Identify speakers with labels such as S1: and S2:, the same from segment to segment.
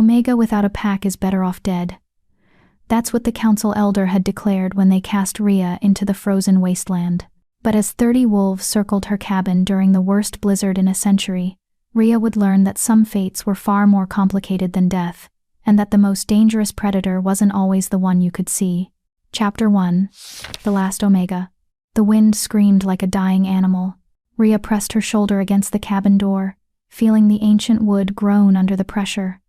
S1: omega without a pack is better off dead. That's what the council elder had declared when they cast Rhea into the frozen wasteland. But as 30 wolves circled her cabin during the worst blizzard in a century, Rhea would learn that some fates were far more complicated than death, and that the most dangerous predator wasn't always the one you could see. Chapter 1. The Last Omega. The wind screamed like a dying animal. Rhea pressed her shoulder against the cabin door, feeling the ancient wood groan under the pressure.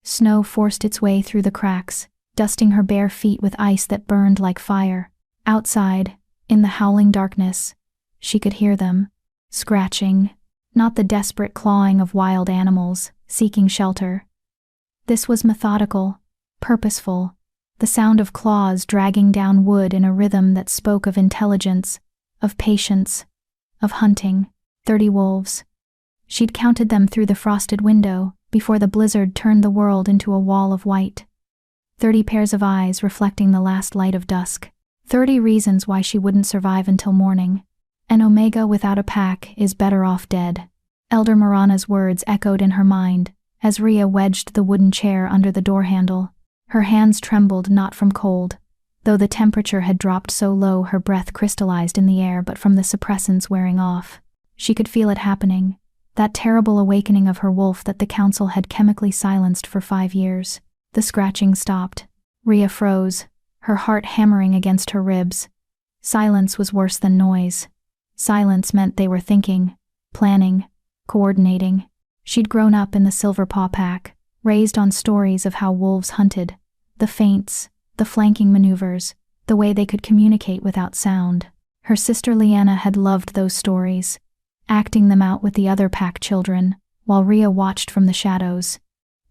S1: Snow forced its way through the cracks, dusting her bare feet with ice that burned like fire. Outside, in the howling darkness, she could hear them, scratching, not the desperate clawing of wild animals seeking shelter. This was methodical, purposeful, the sound of claws dragging down wood in a rhythm that spoke of intelligence, of patience, of hunting. 30 wolves. She'd counted them through the frosted window before the blizzard turned the world into a wall of white. 30 pairs of eyes reflecting the last light of dusk. 30 reasons why she wouldn't survive until morning. An omega without a pack is better off dead. Elder Marana's words echoed in her mind as Rhea wedged the wooden chair under the door handle. Her hands trembled not from cold, though the temperature had dropped so low her breath crystallized in the air, but from the suppressants wearing off. She could feel it happening, that terrible awakening of her wolf that the council had chemically silenced for 5 years. The scratching stopped. Rhea froze, her heart hammering against her ribs. Silence was worse than noise. Silence meant they were thinking, planning, coordinating. She'd grown up in the Silver Paw Pack, raised on stories of how wolves hunted, the feints, the flanking maneuvers, the way they could communicate without sound. Her sister Leanna had loved those stories, acting them out with the other pack children, while Rhea watched from the shadows.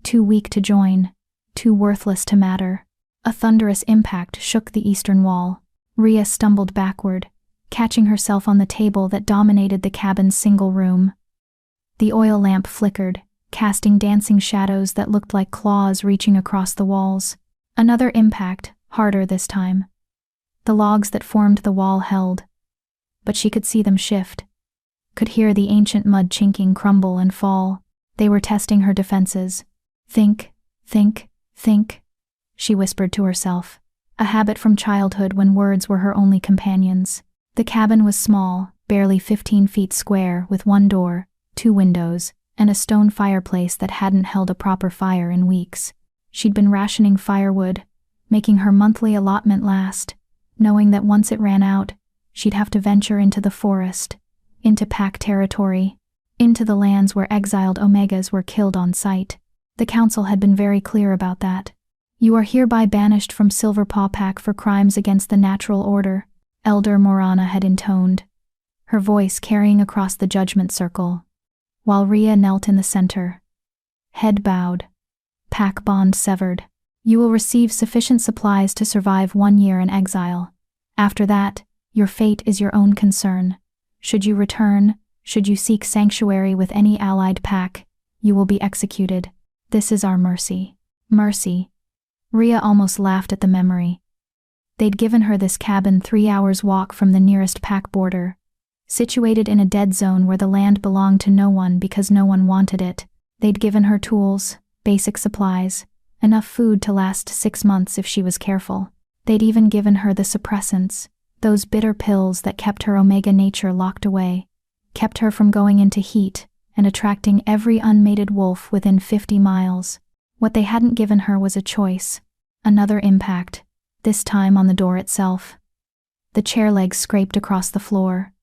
S1: Too weak to join, too worthless to matter. A thunderous impact shook the eastern wall. Rhea stumbled backward, catching herself on the table that dominated the cabin's single room. The oil lamp flickered, casting dancing shadows that looked like claws reaching across the walls. Another impact, harder this time. The logs that formed the wall held, but she could see them shift, could hear the ancient mud chinking crumble and fall. They were testing her defenses. Think, think, think, she whispered to herself, a habit from childhood when words were her only companions. The cabin was small, barely 15 feet square, with 1 door, 2 windows, and a stone fireplace that hadn't held a proper fire in weeks. She'd been rationing firewood, making her monthly allotment last, knowing that once it ran out, she'd have to venture into the forest, into pack territory, into the lands where exiled omegas were killed on sight. The council had been very clear about that. You are hereby banished from Silver Paw Pack for crimes against the natural order, Elder Marana had intoned, her voice carrying across the judgment circle, while Rhea knelt in the center. Head bowed, pack bond severed. You will receive sufficient supplies to survive 1 year in exile. After that, your fate is your own concern. Should you return, should you seek sanctuary with any allied pack, you will be executed. This is our mercy. Mercy. Rhea almost laughed at the memory. They'd given her this cabin 3 hours' walk from the nearest pack border, situated in a dead zone where the land belonged to no one because no one wanted it. They'd given her tools, basic supplies, enough food to last 6 months if she was careful. They'd even given her the suppressants, those bitter pills that kept her omega nature locked away, kept her from going into heat and attracting every unmated wolf within 50 miles. What they hadn't given her was a choice, another impact, this time on the door itself. The chair legs scraped across the floor.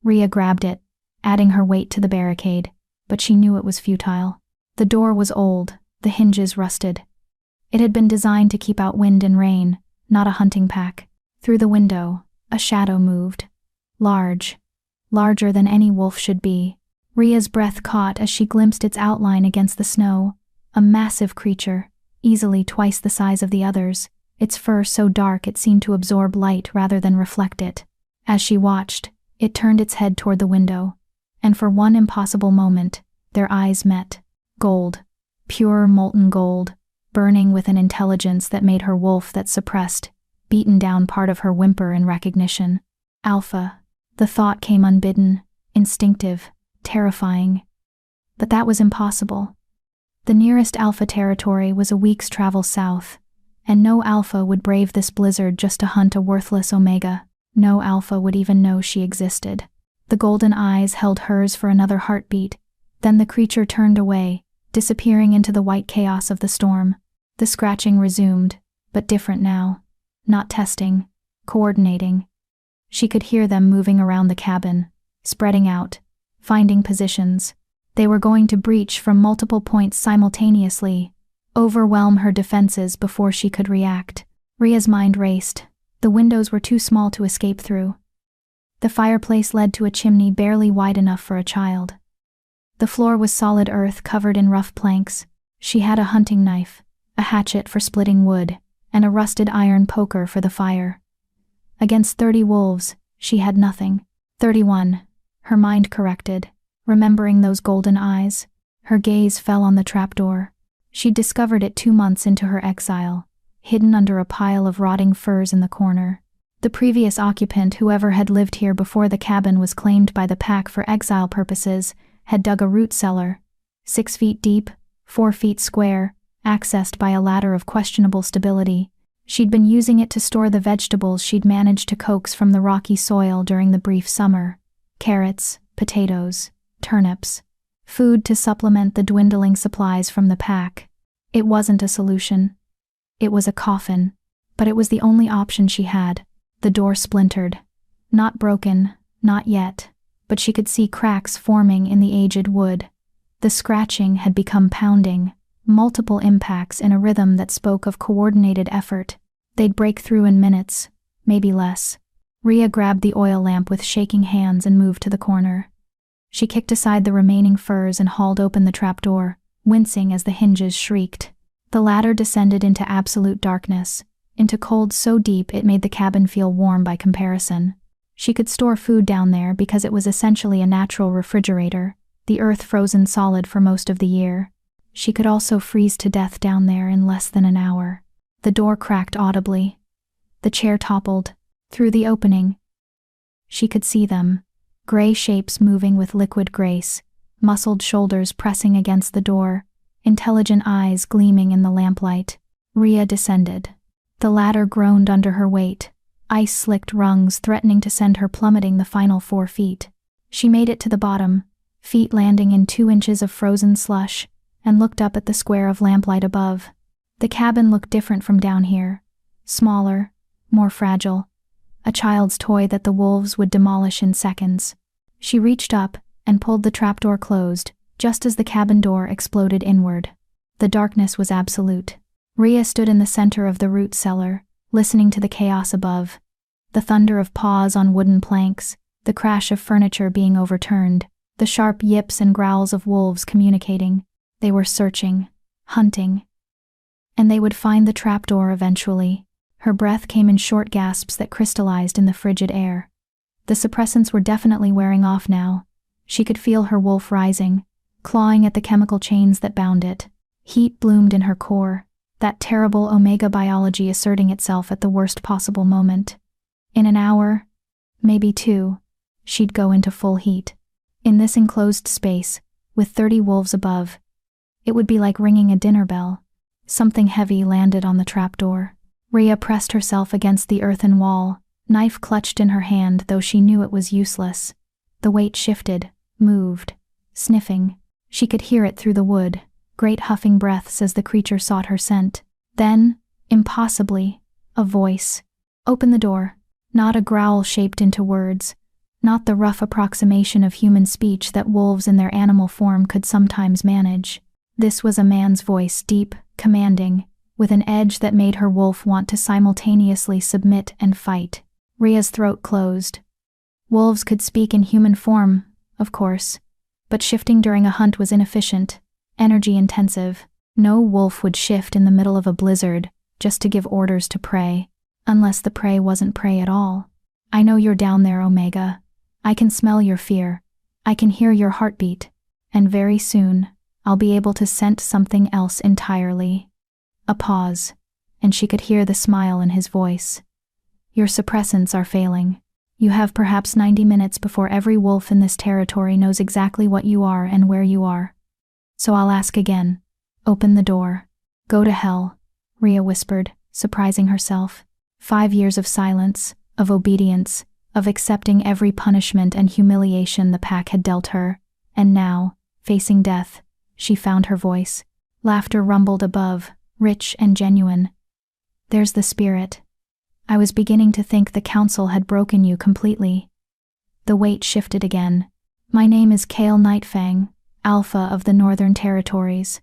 S1: Rhea grabbed it, adding her weight to the barricade, but she knew it was futile. The door was old, the hinges rusted. It had been designed to keep out wind and rain, not a hunting pack. Through the window, a shadow moved. Large, larger than any wolf should be. Rhea's breath caught as she glimpsed its outline against the snow. A massive creature, easily twice the size of the others, its fur so dark it seemed to absorb light rather than reflect it. As she watched, it turned its head toward the window, and for one impossible moment, their eyes met. Gold, pure molten gold, burning with an intelligence that made her wolf that suppressed, beaten down part of her whimper in recognition. Alpha. The thought came unbidden, instinctive, terrifying. But that was impossible. The nearest alpha territory was a week's travel south, and no alpha would brave this blizzard just to hunt a worthless omega. No alpha would even know she existed. The golden eyes held hers for another heartbeat, then the creature turned away, disappearing into the white chaos of the storm. The scratching resumed, but different now. Not testing, coordinating. She could hear them moving around the cabin, spreading out, finding positions. They were going to breach from multiple points simultaneously, overwhelm her defenses before she could react. Ria's mind raced. The windows were too small to escape through. The fireplace led to a chimney barely wide enough for a child. The floor was solid earth covered in rough planks. She had a hunting knife, a hatchet for splitting wood, and a rusted iron poker for the fire. Against 30 wolves, she had nothing. 31. Her mind corrected, remembering those golden eyes. Her gaze fell on the trapdoor. She'd discovered it 2 months into her exile, hidden under a pile of rotting furs in the corner. The previous occupant, whoever had lived here before the cabin was claimed by the pack for exile purposes, had dug a root cellar, 6 feet deep, 4 feet square, accessed by a ladder of questionable stability. She'd been using it to store the vegetables she'd managed to coax from the rocky soil during the brief summer. Carrots, potatoes, turnips. Food to supplement the dwindling supplies from the pack. It wasn't a solution. It was a coffin, but it was the only option she had. The door splintered. Not broken, not yet, but she could see cracks forming in the aged wood. The scratching had become pounding, multiple impacts in a rhythm that spoke of coordinated effort. They'd break through in minutes, maybe less. Ria grabbed the oil lamp with shaking hands and moved to the corner. She kicked aside the remaining furs and hauled open the trapdoor, wincing as the hinges shrieked. The ladder descended into absolute darkness, into cold so deep it made the cabin feel warm by comparison. She could store food down there because it was essentially a natural refrigerator, the earth frozen solid for most of the year. She could also freeze to death down there in less than an hour. The door cracked audibly. The chair toppled. Through the opening, she could see them, gray shapes moving with liquid grace, muscled shoulders pressing against the door, intelligent eyes gleaming in the lamplight. Ria descended. The ladder groaned under her weight, ice-slicked rungs threatening to send her plummeting the final 4 feet. She made it to the bottom, feet landing in 2 inches of frozen slush, and looked up at the square of lamplight above. The cabin looked different from down here. Smaller, more fragile. A child's toy that the wolves would demolish in seconds. She reached up and pulled the trapdoor closed, just as the cabin door exploded inward. The darkness was absolute. Ria stood in the center of the root cellar, listening to the chaos above. The thunder of paws on wooden planks, the crash of furniture being overturned, the sharp yips and growls of wolves communicating. They were searching, hunting. And they would find the trapdoor eventually. Her breath came in short gasps that crystallized in the frigid air. The suppressants were definitely wearing off now. She could feel her wolf rising, clawing at the chemical chains that bound it. Heat bloomed in her core, that terrible omega biology asserting itself at the worst possible moment. In an hour, maybe 2, she'd go into full heat. In this enclosed space, with 30 wolves above, it would be like ringing a dinner bell. Something heavy landed on the trapdoor. Ria pressed herself against the earthen wall, knife clutched in her hand though she knew it was useless. The weight shifted, moved, sniffing. She could hear it through the wood, great huffing breaths as the creature sought her scent. Then, impossibly, a voice. Open the door. Not a growl shaped into words, not the rough approximation of human speech that wolves in their animal form could sometimes manage. This was a man's voice, deep, commanding, with an edge that made her wolf want to simultaneously submit and fight. Ria's throat closed. Wolves could speak in human form, of course, but shifting during a hunt was inefficient, energy-intensive. No wolf would shift in the middle of a blizzard just to give orders to prey, unless the prey wasn't prey at all. I know you're down there, Omega. I can smell your fear. I can hear your heartbeat. And very soon, I'll be able to scent something else entirely. A pause, and she could hear the smile in his voice. Your suppressants are failing. You have perhaps 90 minutes before every wolf in this territory knows exactly what you are and where you are. So I'll ask again. Open the door. Go to hell, Rhea whispered, surprising herself. 5 years of silence, of obedience, of accepting every punishment and humiliation the pack had dealt her, and now, facing death, she found her voice. Laughter rumbled above, rich and genuine. There's the spirit. I was beginning to think the council had broken you completely. The weight shifted again. My name is Kale Nightfang, Alpha of the Northern Territories.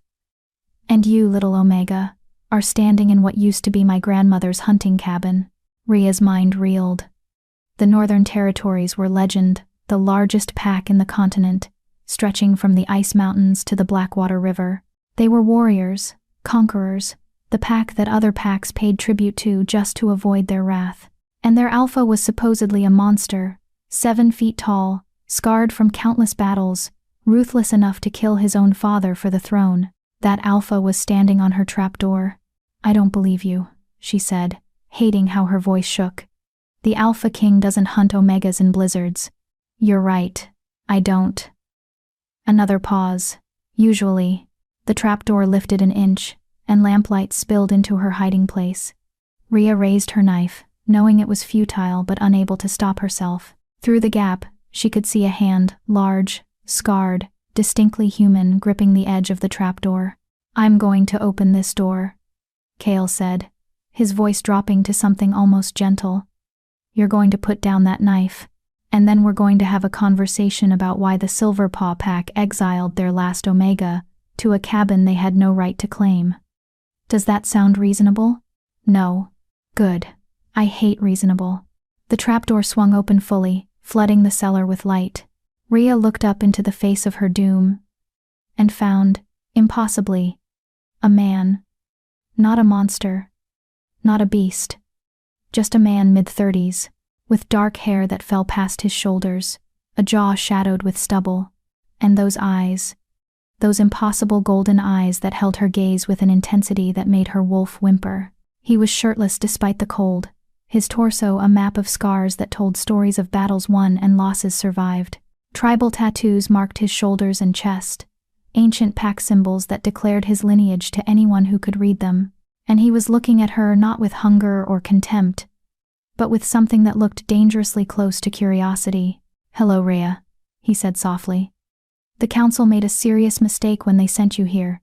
S1: And you, little Omega, are standing in what used to be my grandmother's hunting cabin. Rhea's mind reeled. The Northern Territories were legend, the largest pack in the continent, stretching from the Ice Mountains to the Blackwater River. They were warriors, conquerors, the pack that other packs paid tribute to just to avoid their wrath. And their alpha was supposedly a monster, 7 feet tall, scarred from countless battles, ruthless enough to kill his own father for the throne. That alpha was standing on her trapdoor. I don't believe you, she said, hating how her voice shook. The Alpha King doesn't hunt Omegas in blizzards. You're right, I don't. Another pause. Usually. The trapdoor lifted an inch, and lamplight spilled into her hiding place. Rhea raised her knife, knowing it was futile but unable to stop herself. Through the gap, she could see a hand, large, scarred, distinctly human, gripping the edge of the trapdoor. I'm going to open this door, Kale said, his voice dropping to something almost gentle. You're going to put down that knife, and then we're going to have a conversation about why the Silverpaw Pack exiled their last Omega to a cabin they had no right to claim. Does that sound reasonable? No. Good. I hate reasonable. The trapdoor swung open fully, flooding the cellar with light. Rhea looked up into the face of her doom and found, impossibly, a man. Not a monster. Not a beast. Just a man mid-30s, with dark hair that fell past his shoulders, a jaw shadowed with stubble, and those eyes, those impossible golden eyes that held her gaze with an intensity that made her wolf whimper. He was shirtless despite the cold, his torso a map of scars that told stories of battles won and losses survived. Tribal tattoos marked his shoulders and chest, ancient pack symbols that declared his lineage to anyone who could read them. And he was looking at her not with hunger or contempt, but with something that looked dangerously close to curiosity. Hello, Rhea, he said softly. The council made a serious mistake when they sent you here,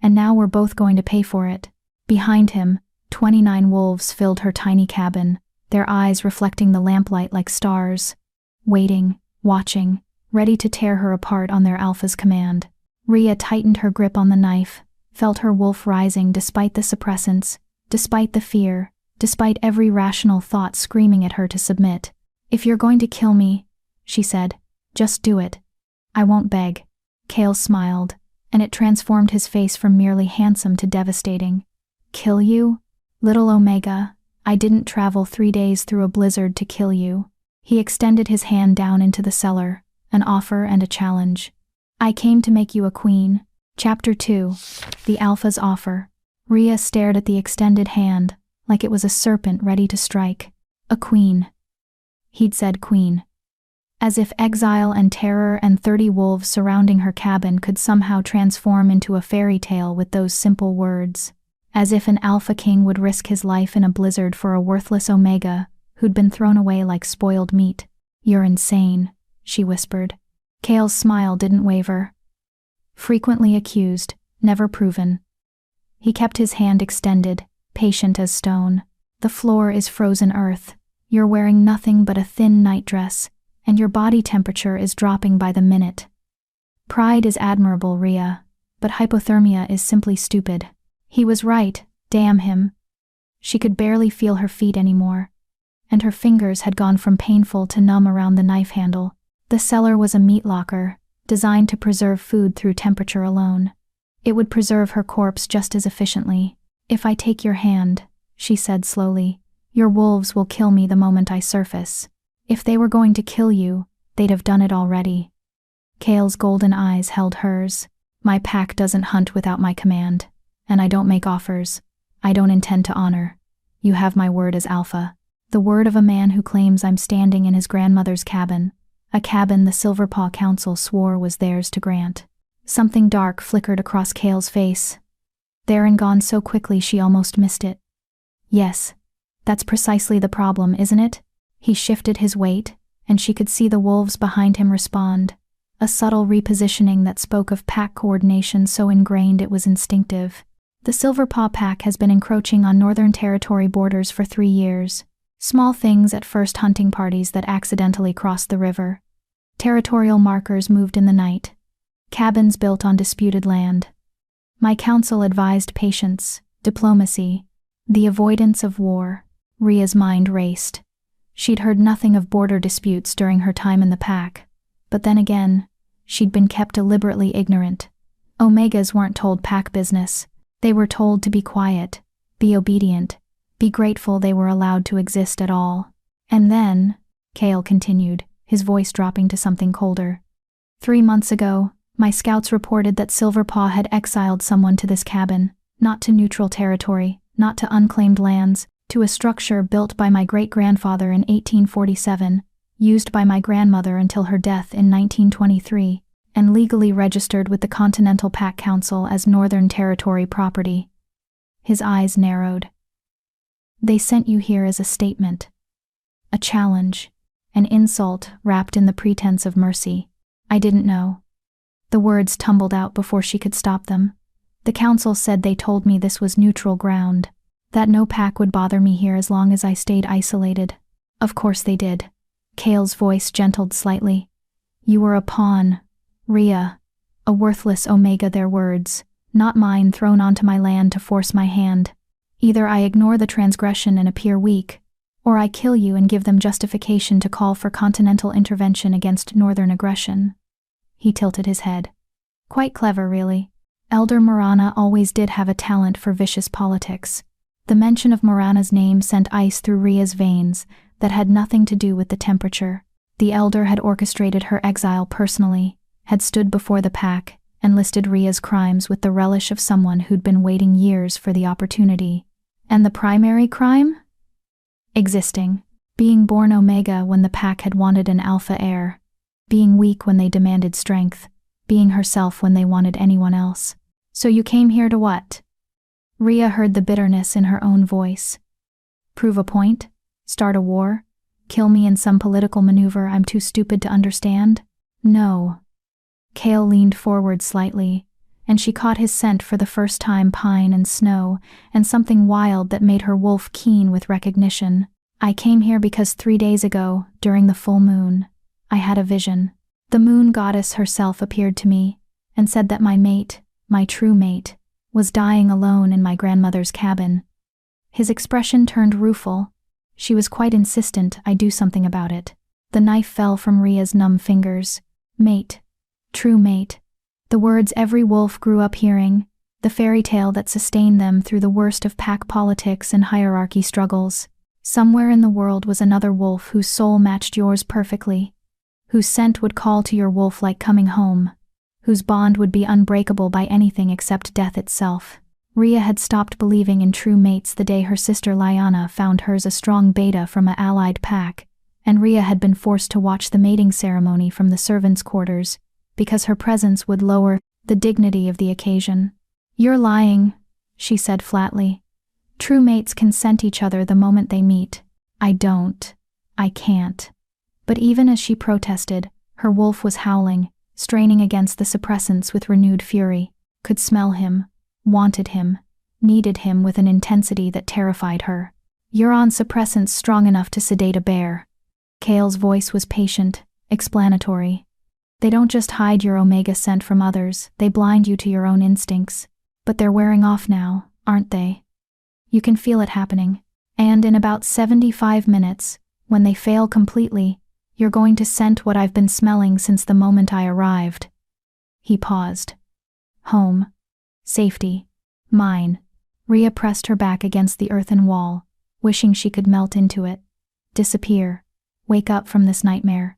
S1: and now we're both going to pay for it. Behind him, 29 wolves filled her tiny cabin, their eyes reflecting the lamplight like stars, waiting, watching, ready to tear her apart on their alpha's command. Rhea tightened her grip on the knife, felt her wolf rising despite the suppressants, despite the fear, despite every rational thought screaming at her to submit. If you're going to kill me, she said, just do it. I won't beg. Kale smiled, and it transformed his face from merely handsome to devastating. Kill you? Little Omega, I didn't travel 3 days through a blizzard to kill you. He extended his hand down into the cellar, an offer and a challenge. I came to make you a queen. Chapter 2. The Alpha's Offer. Rhea stared at the extended hand, like it was a serpent ready to strike. A queen. He'd said queen. As if exile and terror and 30 wolves surrounding her cabin could somehow transform into a fairy tale with those simple words. As if an Alpha King would risk his life in a blizzard for a worthless Omega who'd been thrown away like spoiled meat. You're insane, she whispered. Kale's smile didn't waver. Frequently accused, never proven. He kept his hand extended, patient as stone. The floor is frozen earth. You're wearing nothing but a thin nightdress, and your body temperature is dropping by the minute. Pride is admirable, Rhea, but hypothermia is simply stupid. He was right, damn him. She could barely feel her feet anymore, and her fingers had gone from painful to numb around the knife handle. The cellar was a meat locker, designed to preserve food through temperature alone. It would preserve her corpse just as efficiently. If I take your hand, she said slowly, your wolves will kill me the moment I surface. If they were going to kill you, they'd have done it already. Kale's golden eyes held hers. My pack doesn't hunt without my command, and I don't make offers. I don't intend to honor. You have my word as Alpha. The word of a man who claims I'm standing in his grandmother's cabin, a cabin the Silverpaw Council swore was theirs to grant. Something dark flickered across Kale's face, there and gone so quickly she almost missed it. Yes, that's precisely the problem, isn't it? He shifted his weight, and she could see the wolves behind him respond, a subtle repositioning that spoke of pack coordination so ingrained it was instinctive. The Silverpaw pack has been encroaching on Northern Territory borders for 3 years. Small things at first, hunting parties that accidentally crossed the river. Territorial markers moved in the night. Cabins built on disputed land. My counsel advised patience, diplomacy, the avoidance of war. Ria's mind raced. She'd heard nothing of border disputes during her time in the pack, but then again, she'd been kept deliberately ignorant. Omegas weren't told pack business. They were told to be quiet, be obedient, be grateful they were allowed to exist at all. And then, Cale continued, his voice dropping to something colder. 3 months ago, my scouts reported that Silverpaw had exiled someone to this cabin, not to neutral territory, not to unclaimed lands, to a structure built by my great-grandfather in 1847, used by my grandmother until her death in 1923, and legally registered with the Continental Pack Council as Northern Territory property. His eyes narrowed. They sent you here as a statement, a challenge, an insult wrapped in the pretense of mercy. I didn't know. The words tumbled out before she could stop them. The council said they told me this was neutral ground, that no pack would bother me here as long as I stayed isolated. Of course they did. Cale's voice gentled slightly. You were a pawn, Ria, a worthless Omega, their words, not mine, thrown onto my land to force my hand. Either I ignore the transgression and appear weak, or I kill you and give them justification to call for continental intervention against northern aggression. He tilted his head. Quite clever, really. Elder Marana always did have a talent for vicious politics. The mention of Marana's name sent ice through Ria's veins that had nothing to do with the temperature. The elder had orchestrated her exile personally, had stood before the pack, and listed Ria's crimes with the relish of someone who'd been waiting years for the opportunity. And the primary crime? Existing. Being born Omega when the pack had wanted an alpha heir. Being weak when they demanded strength. Being herself when they wanted anyone else. So you came here to what? Ria heard the bitterness in her own voice. Prove a point? Start a war? Kill me in some political maneuver I'm too stupid to understand? No. Cale leaned forward slightly, and she caught his scent for the first time, pine and snow, and something wild that made her wolf keen with recognition. I came here because 3 days ago, during the full moon, I had a vision. The moon goddess herself appeared to me, and said that my mate, my true mate, was dying alone in my grandmother's cabin. His expression turned rueful. She was quite insistent I do something about it. The knife fell from Ria's numb fingers. Mate. True mate. The words every wolf grew up hearing, the fairy tale that sustained them through the worst of pack politics and hierarchy struggles. Somewhere in the world was another wolf whose soul matched yours perfectly, whose scent would call to your wolf like coming home, whose bond would be unbreakable by anything except death itself. Ria had stopped believing in true mates the day her sister Lyanna found hers a strong beta from a allied pack, and Ria had been forced to watch the mating ceremony from the servants' quarters, because her presence would lower the dignity of the occasion. You're lying, she said flatly. True mates can scent each other the moment they meet. I don't. I can't. But even as she protested, her wolf was howling, straining against the suppressants with renewed fury, could smell him, wanted him, needed him with an intensity that terrified her. You're on suppressants strong enough to sedate a bear. Cale's voice was patient, explanatory. They don't just hide your Omega scent from others, they blind you to your own instincts. But they're wearing off now, aren't they? You can feel it happening. And in about 75 minutes, when they fail completely, you're going to scent what I've been smelling since the moment I arrived. He paused. Home. Safety. Mine. Ria pressed her back against the earthen wall, wishing she could melt into it. Disappear. Wake up from this nightmare.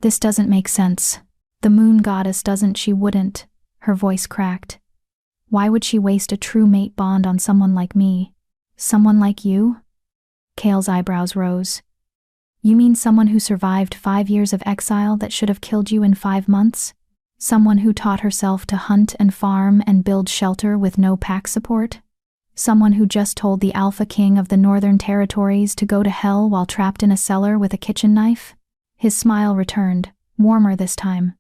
S1: This doesn't make sense. The moon goddess doesn't, she wouldn't. Her voice cracked. Why would she waste a true mate bond on someone like me? Someone like you? Cale's eyebrows rose. You mean someone who survived 5 years of exile that should have killed you in 5 months? Someone who taught herself to hunt and farm and build shelter with no pack support? Someone who just told the Alpha King of the Northern Territories to go to hell while trapped in a cellar with a kitchen knife? His smile returned, warmer this time.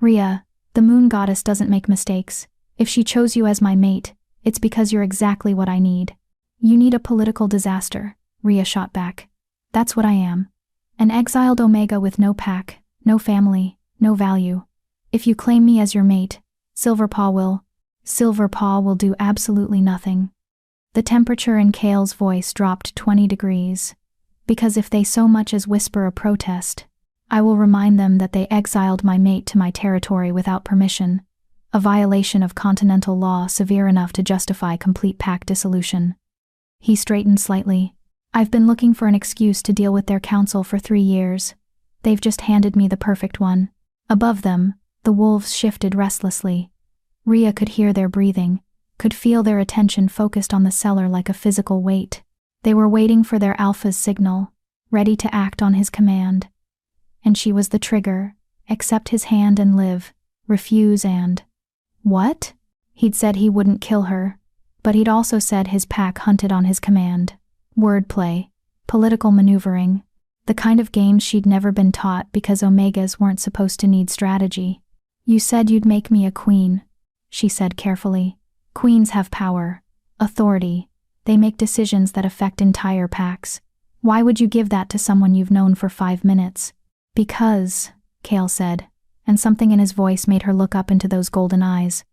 S1: Rhea, the moon goddess doesn't make mistakes. If she chose you as my mate, it's because you're exactly what I need. You need a political disaster, Rhea shot back. That's what I am. An exiled Omega with no pack, no family, no value. If you claim me as your mate, Silverpaw will do absolutely nothing. The temperature in Kale's voice dropped 20 degrees. Because if they so much as whisper a protest, I will remind them that they exiled my mate to my territory without permission, a violation of continental law severe enough to justify complete pack dissolution. He straightened slightly. I've been looking for an excuse to deal with their council for 3 years. They've just handed me the perfect one. Above them, the wolves shifted restlessly. Rhea could hear their breathing, could feel their attention focused on the cellar like a physical weight. They were waiting for their alpha's signal, ready to act on his command. And she was the trigger. Accept his hand and live. Refuse and... What? He'd said he wouldn't kill her, but he'd also said his pack hunted on his command. Wordplay, political maneuvering, the kind of games she'd never been taught because Omegas weren't supposed to need strategy. You said you'd make me a queen, she said carefully. Queens have power, authority. They make decisions that affect entire packs. Why would you give that to someone you've known for 5 minutes? Because, Kale said, and something in his voice made her look up into those golden eyes.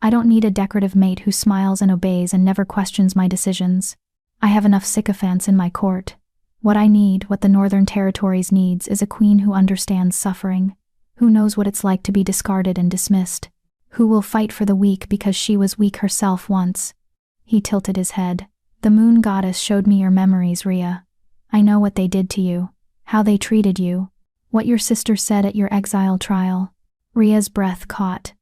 S1: I don't need a decorative mate who smiles and obeys and never questions my decisions. I have enough sycophants in my court. What I need, what the Northern Territories needs, is a queen who understands suffering, who knows what it's like to be discarded and dismissed, who will fight for the weak because she was weak herself once. He tilted his head. The moon goddess showed me your memories, Rhea. I know what they did to you, how they treated you, what your sister said at your exile trial. Rhea's breath caught.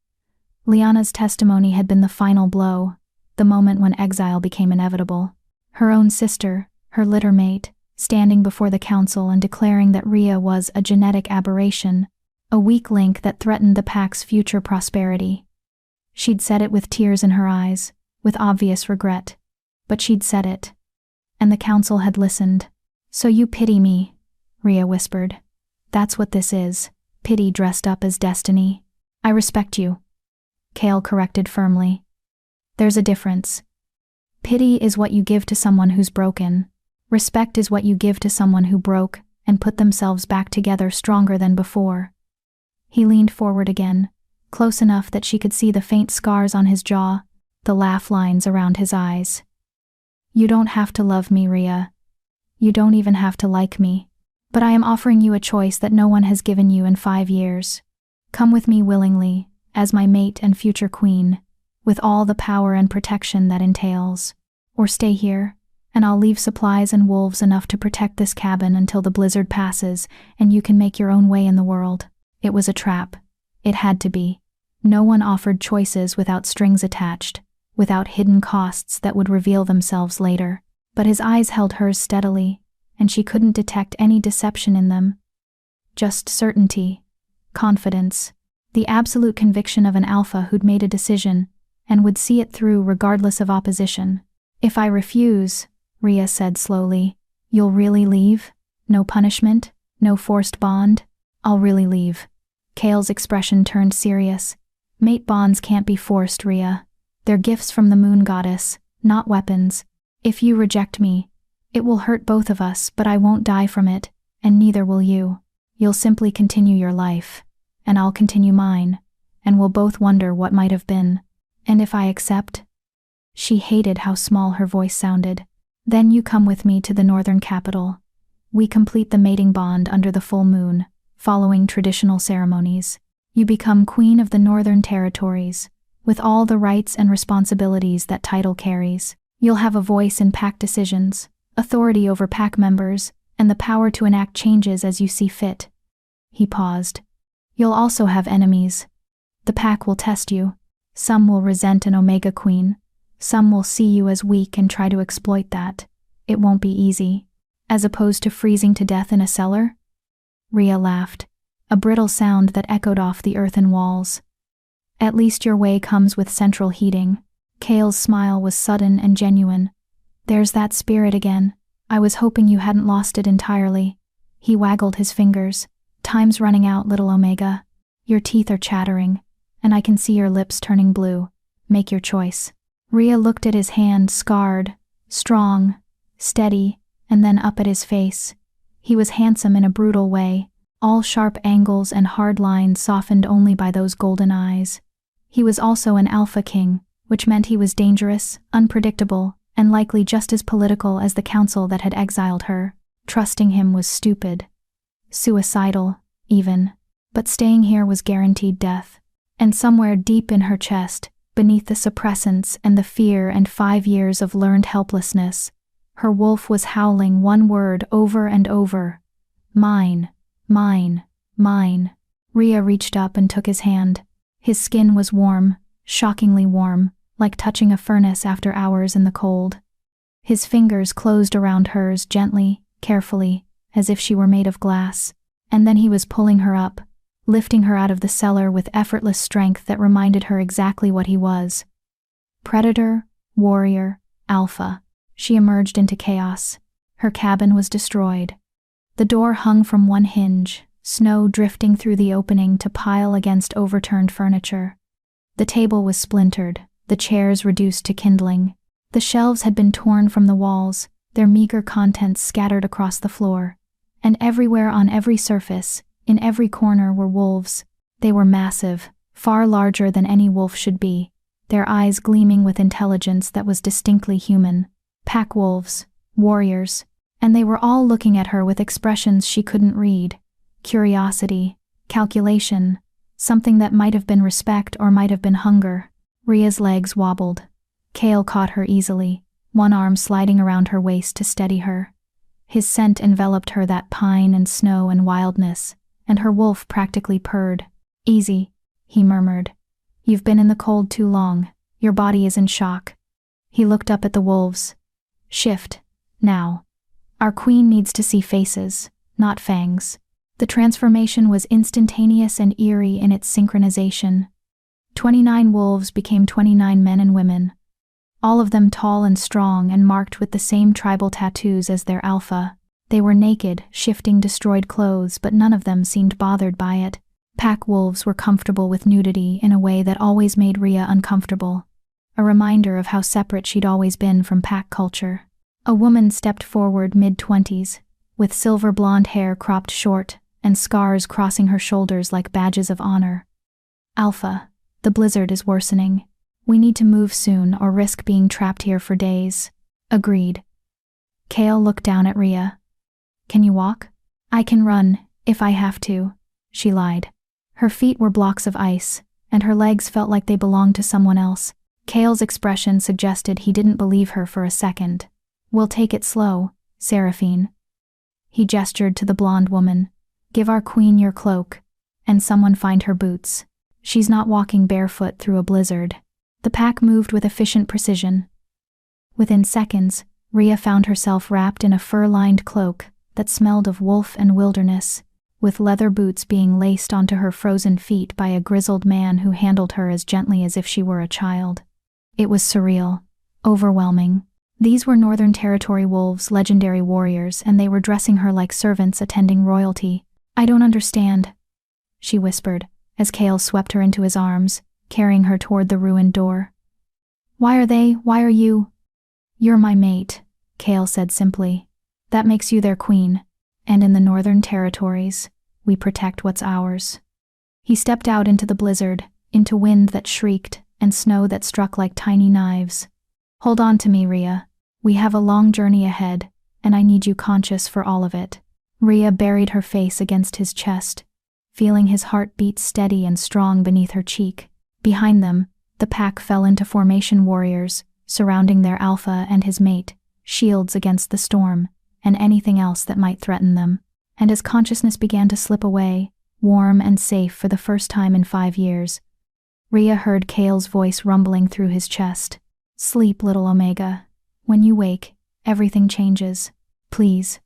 S1: Liana's testimony had been the final blow, the moment when exile became inevitable. Her own sister, her littermate, standing before the council and declaring that Rhea was a genetic aberration, a weak link that threatened the pack's future prosperity. She'd said it with tears in her eyes, with obvious regret, but she'd said it. And the council had listened. So you pity me, Rhea whispered. That's what this is, pity dressed up as destiny. I respect you, Kale corrected firmly. There's a difference. Pity is what you give to someone who's broken. Respect is what you give to someone who broke and put themselves back together stronger than before. He leaned forward again, close enough that she could see the faint scars on his jaw, the laugh lines around his eyes. You don't have to love me, Rhea. You don't even have to like me. But I am offering you a choice that no one has given you in 5 years. Come with me willingly, as my mate and future queen, with all the power and protection that entails. Or stay here, and I'll leave supplies and wolves enough to protect this cabin until the blizzard passes and you can make your own way in the world. It was a trap. It had to be. No one offered choices without strings attached, without hidden costs that would reveal themselves later. But his eyes held hers steadily, and she couldn't detect any deception in them. Just certainty, confidence, the absolute conviction of an alpha who'd made a decision and would see it through regardless of opposition. If I refuse, Rhea said slowly, you'll really leave? No punishment? No forced bond? I'll really leave. Kale's expression turned serious. Mate bonds can't be forced, Rhea. They're gifts from the moon goddess, not weapons. If you reject me, it will hurt both of us, but I won't die from it, and neither will you. You'll simply continue your life, and I'll continue mine, and we'll both wonder what might have been. And if I accept? She hated how small her voice sounded. Then you come with me to the northern capital. We complete the mating bond under the full moon, following traditional ceremonies. You become Queen of the Northern Territories, with all the rights and responsibilities that title carries. You'll have a voice in pack decisions, authority over pack members, and the power to enact changes as you see fit. He paused. You'll also have enemies. The pack will test you. Some will resent an Omega Queen. Some will see you as weak and try to exploit that. It won't be easy. As opposed to freezing to death in a cellar? Rhea laughed, a brittle sound that echoed off the earthen walls. At least your way comes with central heating. Kale's smile was sudden and genuine. There's that spirit again. I was hoping you hadn't lost it entirely. He waggled his fingers. Time's running out, little Omega. Your teeth are chattering, and I can see your lips turning blue. Make your choice. Rhea looked at his hand, scarred, strong, steady, and then up at his face. He was handsome in a brutal way, all sharp angles and hard lines softened only by those golden eyes. He was also an alpha king, which meant he was dangerous, unpredictable, and likely just as political as the council that had exiled her. Trusting him was stupid. Suicidal, even. But staying here was guaranteed death. And somewhere deep in her chest, beneath the suppressants and the fear and 5 years of learned helplessness, her wolf was howling one word over and over. Mine, mine, mine. Rhea reached up and took his hand. His skin was warm, shockingly warm, like touching a furnace after hours in the cold. His fingers closed around hers gently, carefully, as if she were made of glass. And then he was pulling her up, lifting her out of the cellar with effortless strength that reminded her exactly what he was. Predator, warrior, alpha. She emerged into chaos. Her cabin was destroyed. The door hung from one hinge, snow drifting through the opening to pile against overturned furniture. The table was splintered, the chairs reduced to kindling. The shelves had been torn from the walls, their meager contents scattered across the floor. And everywhere on every surface, in every corner were wolves. They were massive, far larger than any wolf should be, their eyes gleaming with intelligence that was distinctly human. Pack wolves, warriors, and they were all looking at her with expressions she couldn't read. Curiosity, calculation, something that might have been respect or might have been hunger. Rhea's legs wobbled. Kale caught her easily, one arm sliding around her waist to steady her. His scent enveloped her, that pine and snow and wildness, and her wolf practically purred. Easy, he murmured. You've been in the cold too long. Your body is in shock. He looked up at the wolves. Shift, now. Our queen needs to see faces, not fangs. The transformation was instantaneous and eerie in its synchronization. 29 wolves became 29 men and women. All of them tall and strong and marked with the same tribal tattoos as their alpha. They were naked, shifting destroyed clothes, but none of them seemed bothered by it. Pack wolves were comfortable with nudity in a way that always made Rhea uncomfortable. A reminder of how separate she'd always been from pack culture. A woman stepped forward mid-20s, with silver blonde hair cropped short and scars crossing her shoulders like badges of honor. Alpha, the blizzard is worsening. We need to move soon or risk being trapped here for days. Agreed. Kale looked down at Rhea. Can you walk? I can run, if I have to, she lied. Her feet were blocks of ice, and her legs felt like they belonged to someone else. Kale's expression suggested he didn't believe her for a second. We'll take it slow, Seraphine. He gestured to the blonde woman. Give our queen your cloak, and someone find her boots. She's not walking barefoot through a blizzard. The pack moved with efficient precision. Within seconds, Rhea found herself wrapped in a fur-lined cloak that smelled of wolf and wilderness, with leather boots being laced onto her frozen feet by a grizzled man who handled her as gently as if she were a child. It was surreal, overwhelming. These were Northern Territory wolves, legendary warriors, and they were dressing her like servants attending royalty. I don't understand, she whispered, as Kale swept her into his arms, carrying her toward the ruined door. Why are you? You're my mate, Kale said simply. That makes you their queen, and in the Northern Territories, we protect what's ours. He stepped out into the blizzard, into wind that shrieked and snow that struck like tiny knives. Hold on to me, Rhea. We have a long journey ahead, and I need you conscious for all of it. Rhea buried her face against his chest, feeling his heart beat steady and strong beneath her cheek. Behind them, the pack fell into formation, warriors, surrounding their alpha and his mate, shields against the storm, and anything else that might threaten them. And as consciousness began to slip away, warm and safe for the first time in 5 years, Rhea heard Kale's voice rumbling through his chest. Sleep, little Omega. When you wake, everything changes. Please.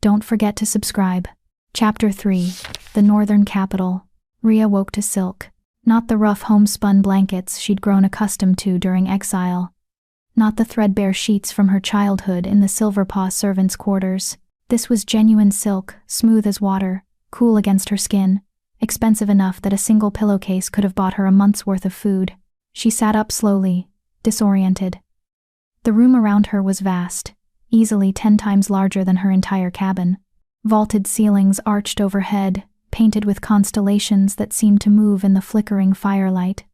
S1: Don't forget to subscribe. Chapter 3. The Northern Capital. Rhea woke to silk. Not the rough homespun blankets she'd grown accustomed to during exile. Not the threadbare sheets from her childhood in the Silverpaw servants' quarters. This was genuine silk, smooth as water, cool against her skin, expensive enough that a single pillowcase could have bought her a month's worth of food. She sat up slowly, disoriented. The room around her was vast, easily 10 times larger than her entire cabin. Vaulted ceilings arched overhead, painted with constellations that seemed to move in the flickering firelight.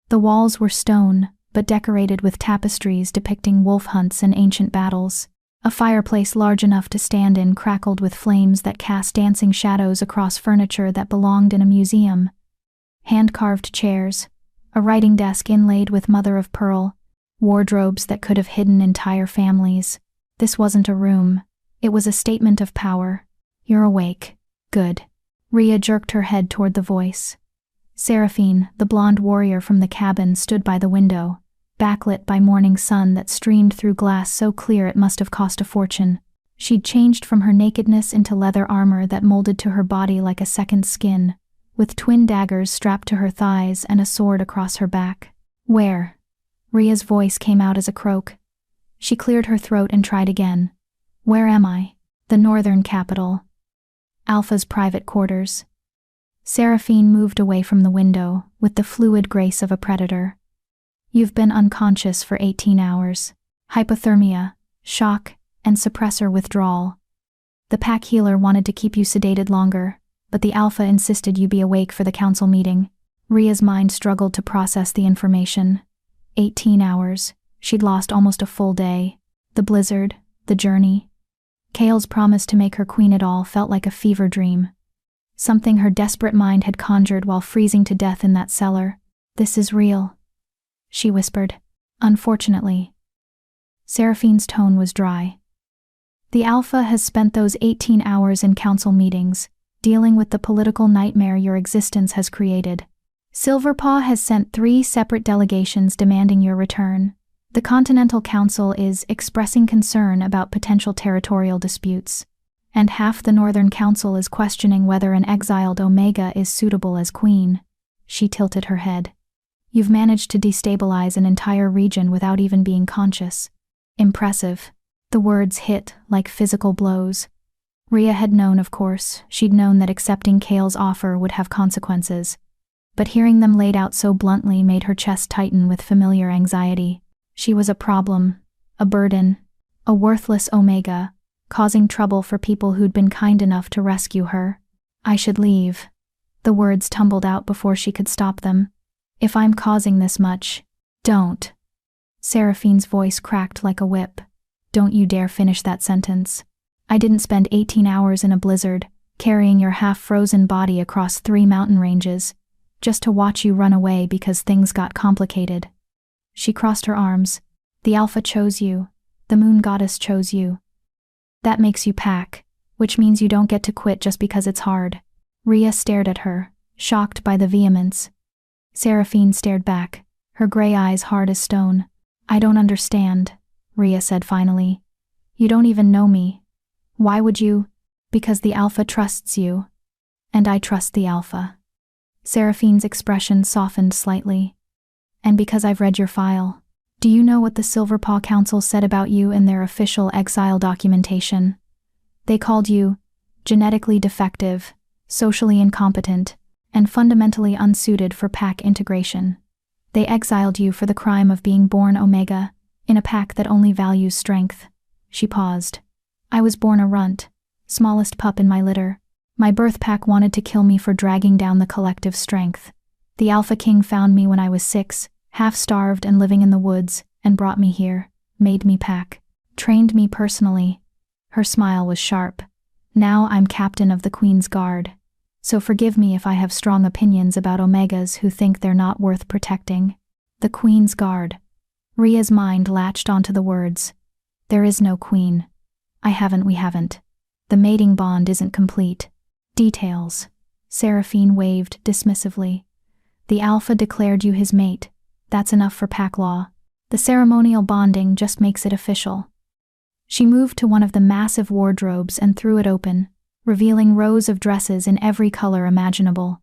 S1: The walls were stone, but decorated with tapestries depicting wolf hunts and ancient battles. A fireplace large enough to stand in crackled with flames that cast dancing shadows across furniture that belonged in a museum. Hand-carved chairs, a writing desk inlaid with mother-of-pearl, wardrobes that could have hidden entire families. This wasn't a room. It was a statement of power. "You're awake. Good." Rhea jerked her head toward the voice. Seraphine, the blonde warrior from the cabin, stood by the window, backlit by morning sun that streamed through glass so clear it must have cost a fortune. She'd changed from her nakedness into leather armor that molded to her body like a second skin, with twin daggers strapped to her thighs and a sword across her back. "Where?" Rhea's voice came out as a croak. She cleared her throat and tried again. "Where am I?" "The northern capital. Alpha's private quarters." Seraphine moved away from the window, with the fluid grace of a predator. "You've been unconscious for 18 hours. Hypothermia, shock, and suppressor withdrawal. The pack healer wanted to keep you sedated longer, but the Alpha insisted you be awake for the council meeting." Rhea's mind struggled to process the information. 18 hours. She'd lost almost a full day. The blizzard, the journey. Kale's promise to make her queen at all felt like a fever dream. Something her desperate mind had conjured while freezing to death in that cellar. "This is real," she whispered. "Unfortunately." Seraphine's tone was dry. "The Alpha has spent those 18 hours in council meetings, dealing with the political nightmare your existence has created. Silverpaw has sent 3 separate delegations demanding your return. The Continental Council is expressing concern about potential territorial disputes, and half the Northern Council is questioning whether an exiled Omega is suitable as queen." She tilted her head. "You've managed to destabilize an entire region without even being conscious. Impressive." The words hit like physical blows. Rhea had known, of course. She'd known that accepting Kale's offer would have consequences. But hearing them laid out so bluntly made her chest tighten with familiar anxiety. She was a problem, a burden, a worthless Omega, causing trouble for people who'd been kind enough to rescue her. "I should leave." The words tumbled out before she could stop them. "If I'm causing this much, don't." Seraphine's voice cracked like a whip. "Don't you dare finish that sentence. I didn't spend 18 hours in a blizzard, carrying your half-frozen body across 3 mountain ranges, just to watch you run away because things got complicated." She crossed her arms. "The Alpha chose you. The Moon Goddess chose you. That makes you pack, which means you don't get to quit just because it's hard." Rhea stared at her, shocked by the vehemence. Seraphine stared back, her gray eyes hard as stone. "I don't understand," Rhea said finally. "You don't even know me. Why would you?" "Because the Alpha trusts you. And I trust the Alpha." Seraphine's expression softened slightly. "And because I've read your file. Do you know what the Silverpaw Council said about you in their official exile documentation? They called you genetically defective, socially incompetent, and fundamentally unsuited for pack integration. They exiled you for the crime of being born Omega, in a pack that only values strength." She paused. "I was born a runt, smallest pup in my litter. My birth pack wanted to kill me for dragging down the collective strength. The Alpha King found me when I was 6, half-starved and living in the woods, and brought me here, made me pack, trained me personally." Her smile was sharp. "Now I'm captain of the Queen's Guard. So forgive me if I have strong opinions about Omegas who think they're not worth protecting." The Queen's Guard. Rhea's mind latched onto the words. "There is no queen. We haven't. The mating bond isn't complete. Details." Seraphine waved dismissively. "The Alpha declared you his mate. That's enough for pack law. The ceremonial bonding just makes it official." She moved to one of the massive wardrobes and threw it open, revealing rows of dresses in every color imaginable.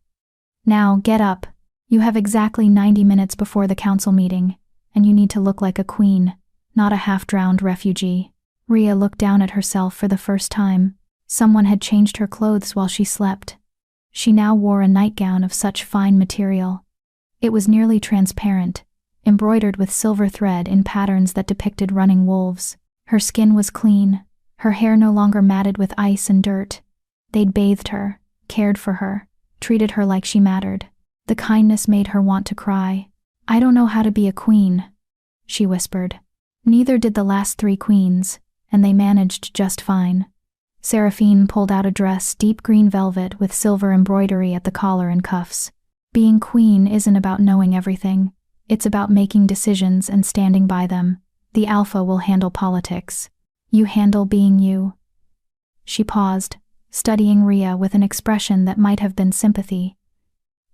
S1: "Now, get up." You have exactly 90 minutes before the council meeting, and you need to look like a queen, not a half-drowned refugee. Rhea looked down at herself for the first time. Someone had changed her clothes while she slept. She now wore a nightgown of such fine material. It was nearly transparent, embroidered with silver thread in patterns that depicted running wolves. Her skin was clean, her hair no longer matted with ice and dirt. They'd bathed her, cared for her, treated her like she mattered. The kindness made her want to cry. "I don't know how to be a queen," she whispered. Neither did the last 3 queens, and they managed just fine. Seraphine pulled out a dress, deep green velvet with silver embroidery at the collar and cuffs. Being queen isn't about knowing everything. It's about making decisions and standing by them. The alpha will handle politics. You handle being you. She paused, studying Rhea with an expression that might have been sympathy.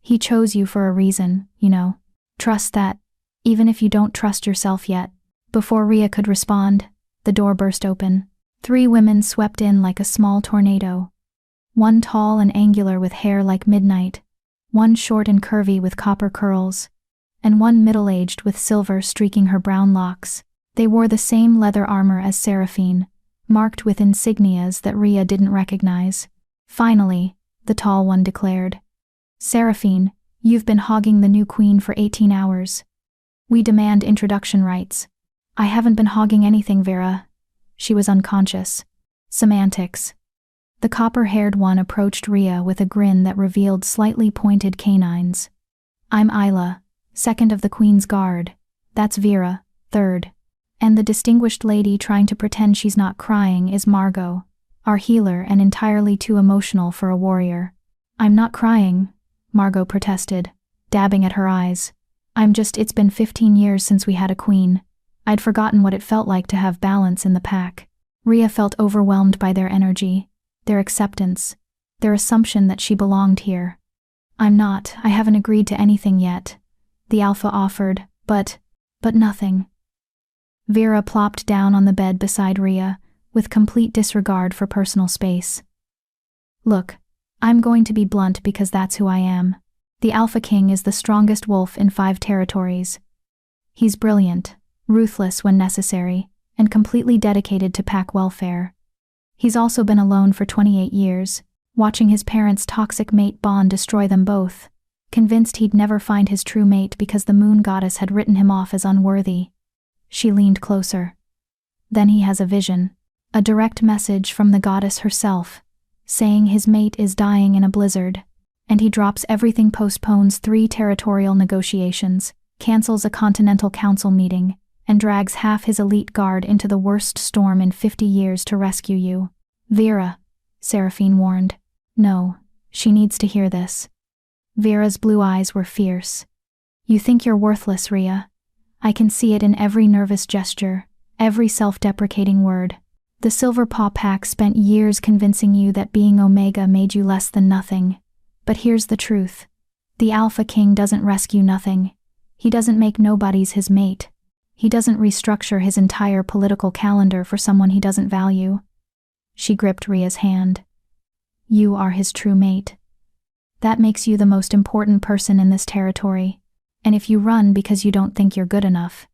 S1: He chose you for a reason, you know. Trust that, even if you don't trust yourself yet. Before Rhea could respond, the door burst open. 3 women swept in like a small tornado. One tall and angular with hair like midnight, one short and curvy with copper curls, and one middle-aged with silver streaking her brown locks. They wore the same leather armor as Seraphine, marked with insignias that Rhea didn't recognize. Finally, the tall one declared, "Seraphine, you've been hogging the new queen for 18 hours. We demand introduction rights." "I haven't been hogging anything, Vera." She was unconscious. Semantics. The copper-haired one approached Rhea with a grin that revealed slightly pointed canines. "I'm Isla, 2nd of the Queen's Guard. That's Vera, 3rd. And the distinguished lady trying to pretend she's not crying is Margot, our healer and entirely too emotional for a warrior." "I'm not crying," Margot protested, dabbing at her eyes. It's been 15 years since we had a queen. I'd forgotten what it felt like to have balance in the pack." Rhea felt overwhelmed by their energy, their acceptance, their assumption that she belonged here. I haven't agreed to anything yet," the alpha offered, but nothing. Vera plopped down on the bed beside Rhea, with complete disregard for personal space. "Look, I'm going to be blunt because that's who I am. The Alpha King is the strongest wolf in 5 territories. He's brilliant, ruthless when necessary, and completely dedicated to pack welfare. He's also been alone for 28 years, watching his parents' toxic mate bond destroy them both, convinced he'd never find his true mate because the moon goddess had written him off as unworthy." She leaned closer. "Then he has a vision, a direct message from the goddess herself, saying his mate is dying in a blizzard, and he drops everything, postpones 3 territorial negotiations, cancels a continental council meeting, and drags half his elite guard into the worst storm in 50 years to rescue you." "Vera," Seraphine warned. "No, she needs to hear this." Vera's blue eyes were fierce. "You think you're worthless, Rhea. I can see it in every nervous gesture, every self-deprecating word. The Silver Paw Pack spent years convincing you that being Omega made you less than nothing. But here's the truth. The Alpha King doesn't rescue nothing. He doesn't make nobodies his mate. He doesn't restructure his entire political calendar for someone he doesn't value." She gripped Rhea's hand. "You are his true mate. That makes you the most important person in this territory. And if you run because you don't think you're good enough,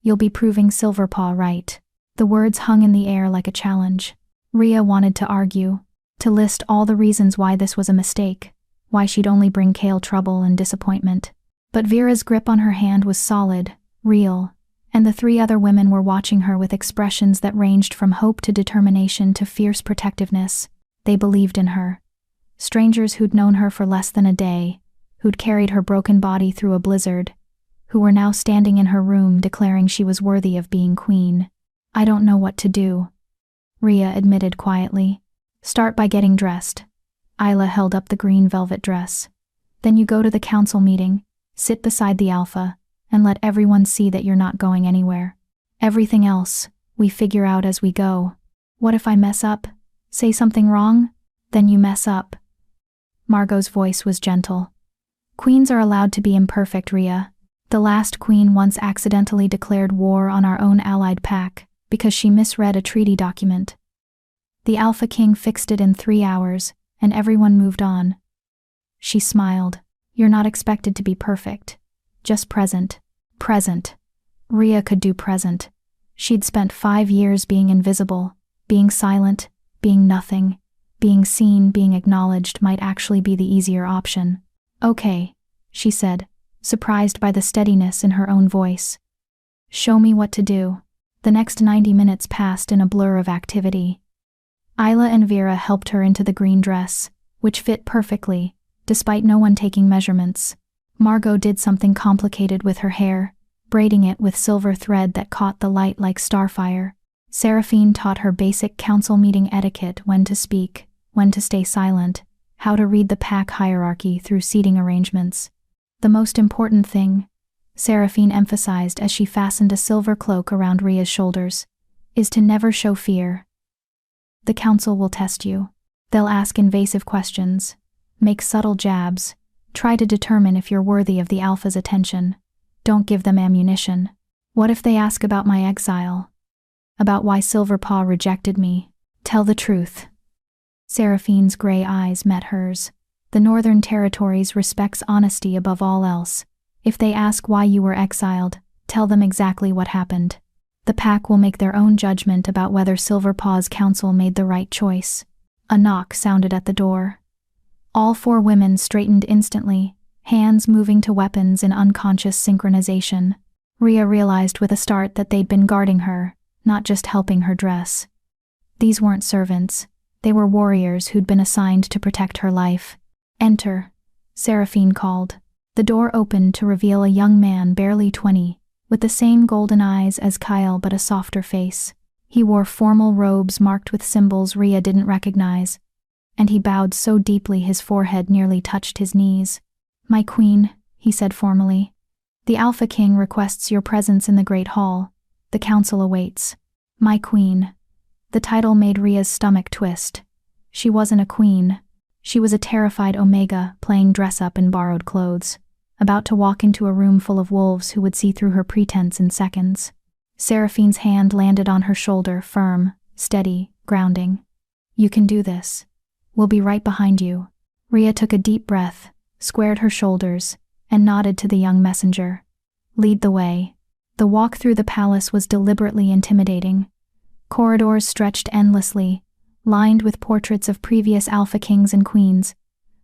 S1: you'll be proving Silverpaw right." The words hung in the air like a challenge. Rhea wanted to argue, to list all the reasons why this was a mistake, why she'd only bring Kale trouble and disappointment. But Vera's grip on her hand was solid, real, and the 3 other women were watching her with expressions that ranged from hope to determination to fierce protectiveness. They believed in her. Strangers who'd known her for less than a day, who'd carried her broken body through a blizzard, who were now standing in her room declaring she was worthy of being queen. "I don't know what to do," Rhea admitted quietly. "Start by getting dressed." Isla held up the green velvet dress. "Then you go to the council meeting, sit beside the alpha, and let everyone see that you're not going anywhere. Everything else, we figure out as we go. What if I mess up? Say something wrong? Then you mess up." Margot's voice was gentle. "Queens are allowed to be imperfect, Rhea. The last queen once accidentally declared war on our own allied pack because she misread a treaty document. The Alpha King fixed it in 3 hours, and everyone moved on." She smiled. You're not expected to be perfect. Just present. Present. Rhea could do present. She'd spent 5 years being invisible, being silent, being nothing. Being seen, being acknowledged might actually be the easier option. Okay, she said, surprised by the steadiness in her own voice. Show me what to do. The next 90 minutes passed in a blur of activity. Isla and Vera helped her into the green dress, which fit perfectly, despite no one taking measurements. Margot did something complicated with her hair, braiding it with silver thread that caught the light like starfire. Seraphine taught her basic council meeting etiquette: when to speak, when to stay silent, how to read the pack hierarchy through seating arrangements. The most important thing, Seraphine emphasized as she fastened a silver cloak around Rhea's shoulders, is to never show fear. The council will test you. They'll ask invasive questions, make subtle jabs, try to determine if you're worthy of the Alpha's attention. Don't give them ammunition. What if they ask about my exile? About why Silverpaw rejected me? Tell the truth. Seraphine's gray eyes met hers. The Northern Territories respects honesty above all else. If they ask why you were exiled, tell them exactly what happened. The pack will make their own judgment about whether Silverpaw's council made the right choice. A knock sounded at the door. All 4 women straightened instantly, hands moving to weapons in unconscious synchronization. Rhea realized with a start that they'd been guarding her, not just helping her dress. These weren't servants. They were warriors who'd been assigned to protect her life. Enter, Seraphine called. The door opened to reveal a young man barely 20, with the same golden eyes as Kyle but a softer face. He wore formal robes marked with symbols Rhea didn't recognize, and he bowed so deeply his forehead nearly touched his knees. My queen, he said formally. The Alpha King requests your presence in the Great Hall. The council awaits. My queen. The title made Rhea's stomach twist. She wasn't a queen. She was a terrified Omega playing dress-up in borrowed clothes, about to walk into a room full of wolves who would see through her pretense in seconds. Seraphine's hand landed on her shoulder, firm, steady, grounding. You can do this. We'll be right behind you. Rhea took a deep breath, squared her shoulders, and nodded to the young messenger. Lead the way. The walk through the palace was deliberately intimidating. Corridors stretched endlessly, lined with portraits of previous Alpha Kings and Queens,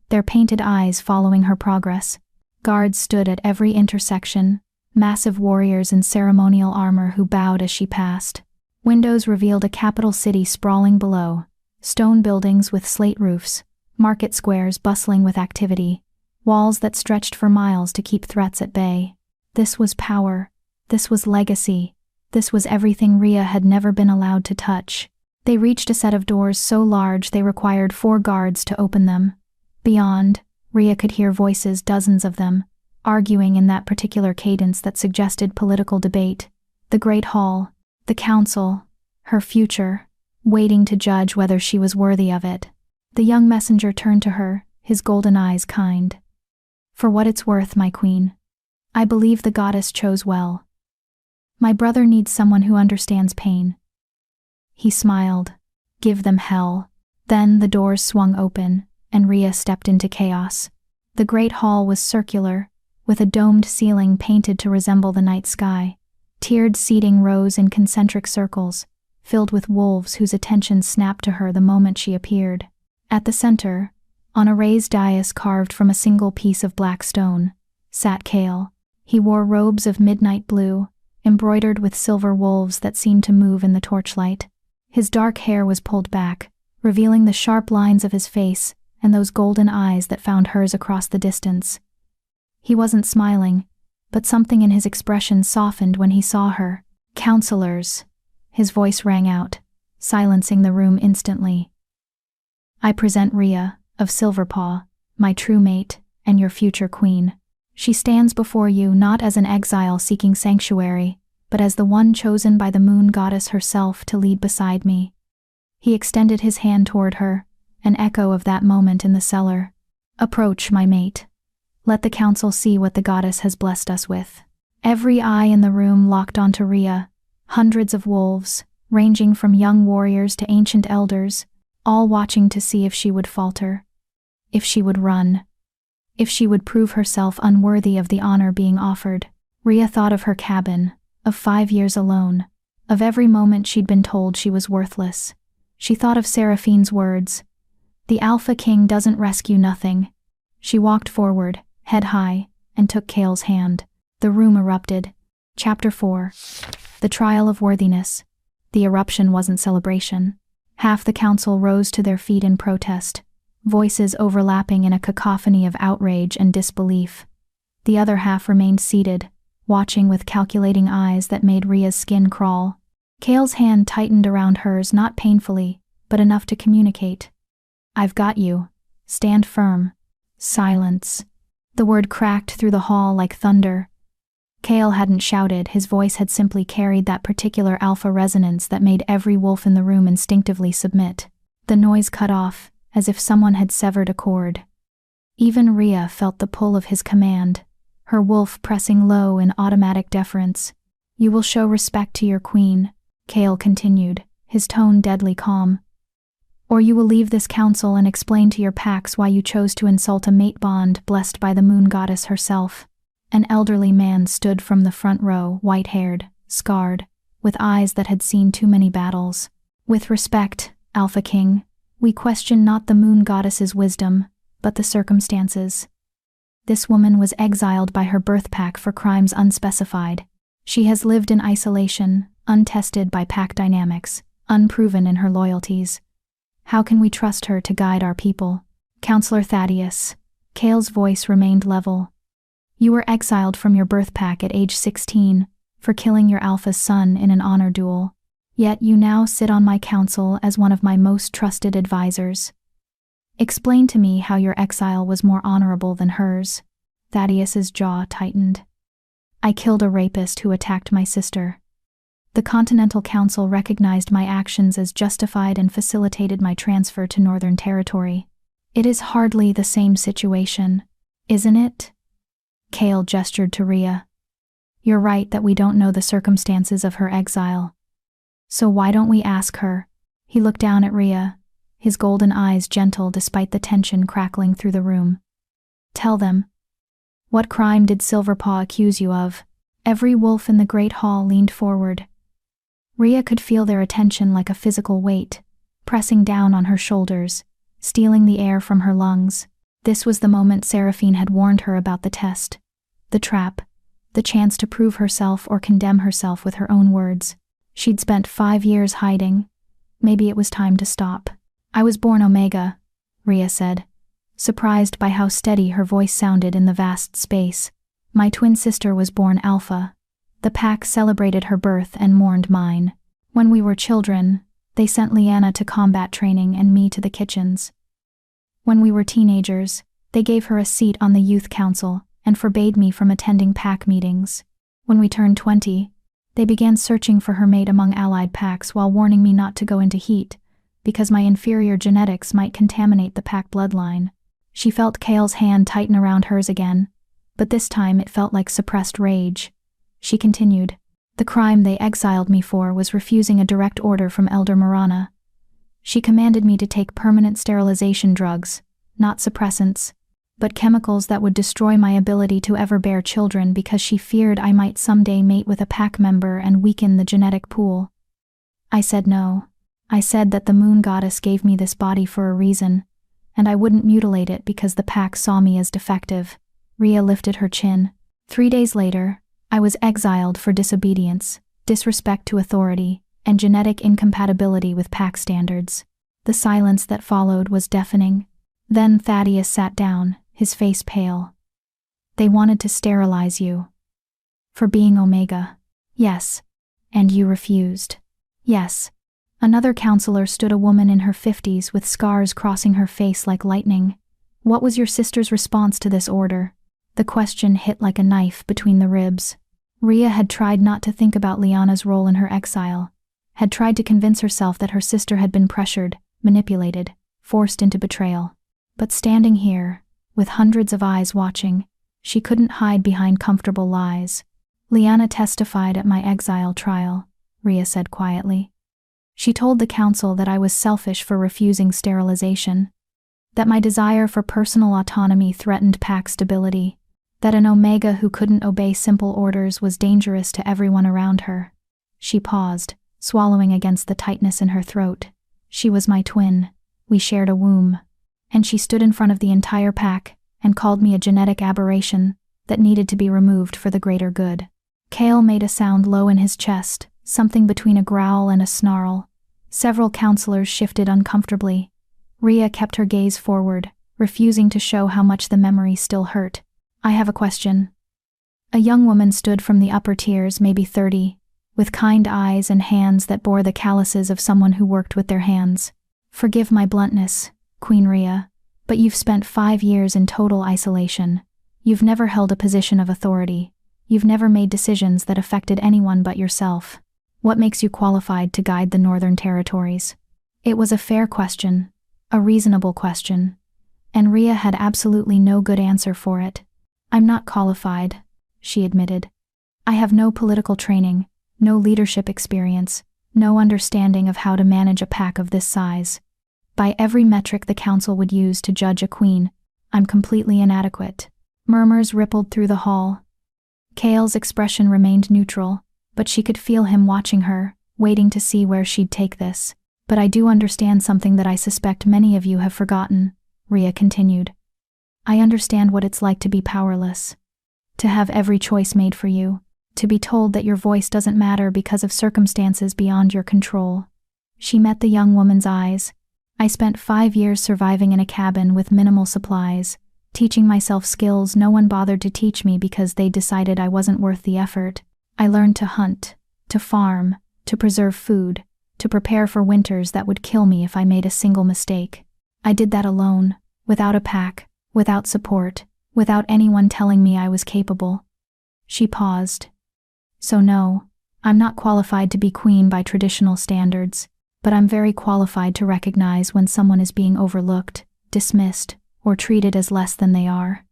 S1: their painted eyes following her progress. Guards stood at every intersection, massive warriors in ceremonial armor who bowed as she passed. Windows revealed a capital city sprawling below, stone buildings with slate roofs, market squares bustling with activity, walls that stretched for miles to keep threats at bay. This was power. This was legacy. This was everything Rhea had never been allowed to touch. They reached a set of doors so large they required 4 guards to open them. Beyond, Rhea could hear voices, dozens of them, arguing in that particular cadence that suggested political debate. The Great Hall, the Council, her future, waiting to judge whether she was worthy of it. The young messenger turned to her, his golden eyes kind. For what it's worth, my queen. I believe the goddess chose well. My brother needs someone who understands pain. He smiled. Give them hell. Then the doors swung open, and Rhea stepped into chaos. The great hall was circular, with a domed ceiling painted to resemble the night sky. Tiered seating rose in concentric circles, filled with wolves whose attention snapped to her the moment she appeared. At the center, on a raised dais carved from a single piece of black stone, sat Kale. He wore robes of midnight blue, embroidered with silver wolves that seemed to move in the torchlight. His dark hair was pulled back, revealing the sharp lines of his face and those golden eyes that found hers across the distance. He wasn't smiling, but something in his expression softened when he saw her. Counselors, his voice rang out, silencing the room instantly. I present Rhea, of Silverpaw, my true mate, and your future queen. She stands before you not as an exile seeking sanctuary, but as the one chosen by the moon goddess herself to lead beside me. He extended his hand toward her, an echo of that moment in the cellar. Approach, my mate. Let the council see what the goddess has blessed us with. Every eye in the room locked onto Rhea, hundreds of wolves, ranging from young warriors to ancient elders, all watching to see if she would falter, if she would run, if she would prove herself unworthy of the honor being offered. Rhea thought of her cabin, of 5 years alone, of every moment she'd been told she was worthless. She thought of Seraphine's words, "The Alpha King doesn't rescue nothing." She walked forward, head high, and took Cale's hand. The room erupted. Chapter 4. The Trial of Worthiness. The eruption wasn't celebration. Half the council rose to their feet in protest, voices overlapping in a cacophony of outrage and disbelief. The other half remained seated, watching with calculating eyes that made Rhea's skin crawl. Cale's hand tightened around hers, not painfully, but enough to communicate. "I've got you. Stand firm." Silence. The word cracked through the hall like thunder. Cale hadn't shouted, his voice had simply carried that particular alpha resonance that made every wolf in the room instinctively submit. The noise cut off, as if someone had severed a cord. Even Rhea felt the pull of his command, her wolf pressing low in automatic deference. "You will show respect to your queen," Cale continued, his tone deadly calm. "Or you will leave this council and explain to your packs why you chose to insult a mate bond blessed by the moon goddess herself." An elderly man stood from the front row, white-haired, scarred, with eyes that had seen too many battles. "With respect, Alpha King, we question not the moon goddess's wisdom, but the circumstances. This woman was exiled by her birth pack for crimes unspecified. She has lived in isolation, untested by pack dynamics, unproven in her loyalties. How can we trust her to guide our people?" "Counselor Thaddeus," Cale's voice remained level. "You were exiled from your birth pack at age 16 for killing your alpha's son in an honor duel. Yet you now sit on my council as one of my most trusted advisors. Explain to me how your exile was more honorable than hers." Thaddeus's jaw tightened. "I killed a rapist who attacked my sister. The Continental Council recognized my actions as justified and facilitated my transfer to Northern Territory. It is hardly the same situation, isn't it?" Cale gestured to Rhea. "You're right that we don't know the circumstances of her exile. So why don't we ask her?" He looked down at Rhea, his golden eyes gentle despite the tension crackling through the room. "Tell them. What crime did Silverpaw accuse you of?" Every wolf in the Great Hall leaned forward. Rhea could feel their attention like a physical weight, pressing down on her shoulders, stealing the air from her lungs. This was the moment Seraphine had warned her about the test, the trap, the chance to prove herself or condemn herself with her own words. She'd spent 5 years hiding. Maybe it was time to stop. "I was born Omega," Rhea said, surprised by how steady her voice sounded in the vast space. "My twin sister was born Alpha. The pack celebrated her birth and mourned mine. When we were children, they sent Liana to combat training and me to the kitchens. When we were teenagers, they gave her a seat on the youth council and forbade me from attending pack meetings. When we turned 20, they began searching for her mate among allied packs while warning me not to go into heat, because my inferior genetics might contaminate the pack bloodline." She felt Cale's hand tighten around hers again, but this time it felt like suppressed rage. She continued, "The crime they exiled me for was refusing a direct order from Elder Marana. She commanded me to take permanent sterilization drugs, not suppressants, but chemicals that would destroy my ability to ever bear children because she feared I might someday mate with a pack member and weaken the genetic pool. I said no. I said that the moon goddess gave me this body for a reason, and I wouldn't mutilate it because the pack saw me as defective." Rhea lifted her chin. 3 days later, I was exiled for disobedience, disrespect to authority, and genetic incompatibility with pack standards. The silence that followed was deafening. Then Thaddeus sat down, his face pale. "They wanted to sterilize you. For being Omega." "Yes. And you refused." "Yes." Another counselor stood, a woman in her 50s with scars crossing her face like lightning. "What was your sister's response to this order?" The question hit like a knife between the ribs. Rhea had tried not to think about Liana's role in her exile, had tried to convince herself that her sister had been pressured, manipulated, forced into betrayal. But standing here, with hundreds of eyes watching, she couldn't hide behind comfortable lies. "Liana testified at my exile trial," Rhea said quietly. "She told the council that I was selfish for refusing sterilization. That my desire for personal autonomy threatened pack stability. That an Omega who couldn't obey simple orders was dangerous to everyone around her. She paused, swallowing against the tightness in her throat. She was my twin. We shared a womb. And she stood in front of the entire pack and called me a genetic aberration that needed to be removed for the greater good. Kale made a sound low in his chest, something between a growl and a snarl. Several counselors shifted uncomfortably. Rhea kept her gaze forward, refusing to show how much the memory still hurt. I have a question. A young woman stood from the upper tiers, maybe 30, with kind eyes and hands that bore the calluses of someone who worked with their hands. Forgive my bluntness, Queen Rhea, but you've spent 5 years in total isolation. You've never held a position of authority. You've never made decisions that affected anyone but yourself. What makes you qualified to guide the Northern Territories? It was a fair question, a reasonable question, and Rhea had absolutely no good answer for it. I'm not qualified, she admitted. I have no political training, no leadership experience, no understanding of how to manage a pack of this size. By every metric the council would use to judge a queen, I'm completely inadequate. Murmurs rippled through the hall. Kale's expression remained neutral, but she could feel him watching her, waiting to see where she'd take this. But I do understand something that I suspect many of you have forgotten, Rhea continued. I understand what it's like to be powerless. To have every choice made for you. To be told that your voice doesn't matter because of circumstances beyond your control. She met the young woman's eyes. I spent 5 years surviving in a cabin with minimal supplies, teaching myself skills no one bothered to teach me because they decided I wasn't worth the effort. I learned to hunt, to farm, to preserve food, to prepare for winters that would kill me if I made a single mistake. I did that alone, without a pack, without support, without anyone telling me I was capable. She paused. So no, I'm not qualified to be queen by traditional standards, but I'm very qualified to recognize when someone is being overlooked, dismissed, or treated as less than they are.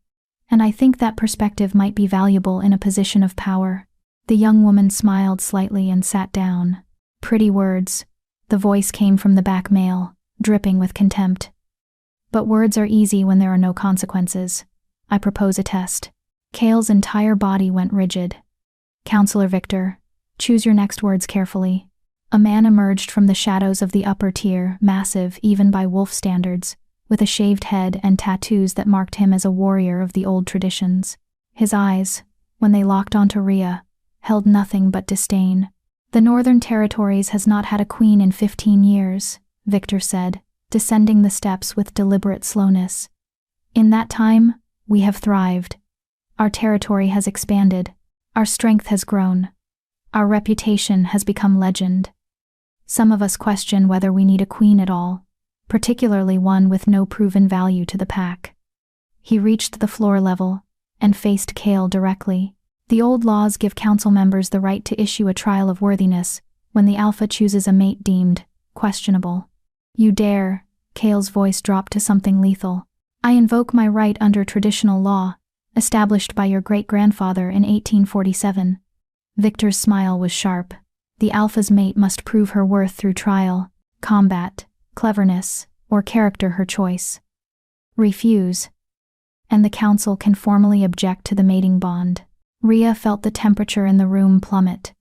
S1: And I think that perspective might be valuable in a position of power. The young woman smiled slightly and sat down. Pretty words. The voice came from the back male, dripping with contempt. But words are easy when there are no consequences. I propose a test. Kale's entire body went rigid. Counselor Victor, choose your next words carefully. A man emerged from the shadows of the upper tier, massive even by wolf standards, with a shaved head and tattoos that marked him as a warrior of the old traditions. His eyes, when they locked onto Rhea, held nothing but disdain. The Northern Territories has not had a queen in 15 years, Victor said, descending the steps with deliberate slowness. In that time, we have thrived. Our territory has expanded. Our strength has grown. Our reputation has become legend. Some of us question whether we need a queen at all, particularly one with no proven value to the pack. He reached the floor level and faced Kale directly. The old laws give council members the right to issue a trial of worthiness when the alpha chooses a mate deemed questionable. You dare, Kale's voice dropped to something lethal. I invoke my right under traditional law, established by your great-grandfather in 1847. Victor's smile was sharp. The alpha's mate must prove her worth through trial, combat, cleverness, or character her choice. Refuse, and the council can formally object to the mating bond. Rhea felt the temperature in the room plummet.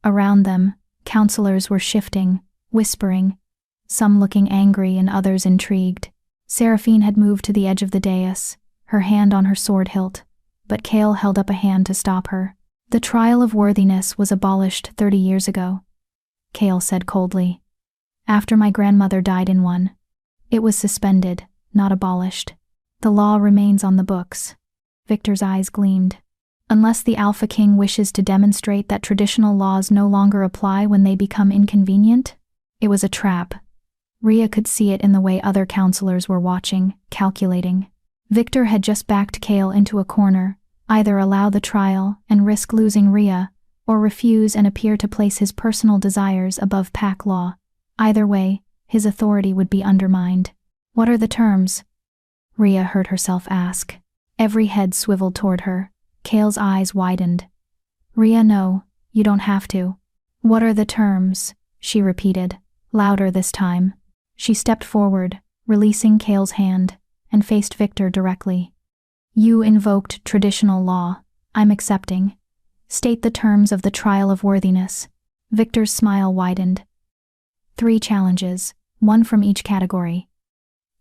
S1: Around them, counselors were shifting, whispering, some looking angry and others intrigued. Seraphine had moved to the edge of the dais, her hand on her sword hilt, but Kale held up a hand to stop her. The trial of worthiness was abolished 30 years ago, Kale said coldly. After my grandmother died in one. It was suspended, not abolished. The law remains on the books. Victor's eyes gleamed. Unless the Alpha King wishes to demonstrate that traditional laws no longer apply when they become inconvenient? It was a trap. Rhea could see it in the way other counselors were watching, calculating. Victor had just backed Kale into a corner, either allow the trial and risk losing Rhea, or refuse and appear to place his personal desires above pack law. Either way, his authority would be undermined. What are the terms? Rhea heard herself ask. Every head swiveled toward her. Kale's eyes widened. Rhea, no, you don't have to. What are the terms? She repeated, louder this time. She stepped forward, releasing Kale's hand, and faced Victor directly. You invoked traditional law. I'm accepting. State the terms of the trial of worthiness. Victor's smile widened. 3 challenges, 1 from each category.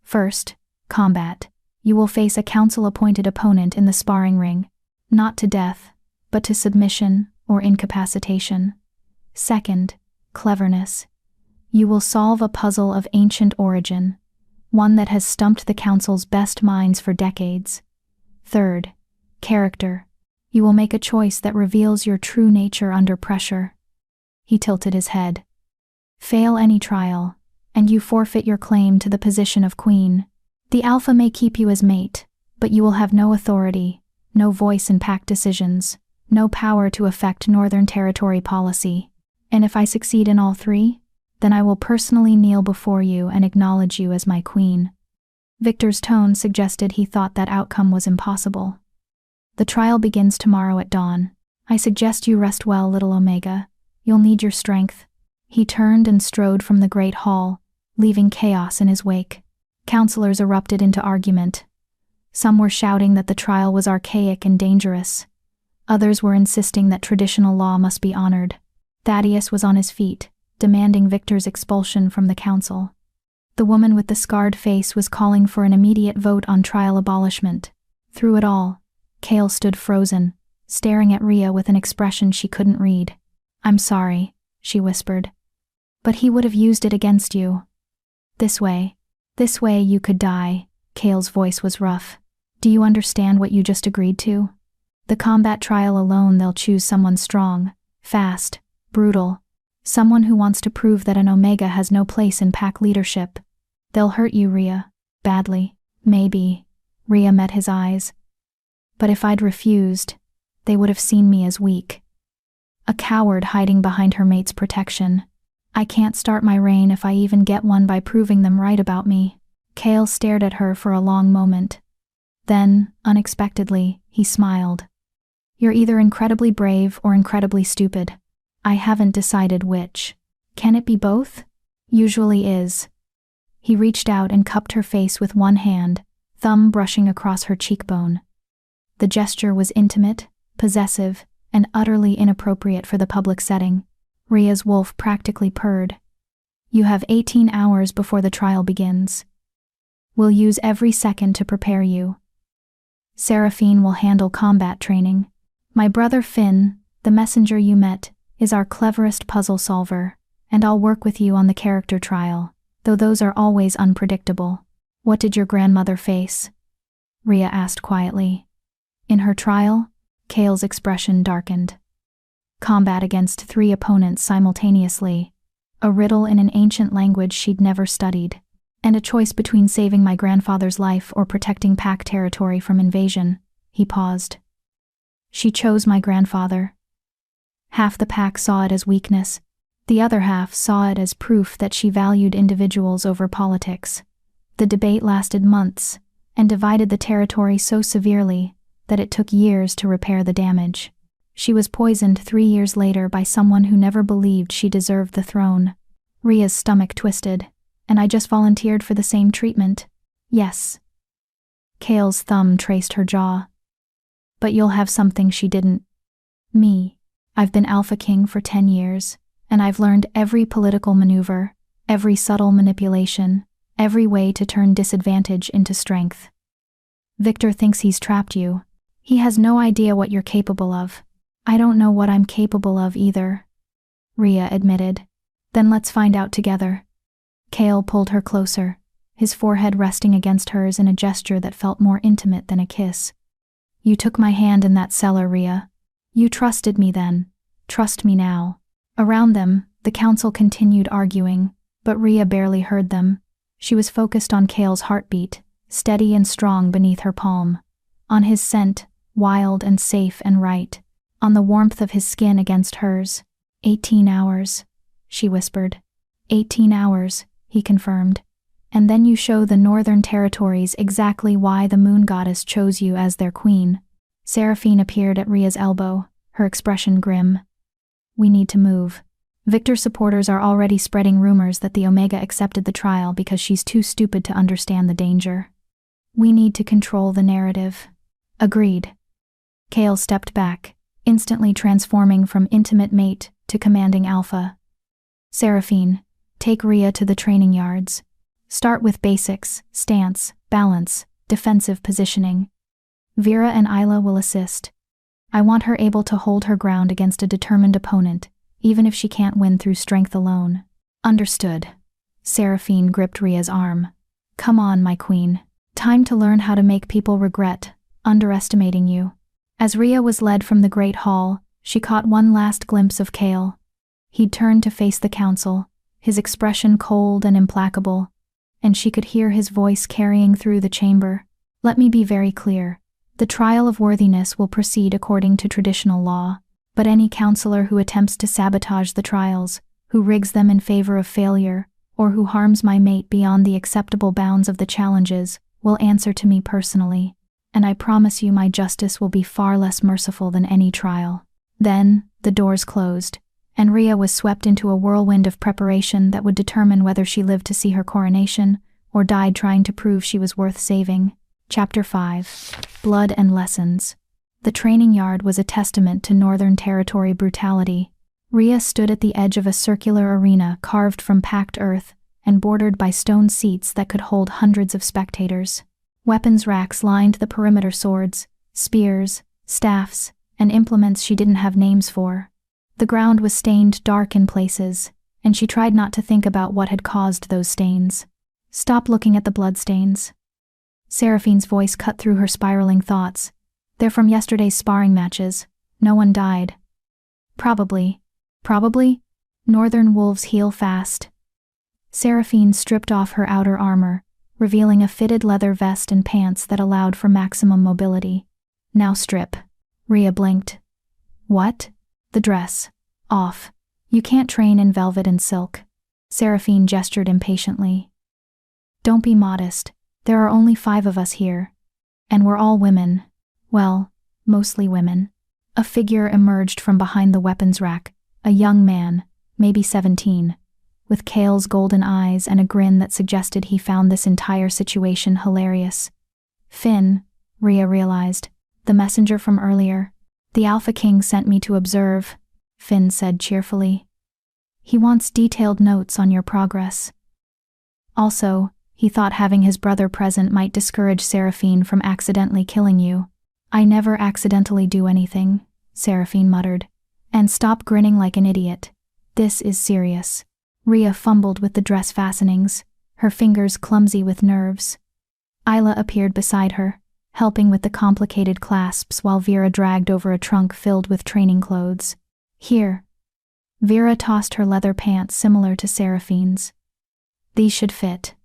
S1: First, combat. You will face a council-appointed opponent in the sparring ring, not to death, but to submission or incapacitation. Second, cleverness. You will solve a puzzle of ancient origin, one that has stumped the council's best minds for decades. Third, character. You will make a choice that reveals your true nature under pressure. He tilted his head. Fail any trial, and you forfeit your claim to the position of queen. The alpha may keep you as mate, but you will have no authority, no voice in pack decisions, no power to affect Northern Territory policy. And if I succeed in all 3, then I will personally kneel before you and acknowledge you as my queen. Victor's tone suggested he thought that outcome was impossible. The trial begins tomorrow at dawn. I suggest you rest well, little Omega. You'll need your strength. He turned and strode from the great hall, leaving chaos in his wake. Counselors erupted into argument. Some were shouting that the trial was archaic and dangerous. Others were insisting that traditional law must be honored. Thaddeus was on his feet, demanding Victor's expulsion from the council. The woman with the scarred face was calling for an immediate vote on trial abolishment. Through it all, Kale stood frozen, staring at Rhea with an expression she couldn't read. I'm sorry, she whispered. But he would have used it against you. This way you could die. Kale's voice was rough. Do you understand what you just agreed to? The combat trial alone, they'll choose someone strong, fast, brutal. Someone who wants to prove that an Omega has no place in pack leadership. They'll hurt you, Rhea. Badly. Maybe. Rhea met his eyes. But if I'd refused, they would have seen me as weak. A coward hiding behind her mate's protection. I can't start my reign if I even get one by proving them right about me. Kale stared at her for a long moment. Then, unexpectedly, he smiled. You're either incredibly brave or incredibly stupid. I haven't decided which. Can it be both? Usually is. He reached out and cupped her face with one hand, thumb brushing across her cheekbone. The gesture was intimate, possessive, and utterly inappropriate for the public setting. Rhea's wolf practically purred. You have 18 hours before the trial begins. We'll use every second to prepare you. Seraphine will handle combat training. My brother Finn, the messenger you met, is our cleverest puzzle solver, and I'll work with you on the character trial, though those are always unpredictable. What did your grandmother face? Rhea asked quietly. In her trial, Kale's expression darkened. Combat against 3 opponents simultaneously, a riddle in an ancient language she'd never studied, and a choice between saving my grandfather's life or protecting pack territory from invasion. He paused. She chose my grandfather. Half the pack saw it as weakness, the other half saw it as proof that she valued individuals over politics. The debate lasted months, and divided the territory so severely that it took years to repair the damage. She was poisoned 3 years later by someone who never believed she deserved the throne. Rhea's stomach twisted. And I just volunteered for the same treatment. Yes. Kale's thumb traced her jaw. But you'll have something she didn't. Me. I've been Alpha King for 10 years, and I've learned every political maneuver, every subtle manipulation, every way to turn disadvantage into strength. Victor thinks he's trapped you. He has no idea what you're capable of. I don't know what I'm capable of either. Rhea admitted. Then let's find out together. Kale pulled her closer, his forehead resting against hers in a gesture that felt more intimate than a kiss. You took my hand in that cellar, Rhea. You trusted me then. Trust me now. Around them, the council continued arguing, but Rhea barely heard them. She was focused on Kale's heartbeat, steady and strong beneath her palm. On his scent, wild and safe and right. On the warmth of his skin against hers. 18 hours, she whispered. 18 hours, he confirmed. And then you show the Northern Territories exactly why the Moon Goddess chose you as their queen. Seraphine appeared at Rhea's elbow, her expression grim. We need to move. Victor supporters are already spreading rumors that the Omega accepted the trial because she's too stupid to understand the danger. We need to control the narrative. Agreed. Kale stepped back, instantly transforming from intimate mate to commanding alpha. Seraphine, take Rhea to the training yards. Start with basics, stance, balance, defensive positioning. Vera and Isla will assist. I want her able to hold her ground against a determined opponent, even if she can't win through strength alone. Understood. Seraphine gripped Rhea's arm. Come on, my queen. Time to learn how to make people regret underestimating you. As Rhea was led from the great hall, she caught one last glimpse of Kale. He'd turned to face the council, his expression cold and implacable, and she could hear his voice carrying through the chamber. Let me be very clear. The trial of worthiness will proceed according to traditional law, but any counselor who attempts to sabotage the trials, who rigs them in favor of failure, or who harms my mate beyond the acceptable bounds of the challenges, will answer to me personally, and I promise you my justice will be far less merciful than any trial. Then, the doors closed, and Rhea was swept into a whirlwind of preparation that would determine whether she lived to see her coronation, or died trying to prove she was worth saving. Chapter 5. Blood and Lessons. The training yard was a testament to Northern Territory brutality. Rhea stood at the edge of a circular arena carved from packed earth and bordered by stone seats that could hold hundreds of spectators. Weapons racks lined the perimeter: swords, spears, staffs, and implements she didn't have names for. The ground was stained dark in places, and she tried not to think about what had caused those stains. Stop looking at the bloodstains. Seraphine's voice cut through her spiraling thoughts. They're from yesterday's sparring matches. No one died. Probably. Northern wolves heal fast. Seraphine stripped off her outer armor, revealing a fitted leather vest and pants that allowed for maximum mobility. Now strip. Rhea blinked. What? The dress. Off. You can't train in velvet and silk. Seraphine gestured impatiently. Don't be modest. There are only 5 of us here. And we're all women. Well, mostly women. A figure emerged from behind the weapons rack, a young man, maybe 17, with Kale's golden eyes and a grin that suggested he found this entire situation hilarious. Finn, Rhea realized, the messenger from earlier. The Alpha King sent me to observe, Finn said cheerfully. He wants detailed notes on your progress. Also, he thought having his brother present might discourage Seraphine from accidentally killing you. I never accidentally do anything, Seraphine muttered. And stop grinning like an idiot. This is serious. Rhea fumbled with the dress fastenings, her fingers clumsy with nerves. Isla appeared beside her, helping with the complicated clasps while Vera dragged over a trunk filled with training clothes. Here. Vera tossed her leather pants similar to Seraphine's. These should fit.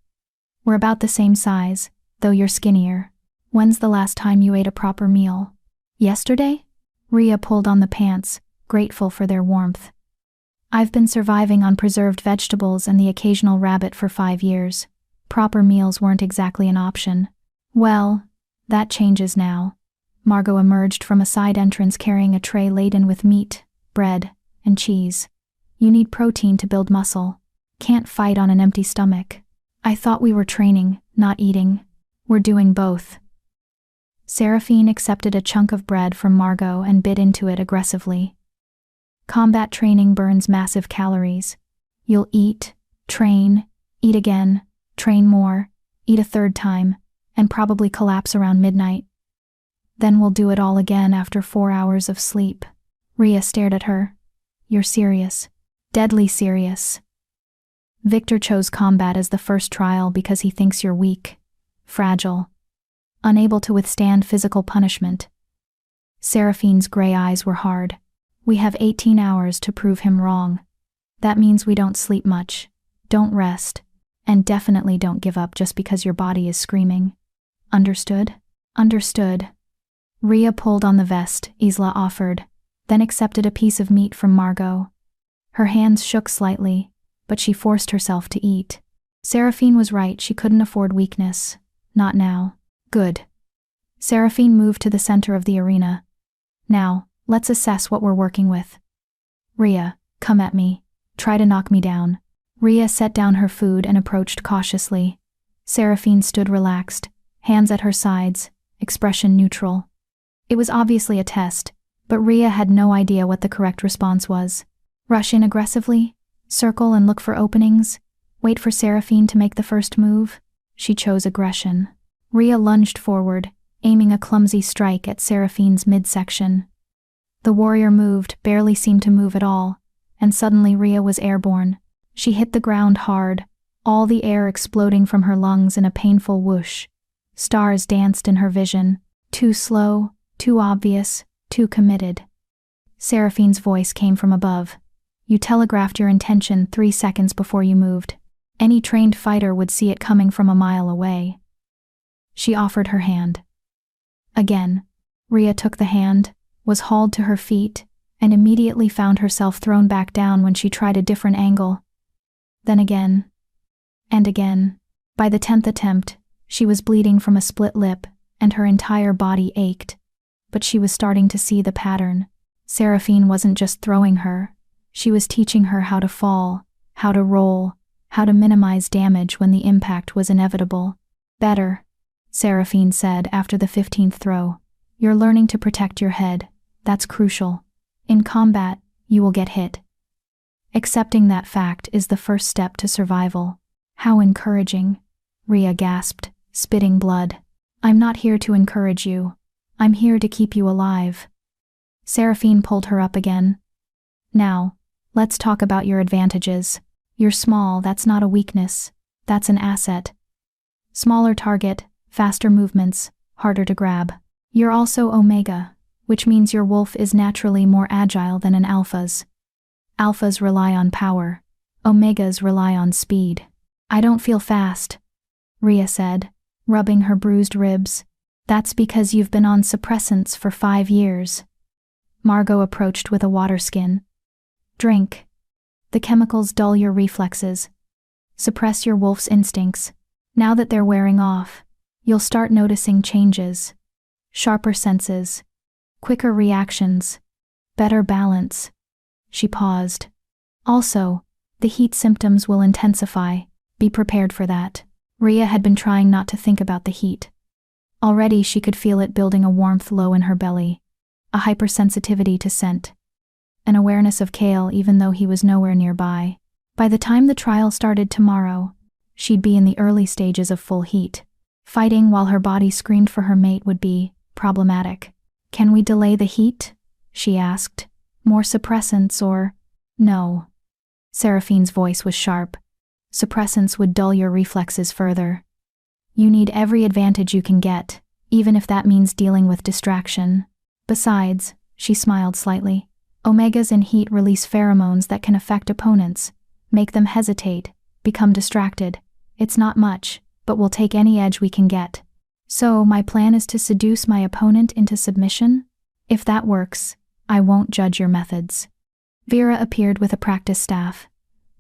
S1: We're about the same size, though you're skinnier. When's the last time you ate a proper meal? Yesterday? Rhea pulled on the pants, grateful for their warmth. I've been surviving on preserved vegetables and the occasional rabbit for 5 years. Proper meals weren't exactly an option. Well, that changes now. Margot emerged from a side entrance carrying a tray laden with meat, bread, and cheese. You need protein to build muscle. Can't fight on an empty stomach. I thought we were training, not eating. We're doing both. Seraphine accepted a chunk of bread from Margot and bit into it aggressively. Combat training burns massive calories. You'll eat, train, eat again, train more, eat a 3rd time, and probably collapse around midnight. Then we'll do it all again after 4 hours of sleep. Rhea stared at her. You're serious. Deadly serious. Victor chose combat as the first trial because he thinks you're weak, fragile, unable to withstand physical punishment. Seraphine's gray eyes were hard. We have 18 hours to prove him wrong. That means we don't sleep much, don't rest, and definitely don't give up just because your body is screaming. Understood? Understood. Rhea pulled on the vest Isla offered, then accepted a piece of meat from Margot. Her hands shook slightly, but she forced herself to eat. Seraphine was right, she couldn't afford weakness. Not now. Good. Seraphine moved to the center of the arena. Now, let's assess what we're working with. Rhea, come at me. Try to knock me down. Rhea set down her food and approached cautiously. Seraphine stood relaxed, hands at her sides, expression neutral. It was obviously a test, but Rhea had no idea what the correct response was. Rush in aggressively? Circle and look for openings? Wait for Seraphine to make the first move? She chose aggression. Rhea lunged forward, aiming a clumsy strike at Seraphine's midsection. The warrior moved, barely seemed to move at all, and suddenly Rhea was airborne. She hit the ground hard, all the air exploding from her lungs in a painful whoosh. Stars danced in her vision, too slow, too obvious, too committed. Seraphine's voice came from above. You telegraphed your intention 3 seconds before you moved. Any trained fighter would see it coming from a mile away. She offered her hand. Again, Rhea took the hand, was hauled to her feet, and immediately found herself thrown back down when she tried a different angle. Then again. And again. By the 10th attempt, she was bleeding from a split lip, and her entire body ached. But she was starting to see the pattern. Seraphine wasn't just throwing her. She was teaching her how to fall, how to roll, how to minimize damage when the impact was inevitable. Better, Seraphine said after the 15th throw. You're learning to protect your head. That's crucial. In combat, you will get hit. Accepting that fact is the first step to survival. How encouraging, Rhea gasped, spitting blood. I'm not here to encourage you. I'm here to keep you alive. Seraphine pulled her up again. Now, let's talk about your advantages. You're small, that's not a weakness. That's an asset. Smaller target, faster movements, harder to grab. You're also Omega, which means your wolf is naturally more agile than an alpha's. Alphas rely on power. Omegas rely on speed. I don't feel fast, Rhea said, rubbing her bruised ribs. That's because you've been on suppressants for 5 years. Margot approached with a water skin. Drink. The chemicals dull your reflexes. Suppress your wolf's instincts. Now that they're wearing off, you'll start noticing changes. Sharper senses. Quicker reactions. Better balance. She paused. Also, the heat symptoms will intensify. Be prepared for that. Rhea had been trying not to think about the heat. Already she could feel it building a warmth low in her belly. A hypersensitivity to scent. An awareness of Kale even though he was nowhere nearby. By the time the trial started tomorrow, she'd be in the early stages of full heat. Fighting while her body screamed for her mate would be problematic. Can we delay the heat? She asked. More suppressants or… No. Seraphine's voice was sharp. Suppressants would dull your reflexes further. You need every advantage you can get, even if that means dealing with distraction. Besides, she smiled slightly, Omegas in heat release pheromones that can affect opponents, make them hesitate, become distracted. It's not much, but we'll take any edge we can get. So, my plan is to seduce my opponent into submission? If that works, I won't judge your methods. Vera appeared with a practice staff.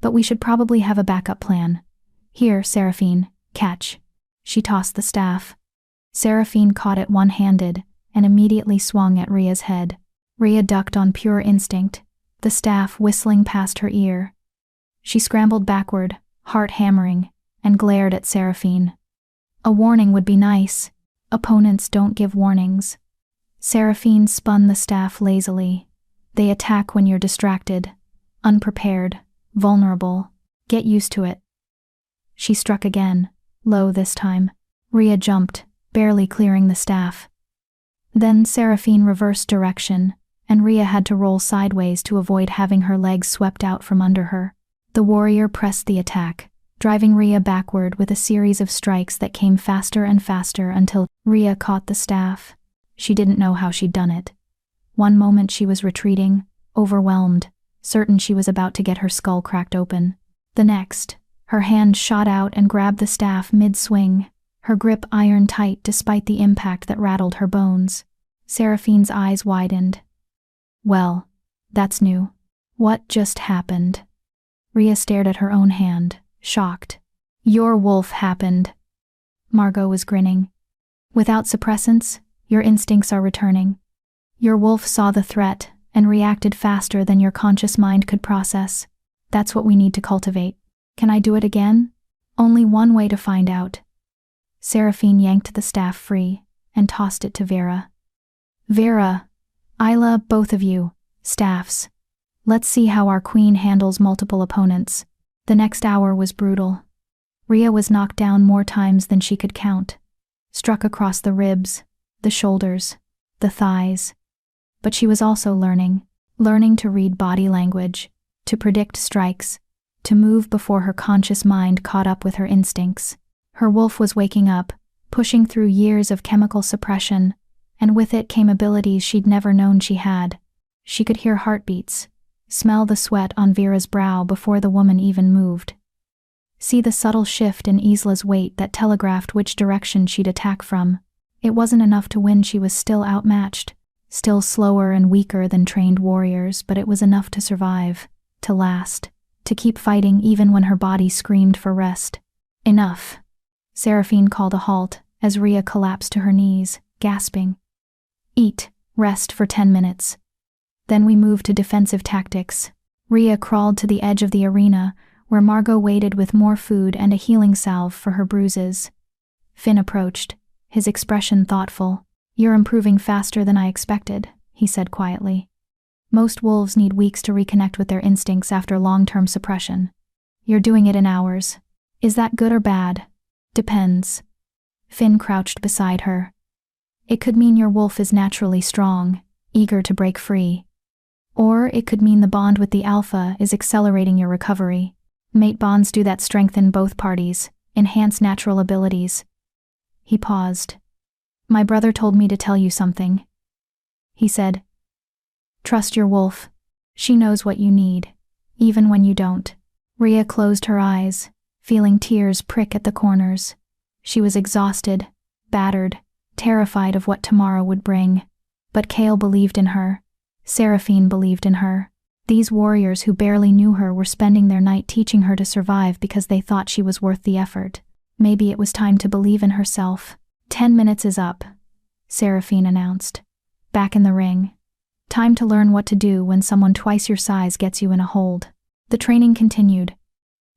S1: But we should probably have a backup plan. Here, Seraphine, catch. She tossed the staff. Seraphine caught it one-handed and immediately swung at Rhea's head. Rhea ducked on pure instinct, the staff whistling past her ear. She scrambled backward, heart hammering, and glared at Seraphine. A warning would be nice. Opponents don't give warnings. Seraphine spun the staff lazily. They attack when you're distracted, unprepared, vulnerable. Get used to it. She struck again, low this time. Rhea jumped, barely clearing the staff. Then Seraphine reversed direction, and Rhea had to roll sideways to avoid having her legs swept out from under her. The warrior pressed the attack, driving Rhea backward with a series of strikes that came faster and faster until Rhea caught the staff. She didn't know how she'd done it. One moment she was retreating, overwhelmed, certain she was about to get her skull cracked open. The next, her hand shot out and grabbed the staff mid-swing, her grip iron tight despite the impact that rattled her bones. Seraphine's eyes widened. Well, that's new. What just happened? Rhea stared at her own hand, shocked. Your wolf happened. Margot was grinning. Without suppressants, your instincts are returning. Your wolf saw the threat and reacted faster than your conscious mind could process. That's what we need to cultivate. Can I do it again? Only one way to find out. Seraphine yanked the staff free and tossed it to Vera. Vera, Isla, both of you, staffs. Let's see how our queen handles multiple opponents. The next hour was brutal. Rhea was knocked down more times than she could count. Struck across the ribs, the shoulders, the thighs. But she was also learning to read body language, to predict strikes, to move before her conscious mind caught up with her instincts. Her wolf was waking up, pushing through years of chemical suppression, and with it came abilities she'd never known she had. She could hear heartbeats, smell the sweat on Vera's brow before the woman even moved. See the subtle shift in Isla's weight that telegraphed which direction she'd attack from. It wasn't enough to win, she was still outmatched, still slower and weaker than trained warriors, but it was enough to survive, to last, to keep fighting even when her body screamed for rest. Enough. Seraphine called a halt as Rhea collapsed to her knees, gasping. Eat, rest for 10 minutes. Then we moved to defensive tactics. Rhea crawled to the edge of the arena, where Margot waited with more food and a healing salve for her bruises. Finn approached, his expression thoughtful. You're improving faster than I expected, he said quietly. Most wolves need weeks to reconnect with their instincts after long-term suppression. You're doing it in hours. Is that good or bad? Depends. Finn crouched beside her. It could mean your wolf is naturally strong, eager to break free. Or it could mean the bond with the alpha is accelerating your recovery. Mate bonds do that, strengthen both parties, enhance natural abilities. He paused. My brother told me to tell you something. He said, trust your wolf. She knows what you need, even when you don't. Rhea closed her eyes, feeling tears prick at the corners. She was exhausted, battered, terrified of what tomorrow would bring. But Kale believed in her. Seraphine believed in her. These warriors who barely knew her were spending their night teaching her to survive because they thought she was worth the effort. Maybe it was time to believe in herself. 10 minutes is up, Seraphine announced. Back in the ring. Time to learn what to do when someone twice your size gets you in a hold. The training continued.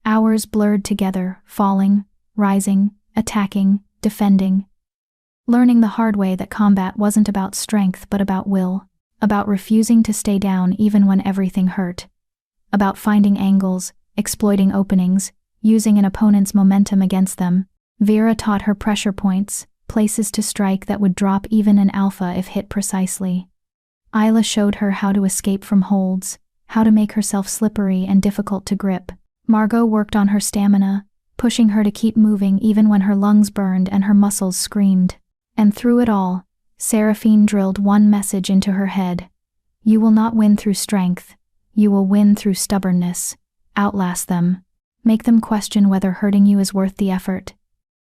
S1: Hours blurred together, falling, rising, attacking, defending. Learning the hard way that combat wasn't about strength but about will. About refusing to stay down even when everything hurt. About finding angles, exploiting openings, using an opponent's momentum against them. Vera taught her pressure points, places to strike that would drop even an alpha if hit precisely. Isla showed her how to escape from holds, how to make herself slippery and difficult to grip. Margot worked on her stamina, pushing her to keep moving even when her lungs burned and her muscles screamed. And through it all, Seraphine drilled one message into her head. You will not win through strength. You will win through stubbornness. Outlast them. Make them question whether hurting you is worth the effort.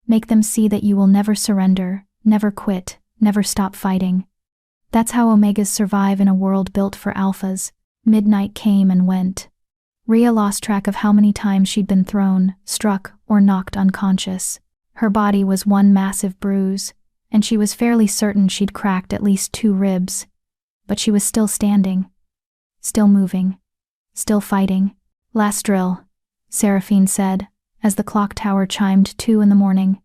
S1: Make them see that you will never surrender, never quit, never stop fighting. That's how Omegas survive in a world built for alphas. Midnight came and went. Rhea lost track of how many times she'd been thrown, struck, or knocked unconscious. Her body was one massive bruise, and she was fairly certain she'd cracked at least 2 ribs. But she was still standing, still moving, still fighting. Last drill, Seraphine said, as the clock tower chimed 2 in the morning.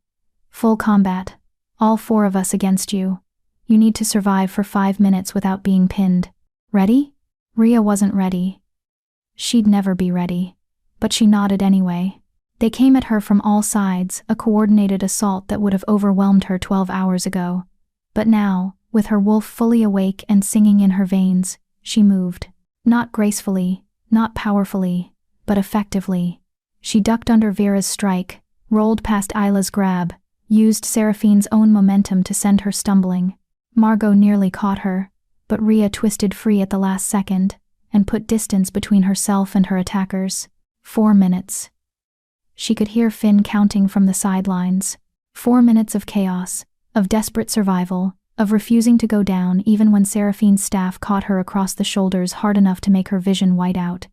S1: Full combat, all 4 of us against you. You need to survive for 5 minutes without being pinned. Ready? Rhea wasn't ready. She'd never be ready, but she nodded anyway. They came at her from all sides, a coordinated assault that would have overwhelmed her 12 hours ago. But now, with her wolf fully awake and singing in her veins, she moved. Not gracefully, not powerfully, but effectively. She ducked under Vera's strike, rolled past Isla's grab, used Seraphine's own momentum to send her stumbling. Margot nearly caught her, but Rhea twisted free at the last second and put distance between herself and her attackers. 4 minutes. She could hear Finn counting from the sidelines. 4 minutes of chaos, of desperate survival, of refusing to go down even when Seraphine's staff caught her across the shoulders hard enough to make her vision white out.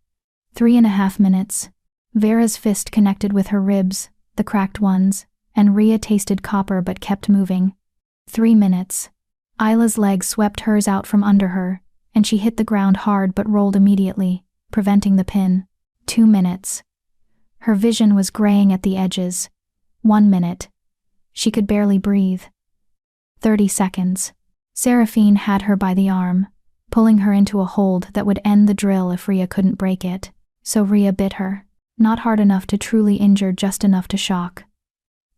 S1: 3.5 minutes. Vera's fist connected with her ribs, the cracked ones, and Rhea tasted copper but kept moving. 3 minutes. Isla's leg swept hers out from under her, and she hit the ground hard but rolled immediately, preventing the pin. 2 minutes. Her vision was graying at the edges. 1 minute. She could barely breathe. 30 seconds. Seraphine had her by the arm, pulling her into a hold that would end the drill if Rhea couldn't break it. So Rhea bit her. Not hard enough to truly injure, just enough to shock.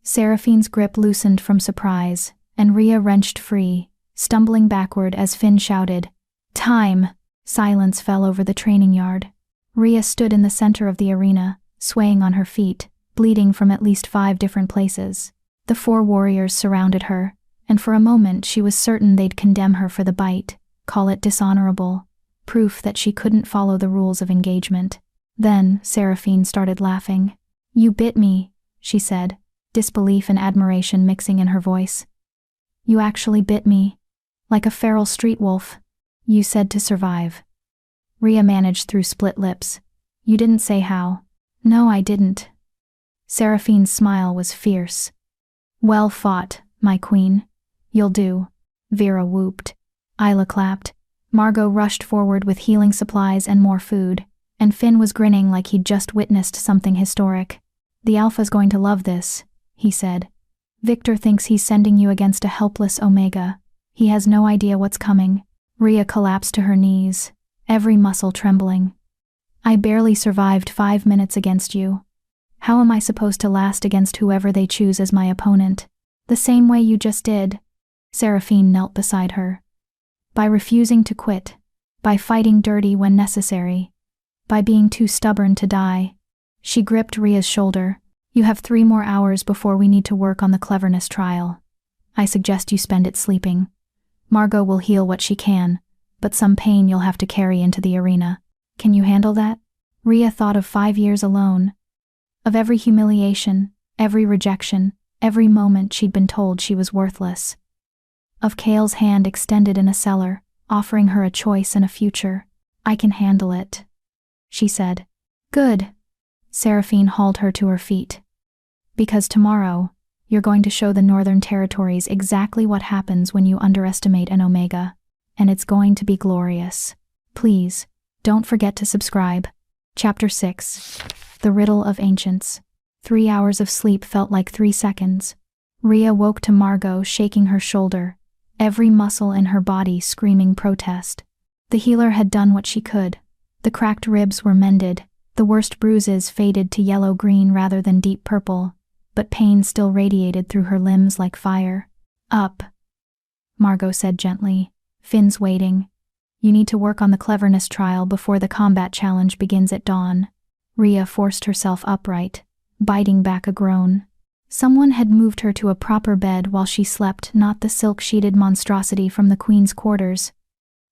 S1: Seraphine's grip loosened from surprise, and Rhea wrenched free, stumbling backward as Finn shouted, "Time!" Silence fell over the training yard. Rhea stood in the center of the arena, swaying on her feet, bleeding from at least 5 different places. The 4 warriors surrounded her, and for a moment she was certain they'd condemn her for the bite, call it dishonorable, proof that she couldn't follow the rules of engagement. Then Seraphine started laughing. "You bit me," she said, disbelief and admiration mixing in her voice. "You actually bit me. Like a feral street wolf. You said to survive." Rhea managed through split lips. "You didn't say how." "No, I didn't." Seraphine's smile was fierce. "Well fought, my queen. You'll do." Vera whooped. Isla clapped. Margot rushed forward with healing supplies and more food, and Finn was grinning like he'd just witnessed something historic. "The Alpha's going to love this," he said. "Victor thinks he's sending you against a helpless Omega. He has no idea what's coming." Rhea collapsed to her knees, every muscle trembling. "I barely survived 5 minutes against you. How am I supposed to last against whoever they choose as my opponent?" "The same way you just did." Seraphine knelt beside her. "By refusing to quit. By fighting dirty when necessary. By being too stubborn to die." She gripped Rhea's shoulder. "You have 3 more hours before we need to work on the cleverness trial. I suggest you spend it sleeping. Margot will heal what she can, but some pain you'll have to carry into the arena. Can you handle that?" Rhea thought of 5 years alone. Of every humiliation, every rejection, every moment she'd been told she was worthless. Of Kale's hand extended in a cellar, offering her a choice and a future. "I can handle it," she said. "Good." Seraphine hauled her to her feet. "Because tomorrow, you're going to show the Northern Territories exactly what happens when you underestimate an Omega, and it's going to be glorious. Please, don't forget to subscribe." Chapter 6. The Riddle of Ancients. 3 hours of sleep felt like 3 seconds. Rhea woke to Margot shaking her shoulder, every muscle in her body screaming protest. The healer had done what she could. The cracked ribs were mended, the worst bruises faded to yellow-green rather than deep purple, but pain still radiated through her limbs like fire. "Up," Margot said gently. "Finn's waiting. You need to work on the cleverness trial before the combat challenge begins at dawn." Rhea forced herself upright, biting back a groan. Someone had moved her to a proper bed while she slept, not the silk-sheeted monstrosity from the Queen's quarters,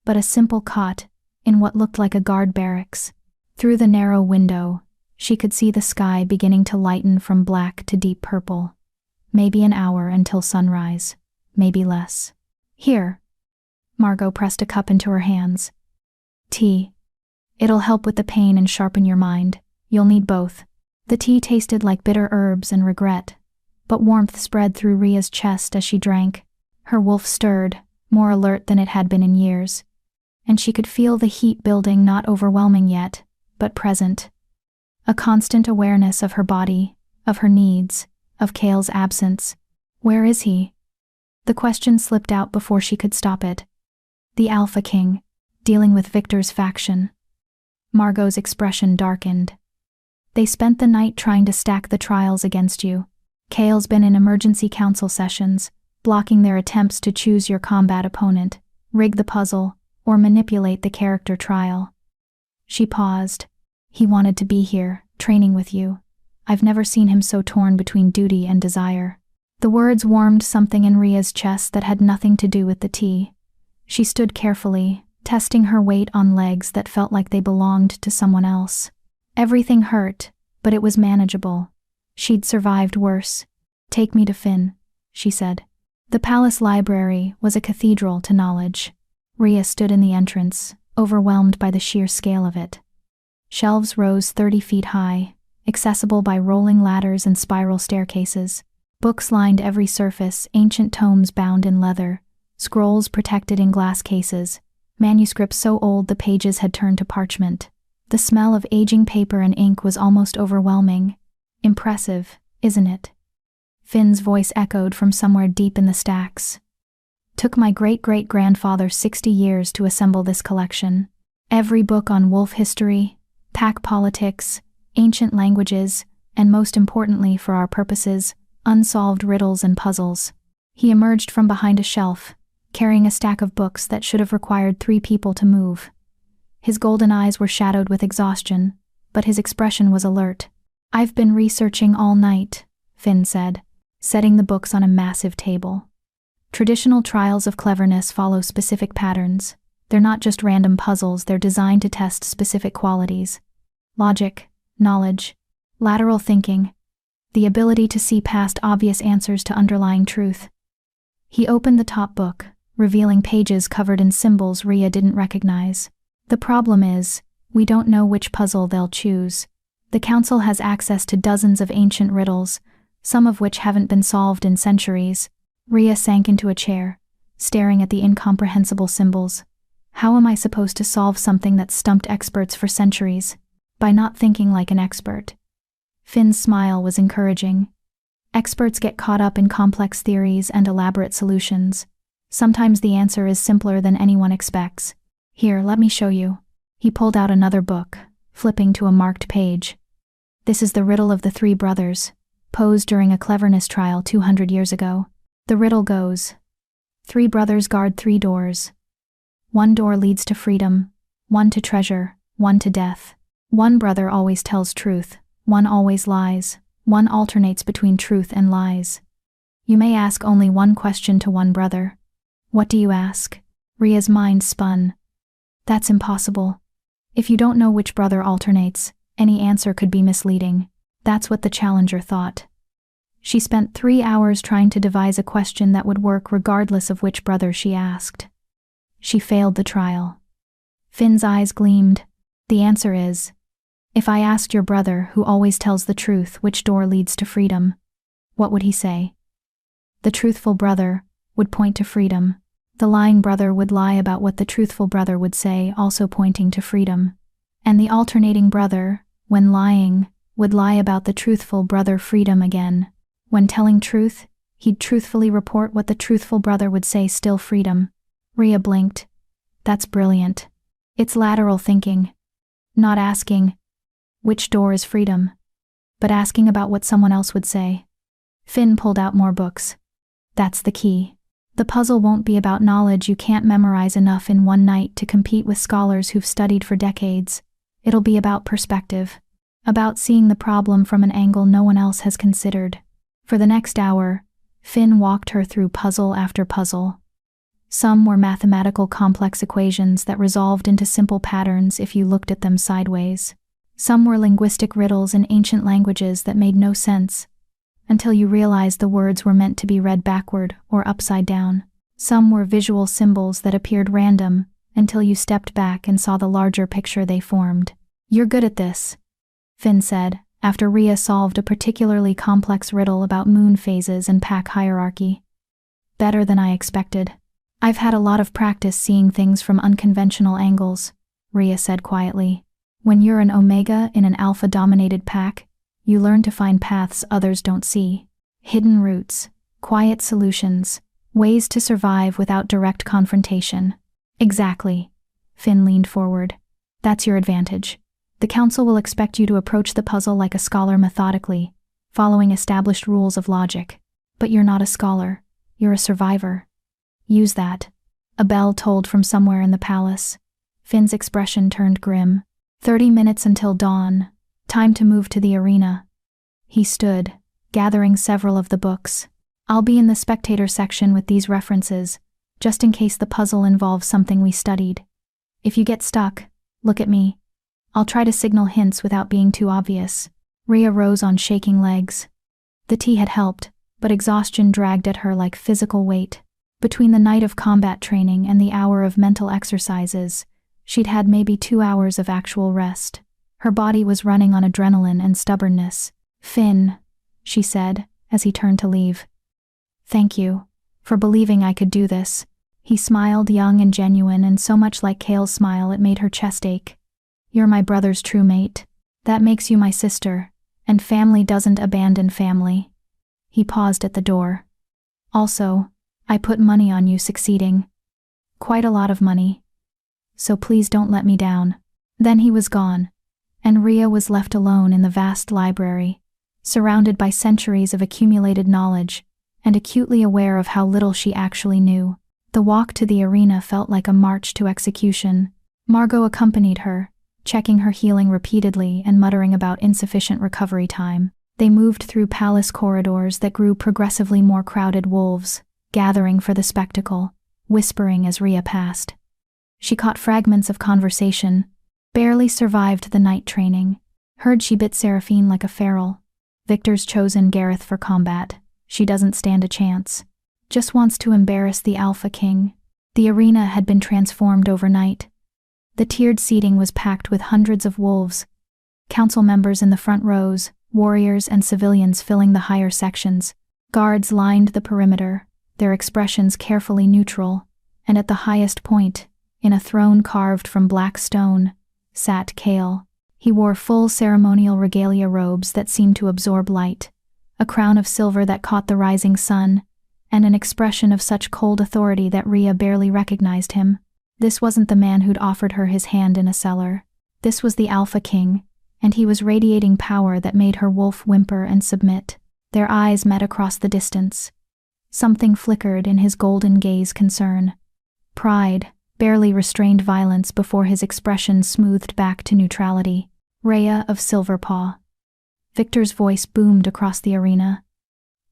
S1: but a simple cot in what looked like a guard barracks. Through the narrow window, she could see the sky beginning to lighten from black to deep purple. Maybe an hour until sunrise, maybe less. "Here." Margot pressed a cup into her hands. "Tea. It'll help with the pain and sharpen your mind. You'll need both." The tea tasted like bitter herbs and regret, but warmth spread through Rhea's chest as she drank. Her wolf stirred, more alert than it had been in years, and she could feel the heat building, not overwhelming yet, but present. A constant awareness of her body, of her needs, of Kale's absence. Where is he? The question slipped out before she could stop it. The Alpha King, dealing with Victor's faction. Margot's expression darkened. "They spent the night trying to stack the trials against you. Kale's been in emergency council sessions, blocking their attempts to choose your combat opponent, rig the puzzle, or manipulate the character trial." She paused. "He wanted to be here, training with you. I've never seen him so torn between duty and desire." The words warmed something in Rhea's chest that had nothing to do with the tea. She stood carefully, testing her weight on legs that felt like they belonged to someone else. Everything hurt, but it was manageable. She'd survived worse. "Take me to Finn," she said. The palace library was a cathedral to knowledge. Rhea stood in the entrance, overwhelmed by the sheer scale of it. Shelves rose 30 feet high, accessible by rolling ladders and spiral staircases. Books lined every surface, ancient tomes bound in leather, scrolls protected in glass cases, manuscripts so old the pages had turned to parchment. The smell of aging paper and ink was almost overwhelming. Impressive, isn't it? Finn's voice echoed from somewhere deep in the stacks. Took my great-great-grandfather 60 years to assemble this collection. Every book on wolf history, pack politics, ancient languages, and most importantly for our purposes, unsolved riddles and puzzles. He emerged from behind a shelf, carrying a stack of books that should have required 3 people to move. His golden eyes were shadowed with exhaustion, but his expression was alert. "I've been researching all night," Finn said, setting the books on a massive table. Traditional trials of cleverness follow specific patterns. They're not just random puzzles, they're designed to test specific qualities. Logic, knowledge, lateral thinking, the ability to see past obvious answers to underlying truth. He opened the top book, revealing pages covered in symbols Rhea didn't recognize. The problem is, we don't know which puzzle they'll choose. The Council has access to dozens of ancient riddles, some of which haven't been solved in centuries. Rhea sank into a chair, staring at the incomprehensible symbols. How am I supposed to solve something that's stumped experts for centuries? By not thinking like an expert. Finn's smile was encouraging. Experts get caught up in complex theories and elaborate solutions. Sometimes the answer is simpler than anyone expects. Here, let me show you. He pulled out another book, flipping to a marked page. This is the riddle of the 3 brothers, posed during a cleverness trial 200 years ago. The riddle goes: 3 brothers guard 3 doors. 1 door leads to freedom, 1 to treasure, 1 to death. 1 brother always tells truth, 1 always lies, 1 alternates between truth and lies. You may ask only 1 question to 1 brother. What do you ask? Rhea's mind spun. That's impossible. If you don't know which brother alternates, any answer could be misleading. That's what the challenger thought. She spent 3 hours trying to devise a question that would work regardless of which brother she asked. She failed the trial. Finn's eyes gleamed. The answer is, if I asked your brother, who always tells the truth, which door leads to freedom, what would he say? The truthful brother would point to freedom. The lying brother would lie about what the truthful brother would say, also pointing to freedom. And the alternating brother, when lying, would lie about the truthful brother freedom again. When telling truth, he'd truthfully report what the truthful brother would say, still freedom. Rhea blinked. That's brilliant. It's lateral thinking. Not asking, which door is freedom, but asking about what someone else would say. Finn pulled out more books. That's the key. The puzzle won't be about knowledge you can't memorize enough in one night to compete with scholars who've studied for decades. It'll be about perspective. About seeing the problem from an angle no one else has considered. For the next hour, Finn walked her through puzzle after puzzle. Some were mathematical complex equations that resolved into simple patterns if you looked at them sideways. Some were linguistic riddles in ancient languages that made no sense, until you realized the words were meant to be read backward or upside down. Some were visual symbols that appeared random, until you stepped back and saw the larger picture they formed. You're good at this, Finn said, after Rhea solved a particularly complex riddle about moon phases and pack hierarchy. Better than I expected. I've had a lot of practice seeing things from unconventional angles, Rhea said quietly. When you're an omega in an alpha-dominated pack, you learn to find paths others don't see. Hidden routes, quiet solutions, ways to survive without direct confrontation. Exactly. Finn leaned forward. That's your advantage. The Council will expect you to approach the puzzle like a scholar methodically, following established rules of logic. But you're not a scholar. You're a survivor. Use that. A bell tolled from somewhere in the palace. Finn's expression turned grim. 30 minutes until dawn. Time to move to the arena. He stood, gathering several of the books. I'll be in the spectator section with these references, just in case the puzzle involves something we studied. If you get stuck, look at me. I'll try to signal hints without being too obvious. Rhea rose on shaking legs. The tea had helped, but exhaustion dragged at her like physical weight. Between the night of combat training and the hour of mental exercises, she'd had maybe 2 hours of actual rest. Her body was running on adrenaline and stubbornness. Finn, she said, as he turned to leave. Thank you, for believing I could do this. He smiled, young and genuine, and so much like Kale's smile it made her chest ache. You're my brother's true mate. That makes you my sister, and family doesn't abandon family." He paused at the door. "Also, I put money on you succeeding. Quite a lot of money. So please don't let me down." Then he was gone, and Rhea was left alone in the vast library, surrounded by centuries of accumulated knowledge, and acutely aware of how little she actually knew. The walk to the arena felt like a march to execution. Margot accompanied her, checking her healing repeatedly and muttering about insufficient recovery time. They moved through palace corridors that grew progressively more crowded, wolves gathering for the spectacle, whispering as Rhea passed. She caught fragments of conversation, barely survived the night training, heard she bit Seraphine like a feral. Victor's chosen Gareth for combat. She doesn't stand a chance. Just wants to embarrass the Alpha King. The arena had been transformed overnight. The tiered seating was packed with hundreds of wolves, council members in the front rows, warriors and civilians filling the higher sections. Guards lined the perimeter, their expressions carefully neutral, and at the highest point, in a throne carved from black stone, sat Kale. He wore full ceremonial regalia robes that seemed to absorb light, a crown of silver that caught the rising sun, and an expression of such cold authority that Rhea barely recognized him. This wasn't the man who'd offered her his hand in a cellar. This was the Alpha King, and he was radiating power that made her wolf whimper and submit. Their eyes met across the distance. Something flickered in his golden gaze: concern. Pride, barely restrained violence before his expression smoothed back to neutrality. "Rhea of Silverpaw." Victor's voice boomed across the arena.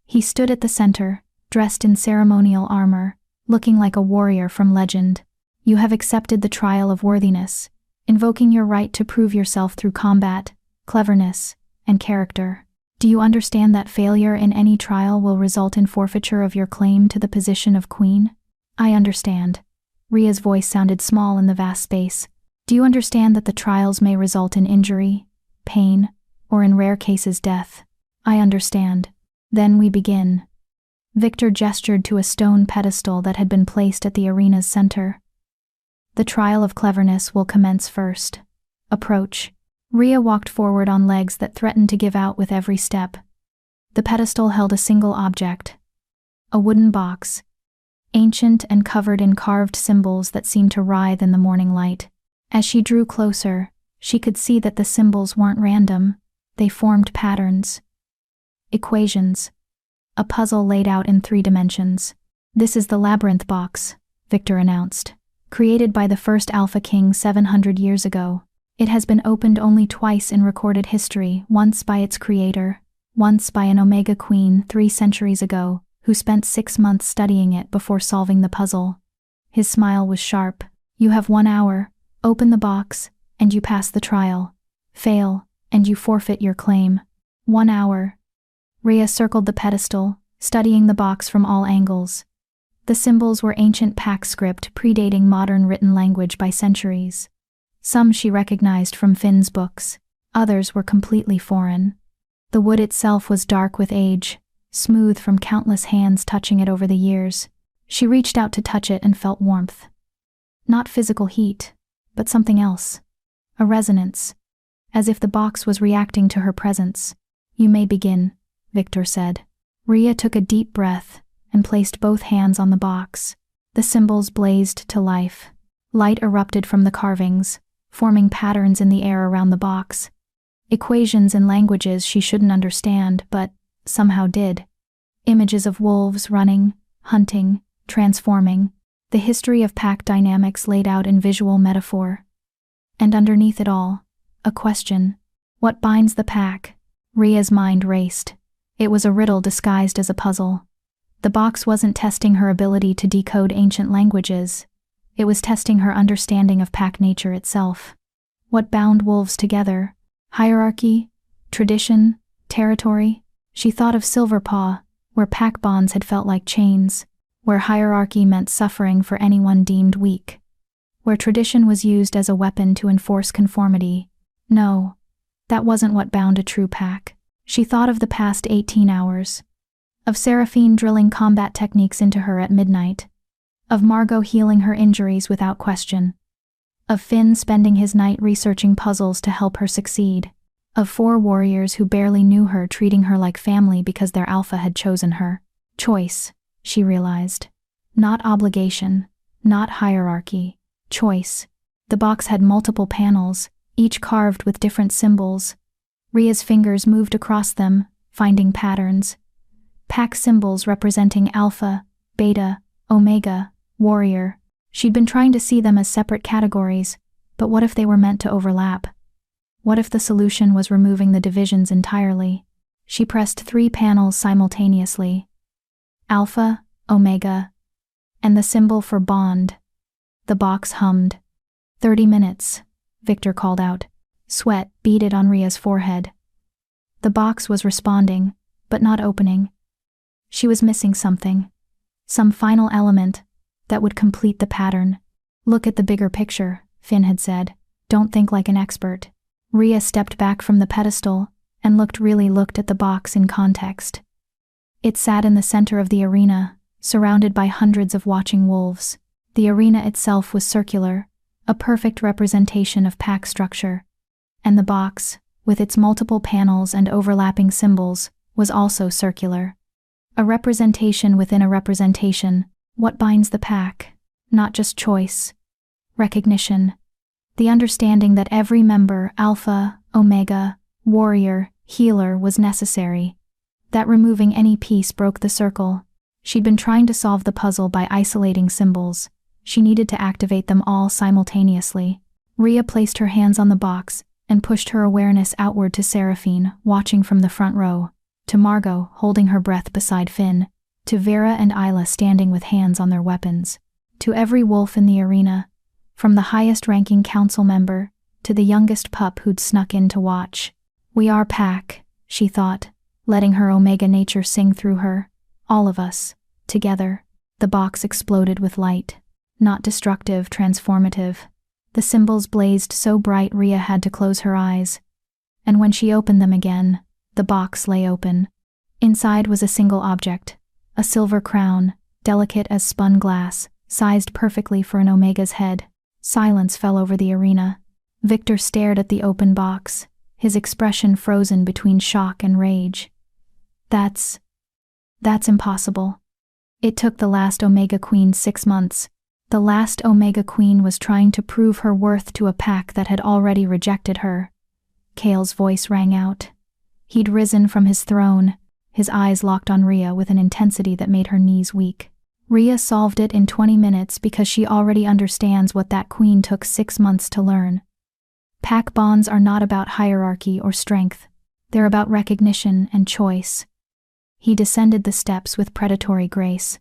S1: He stood at the center, dressed in ceremonial armor, looking like a warrior from legend. "You have accepted the trial of worthiness, invoking your right to prove yourself through combat, cleverness, and character. Do you understand that failure in any trial will result in forfeiture of your claim to the position of queen?" "I understand." Rhea's voice sounded small in the vast space. "Do you understand that the trials may result in injury, pain, or in rare cases death?" "I understand." "Then we begin." Victor gestured to a stone pedestal that had been placed at the arena's center. "The trial of cleverness will commence first. Approach." Rhea walked forward on legs that threatened to give out with every step. The pedestal held a single object, a wooden box, ancient and covered in carved symbols that seemed to writhe in the morning light. As she drew closer, she could see that the symbols weren't random. They formed patterns. Equations. A puzzle laid out in 3 dimensions. "This is the labyrinth box," Victor announced. "Created by the first Alpha King 700 years ago. It has been opened only twice in recorded history, once by its creator, once by an Omega Queen 3 centuries ago, who spent 6 months studying it before solving the puzzle." His smile was sharp. "You have 1 hour. Open the box, and you pass the trial. Fail, and you forfeit your claim." 1 hour. Rhea circled the pedestal, studying the box from all angles. The symbols were ancient Pack script predating modern written language by centuries. Some she recognized from Finn's books, others were completely foreign. The wood itself was dark with age, smooth from countless hands touching it over the years. She reached out to touch it and felt warmth. Not physical heat, but something else. A resonance, as if the box was reacting to her presence. "You may begin," Victor said. Rhea took a deep breath and placed both hands on the box. The symbols blazed to life. Light erupted from the carvings, forming patterns in the air around the box. Equations in languages she shouldn't understand, but somehow did. Images of wolves running, hunting, transforming. The history of pack dynamics laid out in visual metaphor. And underneath it all, a question. What binds the pack? Rhea's mind raced. It was a riddle disguised as a puzzle. The box wasn't testing her ability to decode ancient languages. It was testing her understanding of pack nature itself. What bound wolves together? Hierarchy? Tradition? Territory? She thought of Silverpaw, where pack bonds had felt like chains, where hierarchy meant suffering for anyone deemed weak, where tradition was used as a weapon to enforce conformity. No, that wasn't what bound a true pack. She thought of the past 18 hours, of Seraphine drilling combat techniques into her at midnight, of Margot healing her injuries without question. Of Finn spending his night researching puzzles to help her succeed. Of 4 warriors who barely knew her treating her like family because their alpha had chosen her. Choice, she realized. Not obligation, not hierarchy. Choice. The box had multiple panels, each carved with different symbols. Ria's fingers moved across them, finding patterns. Pack symbols representing Alpha, Beta, Omega, Warrior. She'd been trying to see them as separate categories, but what if they were meant to overlap? What if the solution was removing the divisions entirely? She pressed 3 panels simultaneously. Alpha, Omega, and the symbol for bond. The box hummed. 30 minutes, Victor called out. Sweat beaded on Ria's forehead. The box was responding, but not opening. She was missing something. Some final element that would complete the pattern. Look at the bigger picture, Finn had said. Don't think like an expert. Ria stepped back from the pedestal and looked at the box in context. It sat in the center of the arena, surrounded by hundreds of watching wolves. The arena itself was circular, a perfect representation of pack structure. And the box, with its multiple panels and overlapping symbols, was also circular. A representation within a representation. What binds the pack? Not just choice. Recognition. The understanding that every member, Alpha, Omega, Warrior, Healer, was necessary. That removing any piece broke the circle. She'd been trying to solve the puzzle by isolating symbols. She needed to activate them all simultaneously. Ria placed her hands on the box and pushed her awareness outward to Seraphine, watching from the front row, to Margot, holding her breath beside Finn, to Vera and Isla standing with hands on their weapons, to every wolf in the arena, from the highest-ranking council member to the youngest pup who'd snuck in to watch. We are pack, she thought, letting her Omega nature sing through her. All of us, together. The box exploded with light. Not destructive, transformative. The symbols blazed so bright Ria had to close her eyes. And when she opened them again, the box lay open. Inside was a single object, a silver crown, delicate as spun glass, sized perfectly for an Omega's head. Silence fell over the arena. Victor stared at the open box, his expression frozen between shock and rage. That's impossible. It took the last Omega Queen 6 months. The last Omega Queen was trying to prove her worth to a pack that had already rejected her. Kale's voice rang out. He'd risen from his throne, his eyes locked on Ria with an intensity that made her knees weak. Ria solved it in 20 minutes because she already understands what that queen took 6 months to learn. Pack bonds are not about hierarchy or strength. They're about recognition and choice. He descended the steps with predatory grace.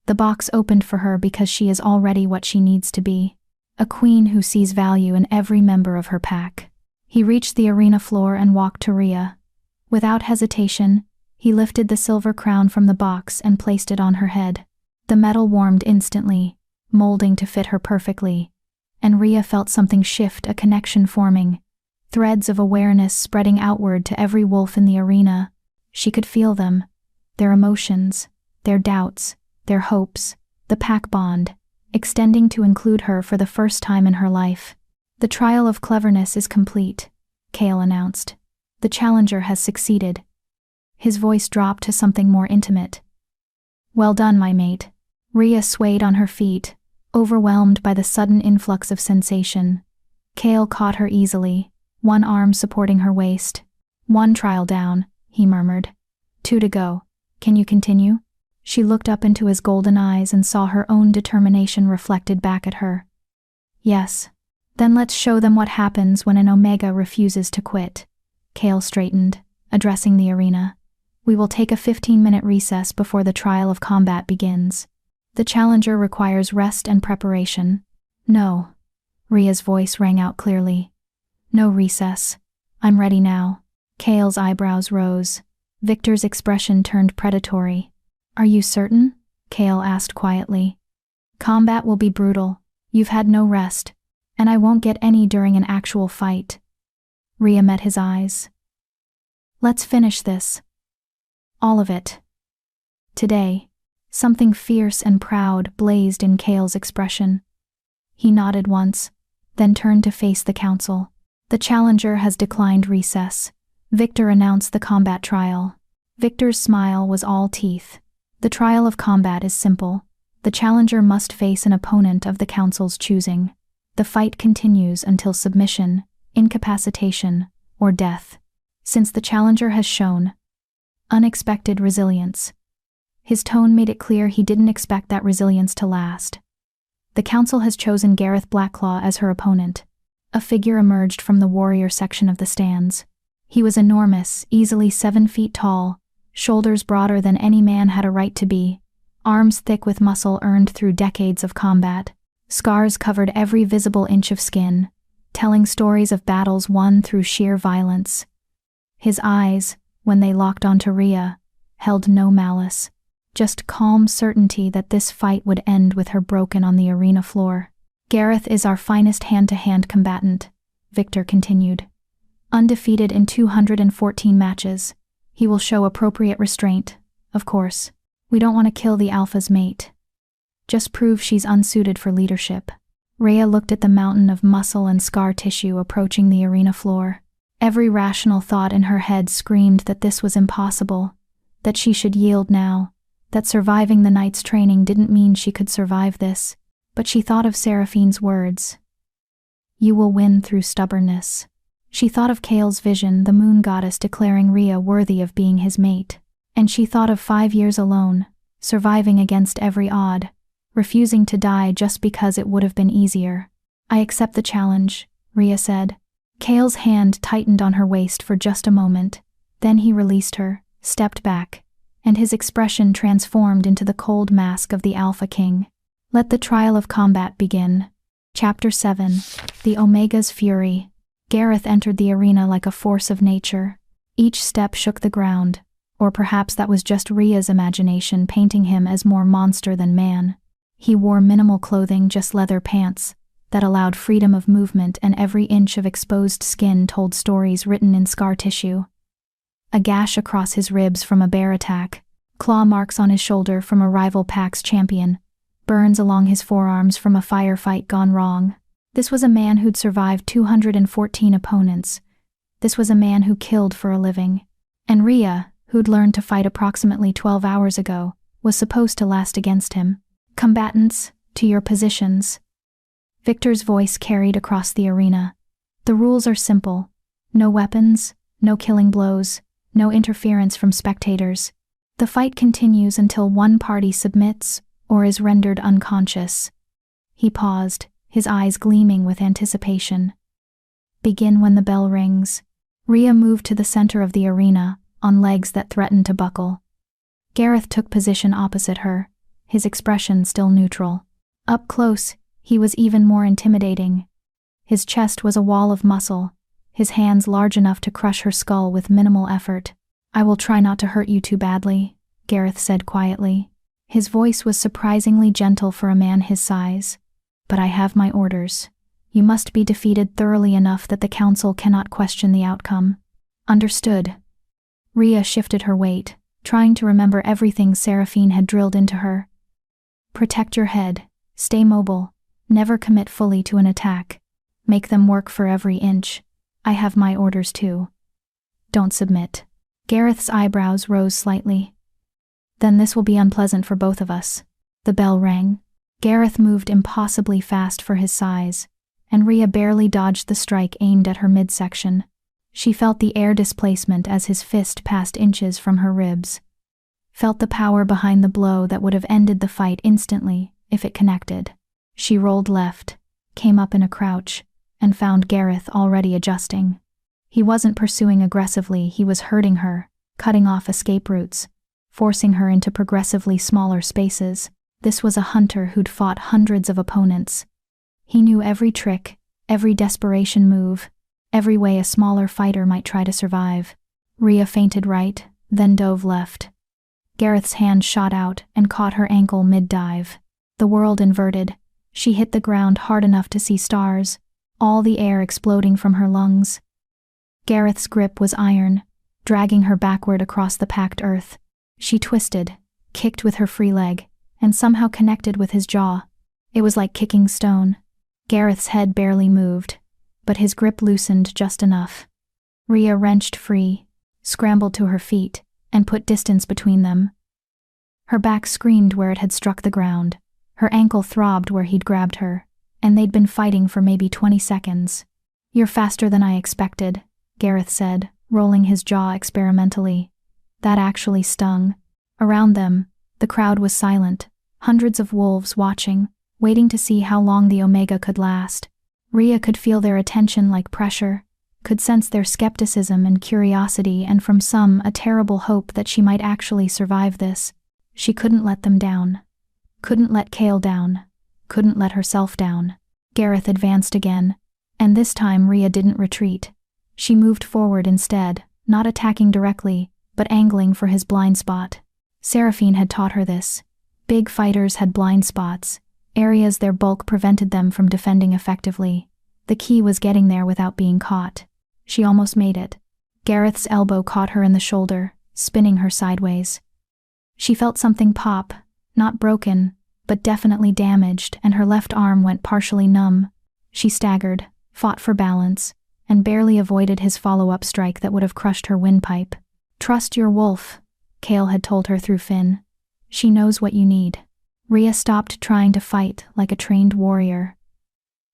S1: The box opened for her because she is already what she needs to be, a queen who sees value in every member of her pack. He reached the arena floor and walked to Ria. Without hesitation, he lifted the silver crown from the box and placed it on her head. The metal warmed instantly, molding to fit her perfectly, and Ria felt something shift, a connection forming, threads of awareness spreading outward to every wolf in the arena. She could feel them, their emotions, their doubts, their hopes, the pack bond, extending to include her for the first time in her life. The trial of cleverness is complete, Kale announced. The challenger has succeeded. His voice dropped to something more intimate. Well done, my mate. Ria swayed on her feet, overwhelmed by the sudden influx of sensation. Kale caught her easily, one arm supporting her waist. 1 trial down, he murmured. 2 to go. Can you continue? She looked up into his golden eyes and saw her own determination reflected back at her. Yes. Then let's show them what happens when an Omega refuses to quit. Kale straightened, addressing the arena. We will take a 15-minute recess before the trial of combat begins. The challenger requires rest and preparation. No. Ria's voice rang out clearly. No recess. I'm ready now. Kale's eyebrows rose. Victor's expression turned predatory. Are you certain? Kale asked quietly. Combat will be brutal. You've had no rest, and I won't get any during an actual fight. Ria met his eyes. Let's finish this. All of it. Today, something fierce and proud blazed in Kale's expression. He nodded once, then turned to face the council. The challenger has declined recess. Victor announced the combat trial. Victor's smile was all teeth. The trial of combat is simple. The challenger must face an opponent of the council's choosing. The fight continues until submission, incapacitation, or death. Since the challenger has shown unexpected resilience. His tone made it clear he didn't expect that resilience to last. The council has chosen Gareth Blacklaw as her opponent. A figure emerged from the warrior section of the stands. He was enormous, easily 7 feet tall, shoulders broader than any man had a right to be, arms thick with muscle earned through decades of combat. Scars covered every visible inch of skin, telling stories of battles won through sheer violence. His eyes, when they locked onto Rhea, held no malice, just calm certainty that this fight would end with her broken on the arena floor. Gareth is our finest hand-to-hand combatant, Victor continued. Undefeated in 214 matches. He will show appropriate restraint, of course. We don't want to kill the alpha's mate. Just prove she's unsuited for leadership. Rhea looked at the mountain of muscle and scar tissue approaching the arena floor. Every rational thought in her head screamed that this was impossible, that she should yield now, that surviving the night's training didn't mean she could survive this. But she thought of Seraphine's words. You will win through stubbornness. She thought of Kale's vision, the moon goddess declaring Rhea worthy of being his mate. And she thought of 5 years alone, surviving against every odd, refusing to die just because it would have been easier. I accept the challenge, Rhea said. Kale's hand tightened on her waist for just a moment. Then he released her, stepped back, and his expression transformed into the cold mask of the Alpha King. Let the trial of combat begin. Chapter 7. The Omega's Fury. Gareth entered the arena like a force of nature. Each step shook the ground, or perhaps that was just Rhea's imagination painting him as more monster than man. He wore minimal clothing, just leather pants, that allowed freedom of movement, and every inch of exposed skin told stories written in scar tissue. A gash across his ribs from a bear attack, claw marks on his shoulder from a rival pack's champion, burns along his forearms from a firefight gone wrong. This was a man who'd survived 214 opponents. This was a man who killed for a living. And Rhea, who'd learned to fight approximately 12 hours ago, was supposed to last against him. Combatants, to your positions. Victor's voice carried across the arena. The rules are simple. No weapons, no killing blows, no interference from spectators. The fight continues until one party submits or is rendered unconscious. He paused, his eyes gleaming with anticipation. Begin when the bell rings. Rhea moved to the center of the arena, on legs that threatened to buckle. Gareth took position opposite her, his expression still neutral. Up close, he was even more intimidating. His chest was a wall of muscle, his hands large enough to crush her skull with minimal effort. I will try not to hurt you too badly, Gareth said quietly. His voice was surprisingly gentle for a man his size. But I have my orders. You must be defeated thoroughly enough that the council cannot question the outcome. Understood. Rhea shifted her weight, trying to remember everything Seraphine had drilled into her. Protect your head, stay mobile, never commit fully to an attack. Make them work for every inch. I have my orders too. Don't submit. Gareth's eyebrows rose slightly. Then this will be unpleasant for both of us. The bell rang. Gareth moved impossibly fast for his size, and Rhea barely dodged the strike aimed at her midsection. She felt the air displacement as his fist passed inches from her ribs. Felt the power behind the blow that would have ended the fight instantly if it connected. She rolled left, came up in a crouch, and found Gareth already adjusting. He wasn't pursuing aggressively, he was hurting her, cutting off escape routes, forcing her into progressively smaller spaces. This was a hunter who'd fought hundreds of opponents. He knew every trick, every desperation move, every way a smaller fighter might try to survive. Rhea feinted right, then dove left. Gareth's hand shot out and caught her ankle mid-dive. The world inverted. She hit the ground hard enough to see stars, all the air exploding from her lungs. Gareth's grip was iron, dragging her backward across the packed earth. She twisted, kicked with her free leg, and somehow connected with his jaw. It was like kicking stone. Gareth's head barely moved, but his grip loosened just enough. Rhea wrenched free, scrambled to her feet, and put distance between them. Her back screamed where it had struck the ground, her ankle throbbed where he'd grabbed her, and they'd been fighting for maybe 20 seconds. "You're faster than I expected," Gareth said, rolling his jaw experimentally. That actually stung. Around them, the crowd was silent, hundreds of wolves watching, waiting to see how long the Omega could last. Rhea could feel their attention like pressure, could sense their skepticism and curiosity, and from some, a terrible hope that she might actually survive this. She couldn't let them down. Couldn't let Kale down. Couldn't let herself down. Gareth advanced again, and this time Rhea didn't retreat. She moved forward instead, not attacking directly, but angling for his blind spot. Seraphine had taught her this. Big fighters had blind spots, areas their bulk prevented them from defending effectively. The key was getting there without being caught. She almost made it. Gareth's elbow caught her in the shoulder, spinning her sideways. She felt something pop, not broken, but definitely damaged, and her left arm went partially numb. She staggered, fought for balance, and barely avoided his follow-up strike that would have crushed her windpipe. "Trust your wolf," Kale had told her through Finn. "She knows what you need." Rhea stopped trying to fight like a trained warrior.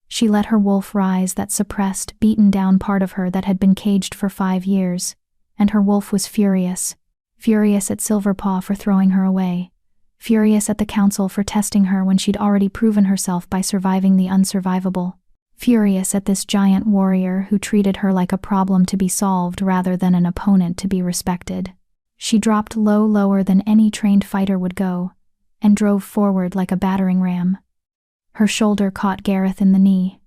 S1: She let her wolf rise, that suppressed, beaten-down part of her that had been caged for 5 years, and her wolf was furious. Furious at Silverpaw for throwing her away. Furious at the council for testing her when she'd already proven herself by surviving the unsurvivable. Furious at this giant warrior who treated her like a problem to be solved rather than an opponent to be respected. She dropped lower than any trained fighter would go, and drove forward like a battering ram. Her shoulder caught Gareth in the knee.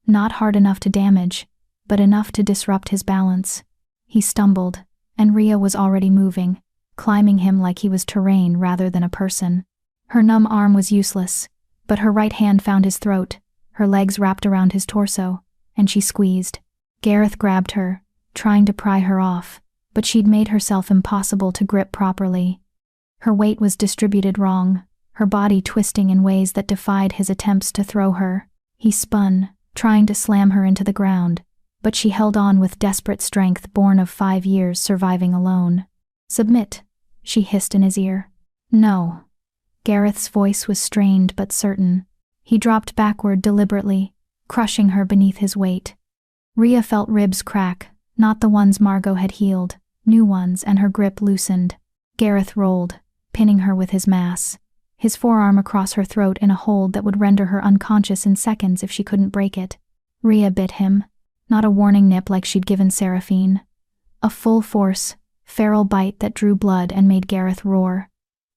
S1: Not hard enough to damage, but enough to disrupt his balance. He stumbled, and Rhea was already moving, climbing him like he was terrain rather than a person. Her numb arm was useless, but her right hand found his throat, her legs wrapped around his torso, and she squeezed. Gareth grabbed her, trying to pry her off, but she'd made herself impossible to grip properly. Her weight was distributed wrong, her body twisting in ways that defied his attempts to throw her. He spun, trying to slam her into the ground, but she held on with desperate strength born of 5 years surviving alone. "Submit," she hissed in his ear. "No." Gareth's voice was strained but certain. He dropped backward deliberately, crushing her beneath his weight. Rhea felt ribs crack, not the ones Margot had healed, new ones, and her grip loosened. Gareth rolled, pinning her with his mass, his forearm across her throat in a hold that would render her unconscious in seconds if she couldn't break it. Rhea bit him, not a warning nip like she'd given Seraphine. A full-force, feral bite that drew blood and made Gareth roar.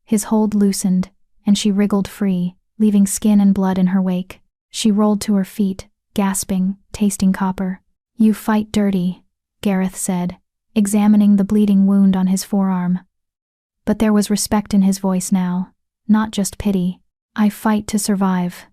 S1: His hold loosened, and she wriggled free, leaving skin and blood in her wake. She rolled to her feet, gasping, tasting copper. "You fight dirty," Gareth said, examining the bleeding wound on his forearm. But there was respect in his voice now, not just pity. "I fight to survive."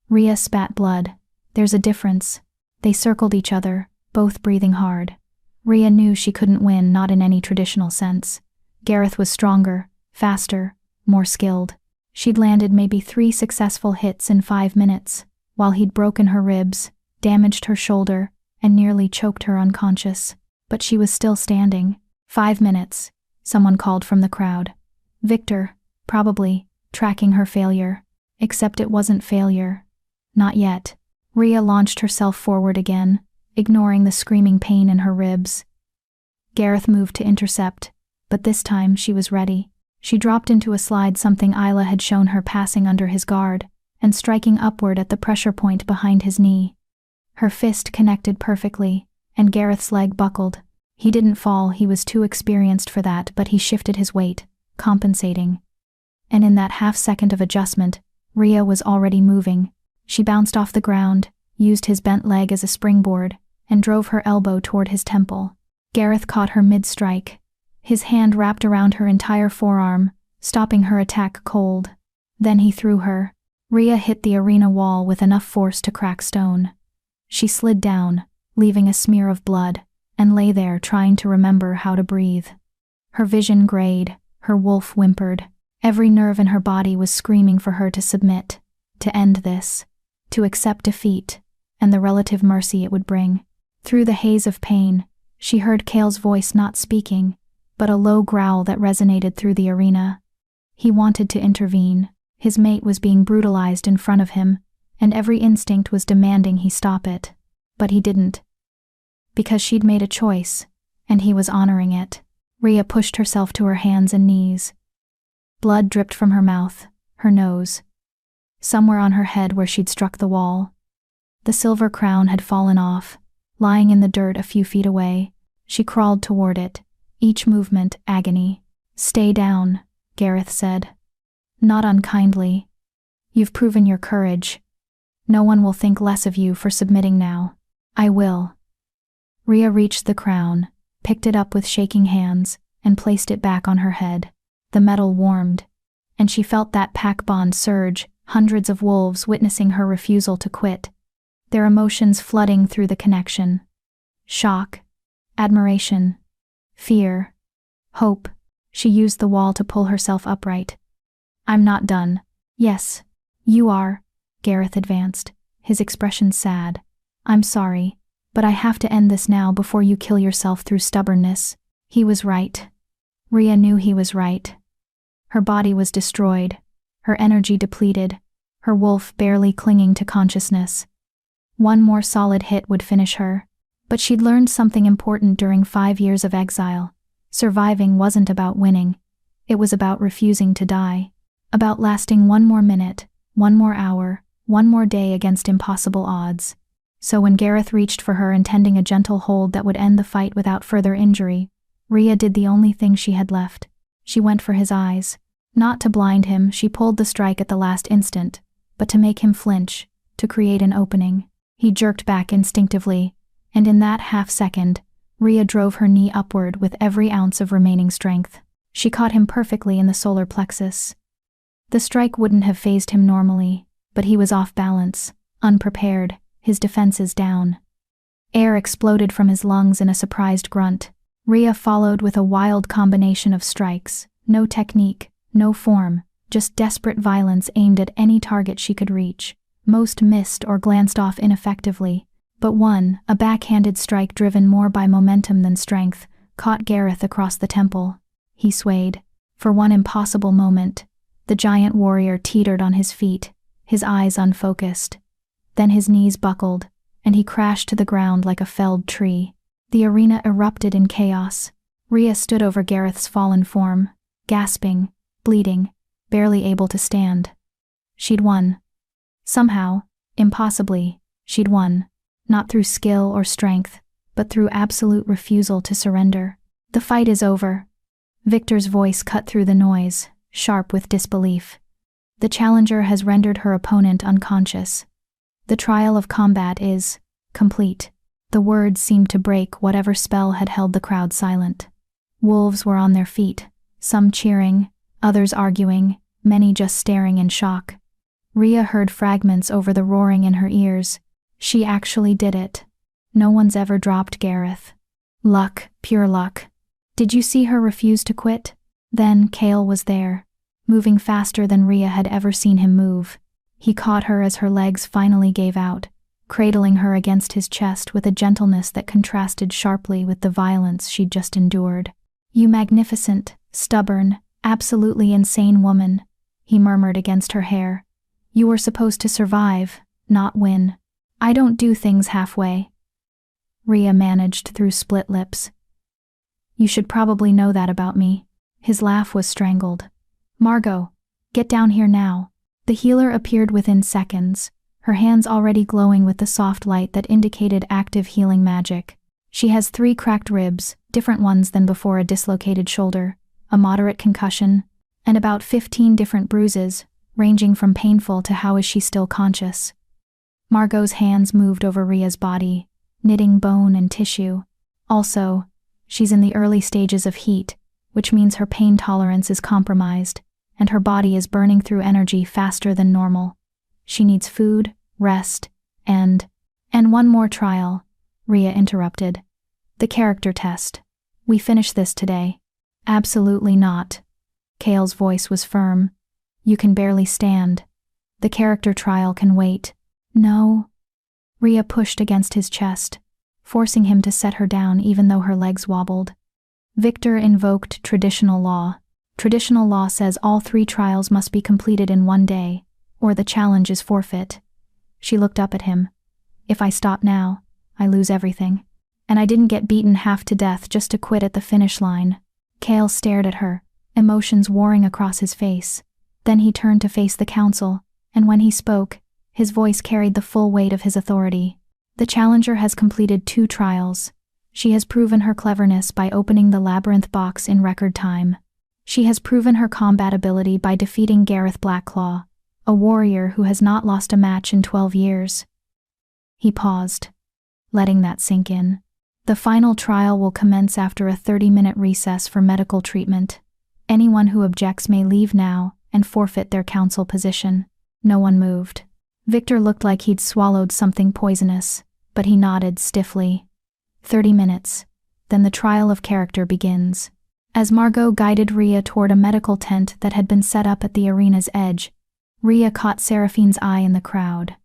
S1: Rhea spat blood. "There's a difference." They circled each other, both breathing hard. Rhea knew she couldn't win, not in any traditional sense. Gareth was stronger, faster, more skilled. She'd landed maybe 3 successful hits in 5 minutes, while he'd broken her ribs, damaged her shoulder, and nearly choked her unconscious. But she was still standing. 5 minutes, someone called from the crowd. Victor, probably, tracking her failure. Except it wasn't failure. Not yet. Rhea launched herself forward again, ignoring the screaming pain in her ribs. Gareth moved to intercept, but this time she was ready. She dropped into a slide, something Isla had shown her, passing under his guard, and striking upward at the pressure point behind his knee. Her fist connected perfectly, and Gareth's leg buckled. He didn't fall, he was too experienced for that, but he shifted his weight, compensating. And in that half-second of adjustment, Rhea was already moving. She bounced off the ground, used his bent leg as a springboard, and drove her elbow toward his temple. Gareth caught her mid-strike. His hand wrapped around her entire forearm, stopping her attack cold. Then he threw her. Rhea hit the arena wall with enough force to crack stone. She slid down, leaving a smear of blood, and lay there trying to remember how to breathe. Her vision grayed, her wolf whimpered. Every nerve in her body was screaming for her to submit, to end this, to accept defeat, and the relative mercy it would bring. Through the haze of pain, she heard Cale's voice not speaking, but a low growl that resonated through the arena. He wanted to intervene. His mate was being brutalized in front of him, and every instinct was demanding he stop it. But he didn't. Because she'd made a choice, and he was honoring it. Rhea pushed herself to her hands and knees. Blood dripped from her mouth, her nose. Somewhere on her head where she'd struck the wall. The silver crown had fallen off, lying in the dirt a few feet away. She crawled toward it, each movement agony. "Stay down," Gareth said. Not unkindly. "You've proven your courage. No one will think less of you for submitting now." "I will." Rhea reached the crown, picked it up with shaking hands, and placed it back on her head. The metal warmed, and she felt that pack bond surge, hundreds of wolves witnessing her refusal to quit, their emotions flooding through the connection. Shock, admiration, fear, hope. She used the wall to pull herself upright. "I'm not done." "Yes, you are," Gareth advanced, his expression sad. "I'm sorry, but I have to end this now before you kill yourself through stubbornness." He was right. Rhea knew he was right. Her body was destroyed, her energy depleted, her wolf barely clinging to consciousness. One more solid hit would finish her. But she'd learned something important during 5 years of exile. Surviving wasn't about winning. It was about refusing to die. About lasting one more minute, one more hour, one more day against impossible odds. So when Gareth reached for her intending a gentle hold that would end the fight without further injury, Rhea did the only thing she had left. She went for his eyes. Not to blind him, she pulled the strike at the last instant, but to make him flinch, to create an opening. He jerked back instinctively, and in that half-second, Rhea drove her knee upward with every ounce of remaining strength. She caught him perfectly in the solar plexus. The strike wouldn't have fazed him normally, but he was off balance, unprepared, his defenses down. Air exploded from his lungs in a surprised grunt. Rhea followed with a wild combination of strikes, no technique, no form, just desperate violence aimed at any target she could reach. Most missed or glanced off ineffectively, but one, a backhanded strike driven more by momentum than strength, caught Gareth across the temple. He swayed. For one impossible moment, the giant warrior teetered on his feet, his eyes unfocused. Then his knees buckled, and he crashed to the ground like a felled tree. The arena erupted in chaos. Rhea stood over Gareth's fallen form, gasping, bleeding, barely able to stand. She'd won. Somehow, impossibly, she'd won. Not through skill or strength, but through absolute refusal to surrender. "The fight is over." Victor's voice cut through the noise, sharp with disbelief. "The challenger has rendered her opponent unconscious. The trial of combat is complete." The words seemed to break whatever spell had held the crowd silent. Wolves were on their feet, some cheering, others arguing, many just staring in shock. Rhea heard fragments over the roaring in her ears. She actually did it. No one's ever dropped Gareth. Luck, pure luck. Did you see her refuse to quit? Then Cale was there, moving faster than Rhea had ever seen him move. He caught her as her legs finally gave out, cradling her against his chest with a gentleness that contrasted sharply with the violence she'd just endured. "You magnificent, stubborn, absolutely insane woman," he murmured against her hair. "You were supposed to survive, not win. I don't do things halfway." Rhea managed through split lips. "You should probably know that about me." His laugh was strangled. "Margot, get down here now." The healer appeared within seconds, her hands already glowing with the soft light that indicated active healing magic. "She has 3 cracked ribs, different ones than before a dislocated shoulder, a moderate concussion, and about 15 different bruises, ranging from painful to how is she still conscious." Margot's hands moved over Rhea's body, knitting bone and tissue. "Also, she's in the early stages of heat, which means her pain tolerance is compromised, and her body is burning through energy faster than normal. She needs food, rest, and one more trial," Rhea interrupted. "The character test. We finish this today." "Absolutely not." Cale's voice was firm. "You can barely stand. The character trial can wait." No. Rhea pushed against his chest, forcing him to set her down even though her legs wobbled. Victor invoked traditional law. Traditional law says all 3 trials must be completed in 1 day, or the challenge is forfeit. She looked up at him. If I stop now, I lose everything. And I didn't get beaten half to death just to quit at the finish line. Cale stared at her, emotions warring across his face. Then he turned to face the council, and when he spoke, his voice carried the full weight of his authority. The challenger has completed 2 trials. She has proven her cleverness by opening the labyrinth box in record time. She has proven her combat ability by defeating Gareth Blackclaw, a warrior who has not lost a match in 12 years. He paused, letting that sink in. The final trial will commence after a 30-minute recess for medical treatment. Anyone who objects may leave now and forfeit their council position. No one moved. Victor looked like he'd swallowed something poisonous, but he nodded stiffly. 30 minutes. Then the trial of character begins. As Margot guided Rhea toward a medical tent that had been set up at the arena's edge, Rhea caught Seraphine's eye in the crowd.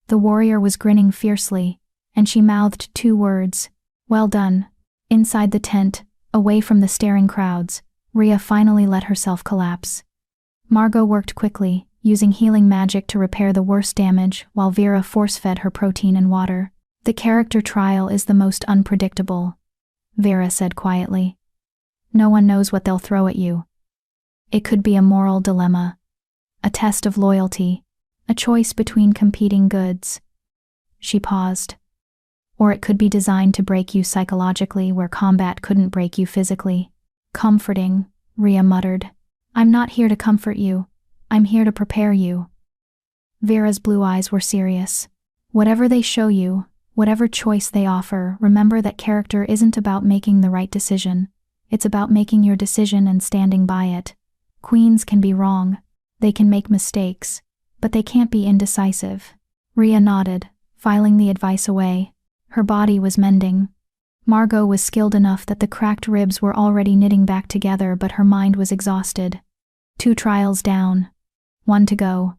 S1: The warrior was grinning fiercely, and she mouthed 2 words, "Well done." Inside the tent, away from the staring crowds, Rhea finally let herself collapse. Margot worked quickly, using healing magic to repair the worst damage while Vera force-fed her protein and water. "The character trial is the most unpredictable," Vera said quietly. "No one knows what they'll throw at you. It could be a moral dilemma, a test of loyalty, a choice between competing goods." She paused. "Or it could be designed to break you psychologically where combat couldn't break you physically." "Comforting," Rhea muttered. "I'm not here to comfort you. I'm here to prepare you." Vera's blue eyes were serious. "Whatever they show you, whatever choice they offer, remember that character isn't about making the right decision. It's about making your decision and standing by it. Queens can be wrong. They can make mistakes, but they can't be indecisive." Rhea nodded, filing the advice away. Her body was mending. Margot was skilled enough that the cracked ribs were already knitting back together, but her mind was exhausted. 2 trials down. 1 to go.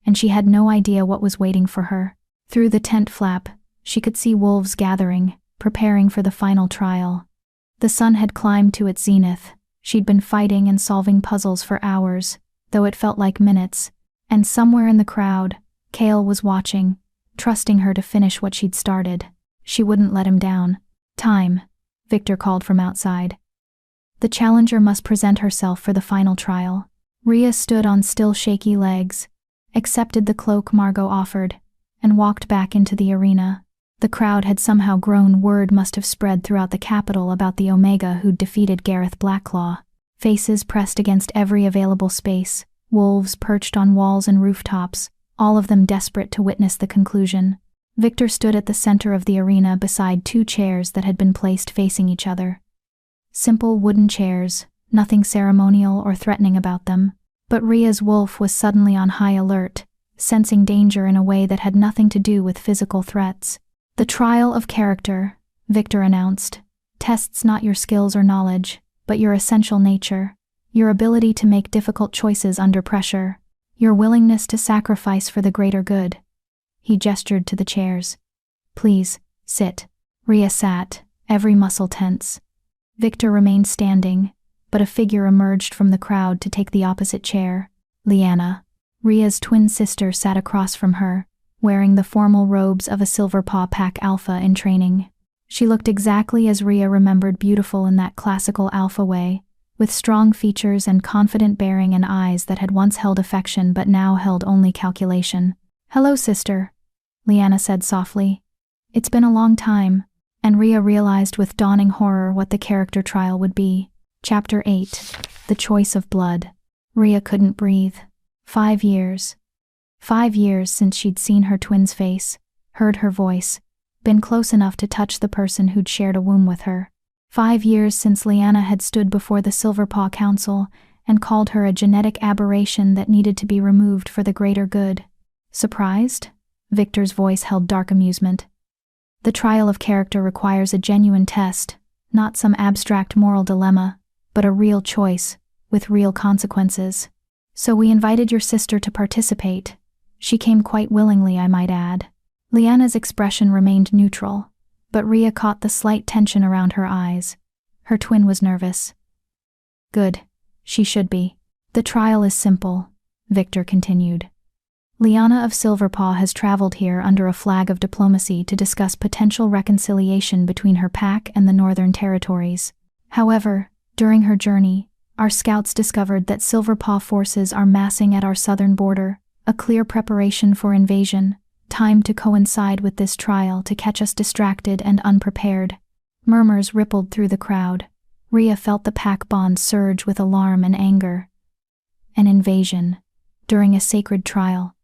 S1: And she had no idea what was waiting for her. Through the tent flap, she could see wolves gathering, preparing for the final trial. The sun had climbed to its zenith. She'd been fighting and solving puzzles for hours, though it felt like minutes, and somewhere in the crowd, Cale was watching, trusting her to finish what she'd started. She wouldn't let him down. "Time," Victor called from outside. The challenger must present herself for the final trial. Rhea stood on still shaky legs, accepted the cloak Margot offered, and walked back into the arena. The crowd had somehow grown. Word must have spread throughout the capital about the Omega who'd defeated Gareth Blackclaw. Faces pressed against every available space, wolves perched on walls and rooftops, all of them desperate to witness the conclusion. Victor stood at the center of the arena beside 2 chairs that had been placed facing each other. Simple wooden chairs, nothing ceremonial or threatening about them. But Rhea's wolf was suddenly on high alert, sensing danger in a way that had nothing to do with physical threats. "The trial of character," Victor announced, "tests not your skills or knowledge, but your essential nature, your ability to make difficult choices under pressure, your willingness to sacrifice for the greater good." He gestured to the chairs. "Please, sit." Rhea sat, every muscle tense. Victor remained standing, but a figure emerged from the crowd to take the opposite chair. Lyanna, Rhea's twin sister, sat across from her, wearing the formal robes of a Silverpaw Pack Alpha in training. She looked exactly as Rhea remembered, beautiful in that classical alpha way, with strong features and confident bearing and eyes that had once held affection but now held only calculation. "Hello, sister," Lyanna said softly. "It's been a long time," and Rhea realized with dawning horror what the character trial would be. Chapter 8. The Choice of Blood. Rhea couldn't breathe. 5 years. 5 years since she'd seen her twin's face, heard her voice, been close enough to touch the person who'd shared a womb with her. 5 years since Lyanna had stood before the Silverpaw Council and called her a genetic aberration that needed to be removed for the greater good. Surprised? Victor's voice held dark amusement. "The trial of character requires a genuine test, not some abstract moral dilemma, but a real choice, with real consequences. So we invited your sister to participate. She came quite willingly, I might add." Liana's expression remained neutral, but Rhea caught the slight tension around her eyes. Her twin was nervous. Good. She should be. The trial is simple, Victor continued. Liana of Silverpaw has traveled here under a flag of diplomacy to discuss potential reconciliation between her pack and the Northern Territories. However, during her journey, our scouts discovered that Silverpaw forces are massing at our southern border, a clear preparation for invasion, timed to coincide with this trial to catch us distracted and unprepared. Murmurs rippled through the crowd. Rhea felt the pack bond surge with alarm and anger. An invasion, during a sacred trial.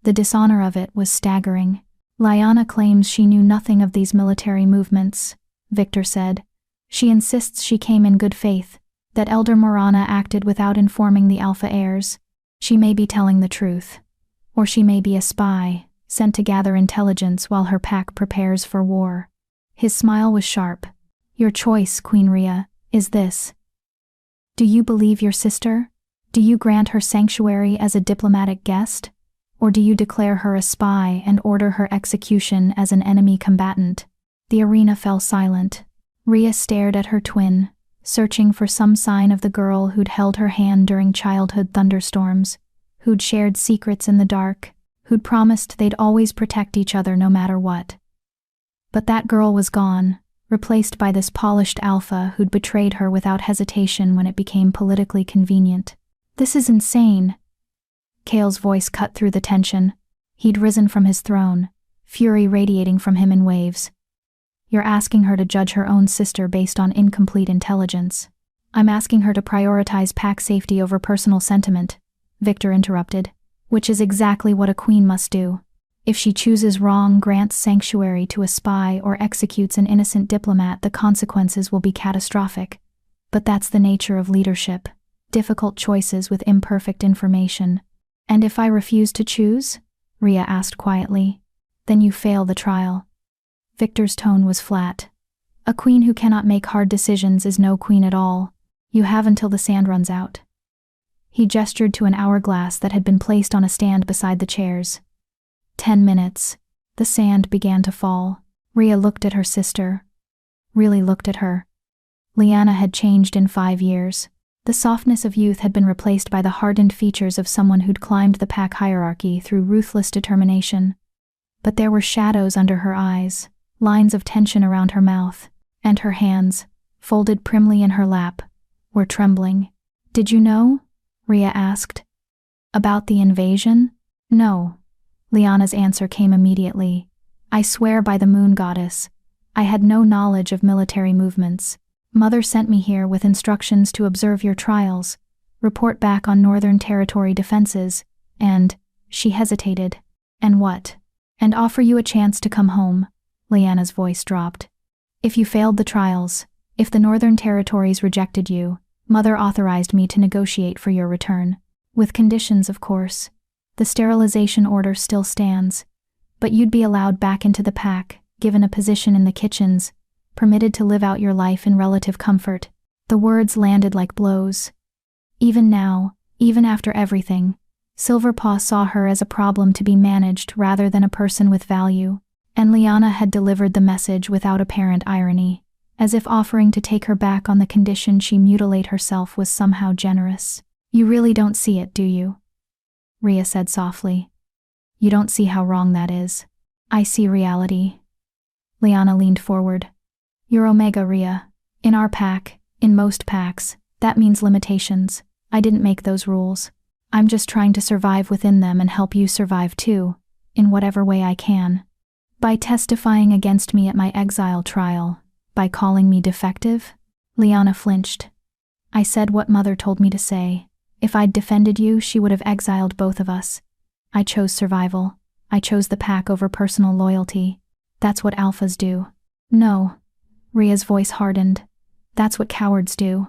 S1: The dishonor of it was staggering. Liana claims she knew nothing of these military movements, Victor said. She insists she came in good faith, that Elder Morana acted without informing the Alpha heirs. She may be telling the truth. Or she may be a spy, sent to gather intelligence while her pack prepares for war. His smile was sharp. Your choice, Queen Rhea, is this. Do you believe your sister? Do you grant her sanctuary as a diplomatic guest? Or do you declare her a spy and order her execution as an enemy combatant? The arena fell silent. Rhea stared at her twin, searching for some sign of the girl who'd held her hand during childhood thunderstorms, who'd shared secrets in the dark, who'd promised they'd always protect each other no matter what. But that girl was gone, replaced by this polished alpha who'd betrayed her without hesitation when it became politically convenient. This is insane. Kale's voice cut through the tension. He'd risen from his throne, fury radiating from him in waves. You're asking her to judge her own sister based on incomplete intelligence. I'm asking her to prioritize pack safety over personal sentiment, Victor interrupted, which is exactly what a queen must do. If she chooses wrong, grants sanctuary to a spy, or executes an innocent diplomat, the consequences will be catastrophic. But that's the nature of leadership. Difficult choices with imperfect information. And if I refuse to choose? Rhea asked quietly. Then you fail the trial. Victor's tone was flat. A queen who cannot make hard decisions is no queen at all. You have until the sand runs out. He gestured to an hourglass that had been placed on a stand beside the chairs. 10 minutes. The sand began to fall. Rhea looked at her sister. Really looked at her. Liana had changed in 5 years. The softness of youth had been replaced by the hardened features of someone who'd climbed the pack hierarchy through ruthless determination. But there were shadows under her eyes, lines of tension around her mouth, and her hands, folded primly in her lap, were trembling. Did you know? Rhea asked. About the invasion? No. Liana's answer came immediately. I swear by the moon goddess. I had no knowledge of military movements. Mother sent me here with instructions to observe your trials, report back on Northern Territory defenses, and, she hesitated. And what? And offer you a chance to come home. Liana's voice dropped. If you failed the trials, if the Northern Territories rejected you, Mother authorized me to negotiate for your return. With conditions, of course. The sterilization order still stands. But you'd be allowed back into the pack, given a position in the kitchens, permitted to live out your life in relative comfort. The words landed like blows. Even now, even after everything, Silverpaw saw her as a problem to be managed rather than a person with value, and Liana had delivered the message without apparent irony, as if offering to take her back on the condition she mutilate herself was somehow generous. You really don't see it, do you? Rhea said softly. You don't see how wrong that is. I see reality. Liana leaned forward. You're Omega, Rhea. In our pack, in most packs, that means limitations. I didn't make those rules. I'm just trying to survive within them and help you survive too, in whatever way I can. By testifying against me at my exile trial, by calling me defective? Liana flinched. I said what Mother told me to say. If I'd defended you, she would have exiled both of us. I chose survival. I chose the pack over personal loyalty. That's what alphas do. No. Rhea's voice hardened. That's what cowards do.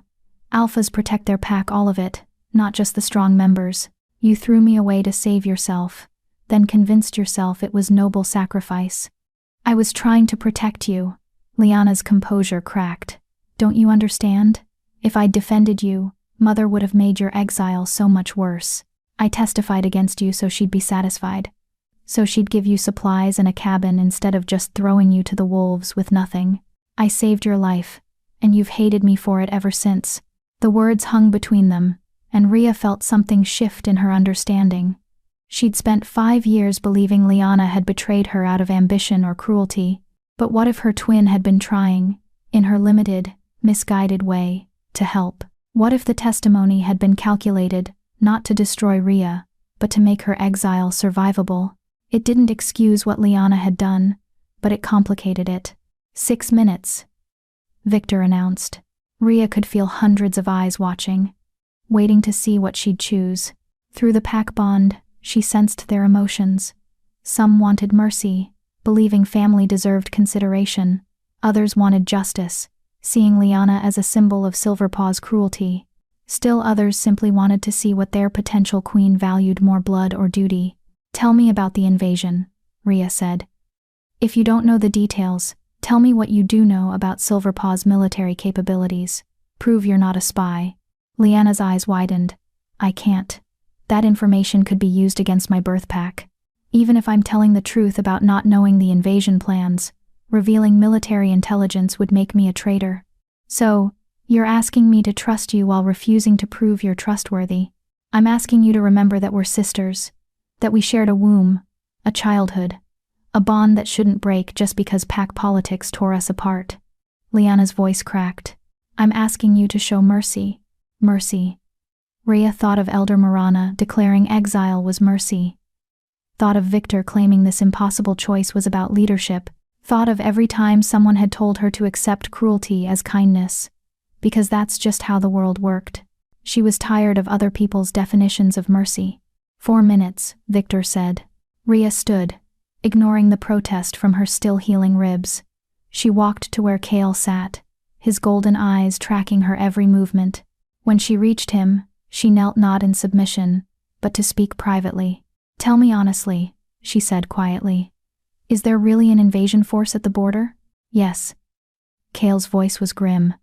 S1: Alphas protect their pack, all of it, not just the strong members. You threw me away to save yourself, then convinced yourself it was noble sacrifice. I was trying to protect you. Liana's composure cracked. Don't you understand? If I'd defended you, Mother would have made your exile so much worse. I testified against you so she'd be satisfied. so she'd give you supplies and a cabin instead of just throwing you to the wolves with nothing. I saved your life, and you've hated me for it ever since." The words hung between them, and Rhea felt something shift in her understanding. She'd spent 5 years believing Liana had betrayed her out of ambition or cruelty, but what if her twin had been trying, in her limited, misguided way, to help? What if the testimony had been calculated, not to destroy Rhea, but to make her exile survivable? It didn't excuse what Liana had done, but it complicated it. 6 minutes, Victor announced. Rhea could feel hundreds of eyes watching, waiting to see what she'd choose. Through the pack bond, she sensed their emotions. Some wanted mercy, believing family deserved consideration. Others wanted justice, seeing Liana as a symbol of Silverpaw's cruelty. Still others simply wanted to see what their potential queen valued more, blood or duty. "Tell me about the invasion," Rhea said. "If you don't know the details, tell me what you do know about Silverpaw's military capabilities. Prove you're not a spy." Liana's eyes widened. "I can't. That information could be used against my birth pack. Even if I'm telling the truth about not knowing the invasion plans, revealing military intelligence would make me a traitor. So, you're asking me to trust you while refusing to prove you're trustworthy. I'm asking you to remember that we're sisters, that we shared a womb, a childhood, a bond that shouldn't break just because pack politics tore us apart." Liana's voice cracked. "I'm asking you to show mercy. Mercy." Rhea thought of Elder Marana declaring exile was mercy. Thought of Victor claiming this impossible choice was about leadership. Thought of every time someone had told her to accept cruelty as kindness, because that's just how the world worked. She was tired of other people's definitions of mercy. 4 minutes, Victor said. Rhea stood, ignoring the protest from her still healing ribs. She walked to where Kale sat, his golden eyes tracking her every movement. When she reached him, she knelt not in submission, but to speak privately. "Tell me honestly," she said quietly. "Is there really an invasion force at the border?" "Yes." Kale's voice was grim.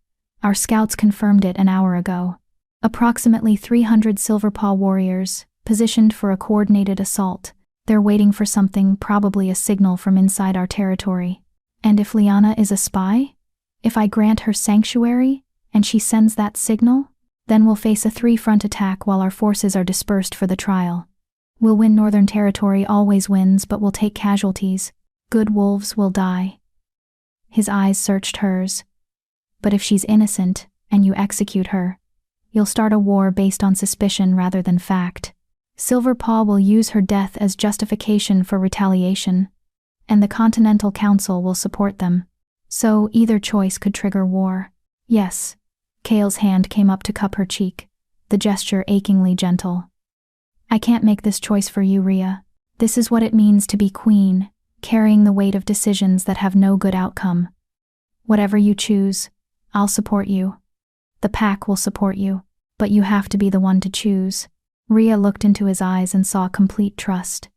S1: "Our scouts confirmed it an hour ago. Approximately 300 Silverpaw warriors, positioned for a coordinated assault. They're waiting for something, probably a signal from inside our territory. And if Liana is a spy? If I grant her sanctuary, and she sends that signal? Then we'll face a 3-front attack while our forces are dispersed for the trial. We'll win Northern Territory, always wins, but we'll take casualties. Good wolves will die." His eyes searched hers. "But if she's innocent, and you execute her, you'll start a war based on suspicion rather than fact. Silverpaw will use her death as justification for retaliation, and the Continental Council will support them. So either choice could trigger war." "Yes." Kale's hand came up to cup her cheek, the gesture achingly gentle. "I can't make this choice for you, Rhea. This is what it means to be queen, carrying the weight of decisions that have no good outcome. Whatever you choose, I'll support you. The pack will support you, but you have to be the one to choose." Rhea looked into his eyes and saw complete trust.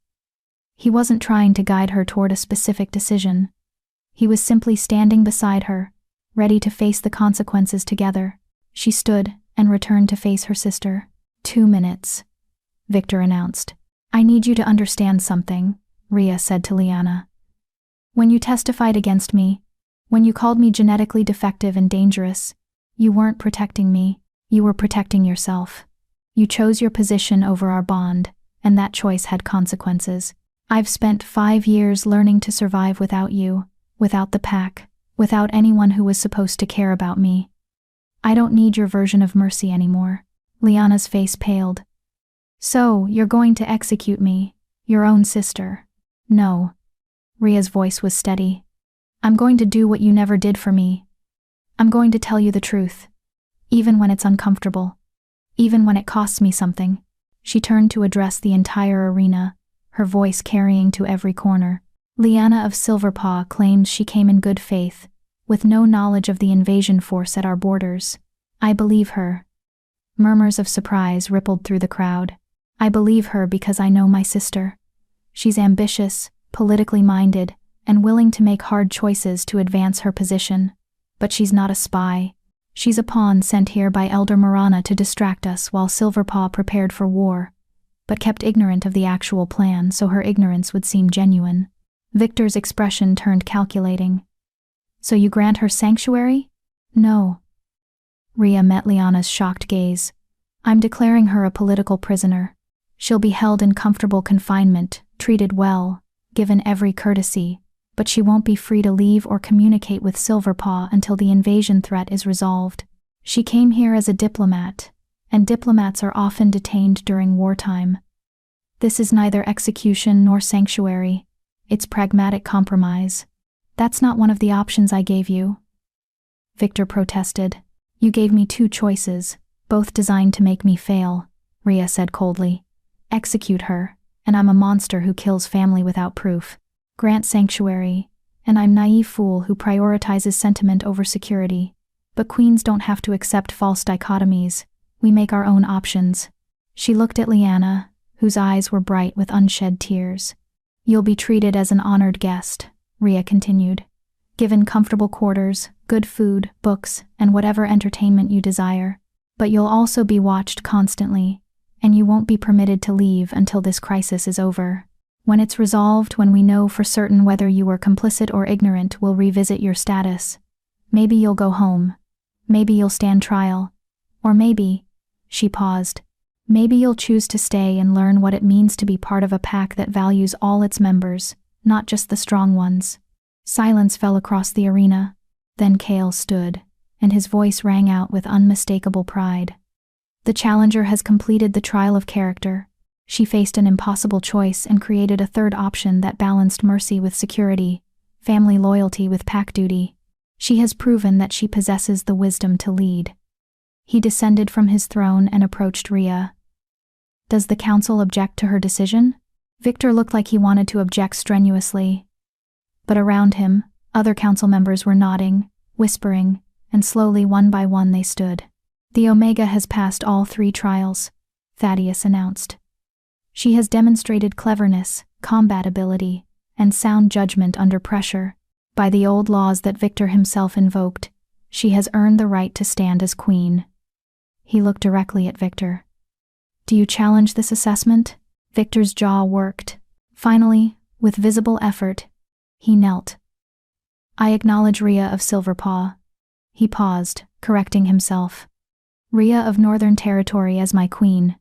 S1: He wasn't trying to guide her toward a specific decision. He was simply standing beside her, ready to face the consequences together. She stood and returned to face her sister. 2 minutes, Victor announced. "I need you to understand something," Rhea said to Liana. "When you testified against me, when you called me genetically defective and dangerous, you weren't protecting me, you were protecting yourself. You chose your position over our bond, and that choice had consequences. I've spent 5 years learning to survive without you, without the pack, without anyone who was supposed to care about me. I don't need your version of mercy anymore." Liana's face paled. "So, you're going to execute me, your own sister?" "No." Rhea's voice was steady. "I'm going to do what you never did for me. I'm going to tell you the truth, even when it's uncomfortable, even when it costs me something." She turned to address the entire arena, her voice carrying to every corner. "Liana of Silverpaw claims she came in good faith, with no knowledge of the invasion force at our borders. I believe her." Murmurs of surprise rippled through the crowd. "I believe her because I know my sister. She's ambitious, politically minded, and willing to make hard choices to advance her position. But she's not a spy. She's a pawn sent here by Elder Marana to distract us while Silverpaw prepared for war. but kept ignorant of the actual plan so her ignorance would seem genuine. Victor's expression turned calculating. So you grant her sanctuary? No. Rhea met Liana's shocked gaze. I'm declaring her a political prisoner. She'll be held in comfortable confinement, treated well, given every courtesy, but she won't be free to leave or communicate with Silverpaw until the invasion threat is resolved. She came here as a diplomat, and diplomats are often detained during wartime. This is neither execution nor sanctuary. It's pragmatic compromise. That's not one of the options I gave you. Victor protested. You gave me two choices, both designed to make me fail, Rhea said coldly. Execute her, and I'm a monster who kills family without proof. Grant sanctuary, and I'm naive fool who prioritizes sentiment over security. But queens don't have to accept false dichotomies. We make our own options. She looked at Liana, whose eyes were bright with unshed tears. You'll be treated as an honored guest, Rhea continued. Given comfortable quarters, good food, books, and whatever entertainment you desire. But you'll also be watched constantly, and you won't be permitted to leave until this crisis is over. When it's resolved, when we know for certain whether you were complicit or ignorant, we'll revisit your status. Maybe you'll go home. Maybe you'll stand trial. Or maybe, she paused, maybe you'll choose to stay and learn what it means to be part of a pack that values all its members, not just the strong ones. Silence fell across the arena. Then Kale stood, and his voice rang out with unmistakable pride. The challenger has completed the trial of character. She faced an impossible choice and created a third option that balanced mercy with security, family loyalty with pack duty. She has proven that she possesses the wisdom to lead. He descended from his throne and approached Rhea. Does the council object to her decision? Victor looked like he wanted to object strenuously. But around him, other council members were nodding, whispering, and slowly one by one they stood. The Omega has passed all 3 trials, Thaddeus announced. She has demonstrated cleverness, combat ability, and sound judgment under pressure. By the old laws that Victor himself invoked, she has earned the right to stand as queen. He looked directly at Victor. Do you challenge this assessment? Victor's jaw worked. Finally, with visible effort, he knelt. I acknowledge Rhea of Silverpaw. He paused, correcting himself. Rhea of Northern Territory as my queen.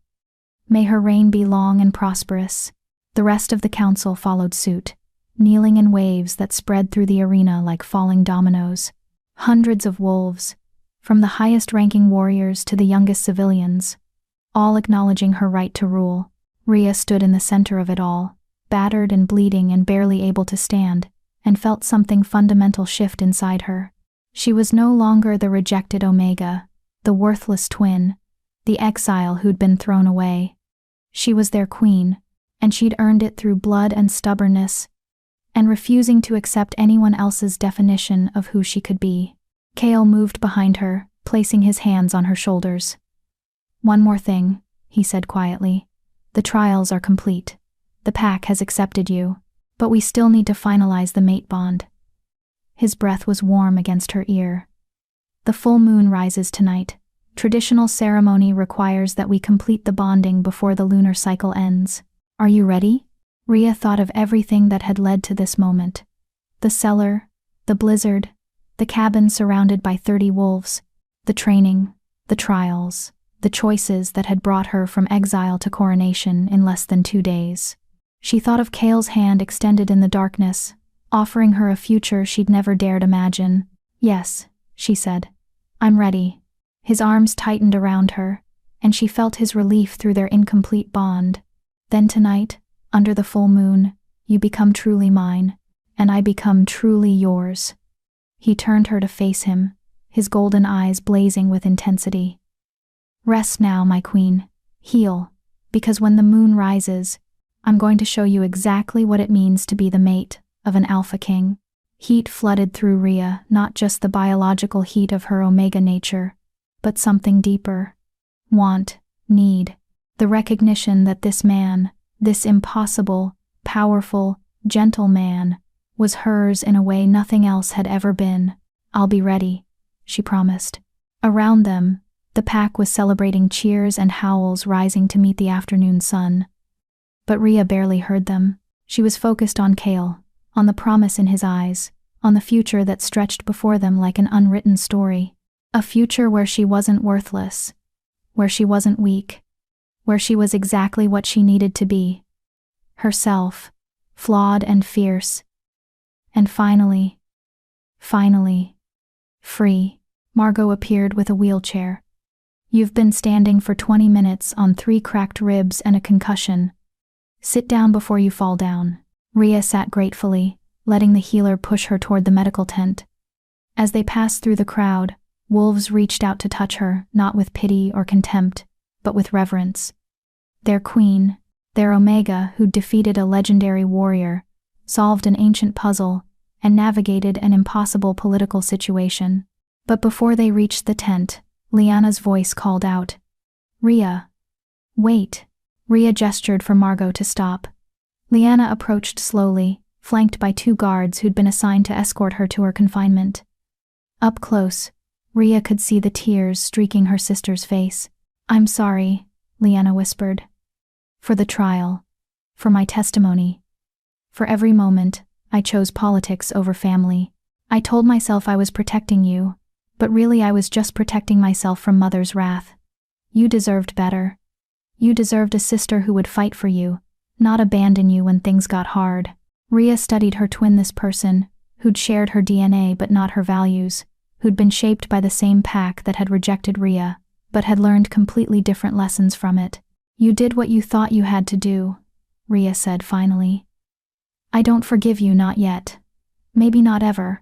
S1: May her reign be long and prosperous. The rest of the council followed suit, kneeling in waves that spread through the arena like falling dominoes. Hundreds of wolves, from the highest-ranking warriors to the youngest civilians, all acknowledging her right to rule. Rhea stood in the center of it all, battered and bleeding and barely able to stand, and felt something fundamental shift inside her. She was no longer the rejected Omega, the worthless twin, the exile who'd been thrown away. She was their queen, and she'd earned it through blood and stubbornness, and refusing to accept anyone else's definition of who she could be. Kale moved behind her, placing his hands on her shoulders. One more thing, he said quietly. The trials are complete. The pack has accepted you, but we still need to finalize the mate bond. His breath was warm against her ear. The full moon rises tonight. Traditional ceremony requires that we complete the bonding before the lunar cycle ends. Are you ready? Rhea thought of everything that had led to this moment. The cellar, the blizzard, the cabin surrounded by 30 wolves, the training, the trials, the choices that had brought her from exile to coronation in less than 2 days. She thought of Kale's hand extended in the darkness, offering her a future she'd never dared imagine. Yes, she said. I'm ready. His arms tightened around her, and she felt his relief through their incomplete bond. Then tonight, under the full moon, you become truly mine, and I become truly yours. He turned her to face him, his golden eyes blazing with intensity. Rest now, my queen. Heal, because when the moon rises, I'm going to show you exactly what it means to be the mate of an alpha king. Heat flooded through Rhea, not just the biological heat of her Omega nature, but something deeper. Want, need, the recognition that this man, this impossible, powerful, gentle man, was hers in a way nothing else had ever been. I'll be ready, she promised. Around them, the pack was celebrating cheers and howls rising to meet the afternoon sun. But Rhea barely heard them. She was focused on Kale, on the promise in his eyes, on the future that stretched before them like an unwritten story. A future where she wasn't worthless, where she wasn't weak, where she was exactly what she needed to be. Herself, flawed and fierce. And finally, free. Margot appeared with a wheelchair. You've been standing for 20 minutes on 3 cracked ribs and a concussion. Sit down before you fall down. Rhea sat gratefully, letting the healer push her toward the medical tent. As they passed through the crowd, wolves reached out to touch her, not with pity or contempt, but with reverence. Their queen, their Omega, who'd defeated a legendary warrior, solved an ancient puzzle, and navigated an impossible political situation. But before they reached the tent, Liana's voice called out, "Rhea, wait." Rhea gestured for Margot to stop. Liana approached slowly, flanked by 2 guards who'd been assigned to escort her to her confinement. Up close, Rhea could see the tears streaking her sister's face. "I'm sorry," Liana whispered. "For the trial. For my testimony. For every moment, I chose politics over family. I told myself I was protecting you, but really I was just protecting myself from Mother's wrath. You deserved better. You deserved a sister who would fight for you, not abandon you when things got hard." Rhea studied her twin, this person, who'd shared her DNA but not her values, who'd been shaped by the same pack that had rejected Rhea, but had learned completely different lessons from it. "You did what you thought you had to do," Rhea said finally. "I don't forgive you, not yet. Maybe not ever.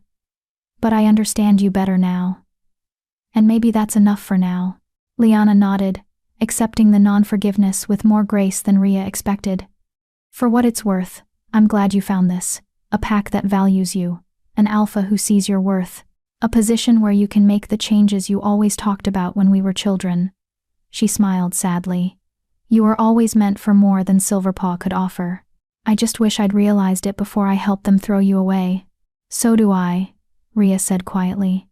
S1: But I understand you better now. And maybe that's enough for now." Liana nodded, accepting the non-forgiveness with more grace than Rhea expected. "For what it's worth, I'm glad you found this. A pack that values you, an alpha who sees your worth, a position where you can make the changes you always talked about when we were children." She smiled sadly. "You were always meant for more than Silverpaw could offer. I just wish I'd realized it before I helped them throw you away." "So do I," Rhea said quietly.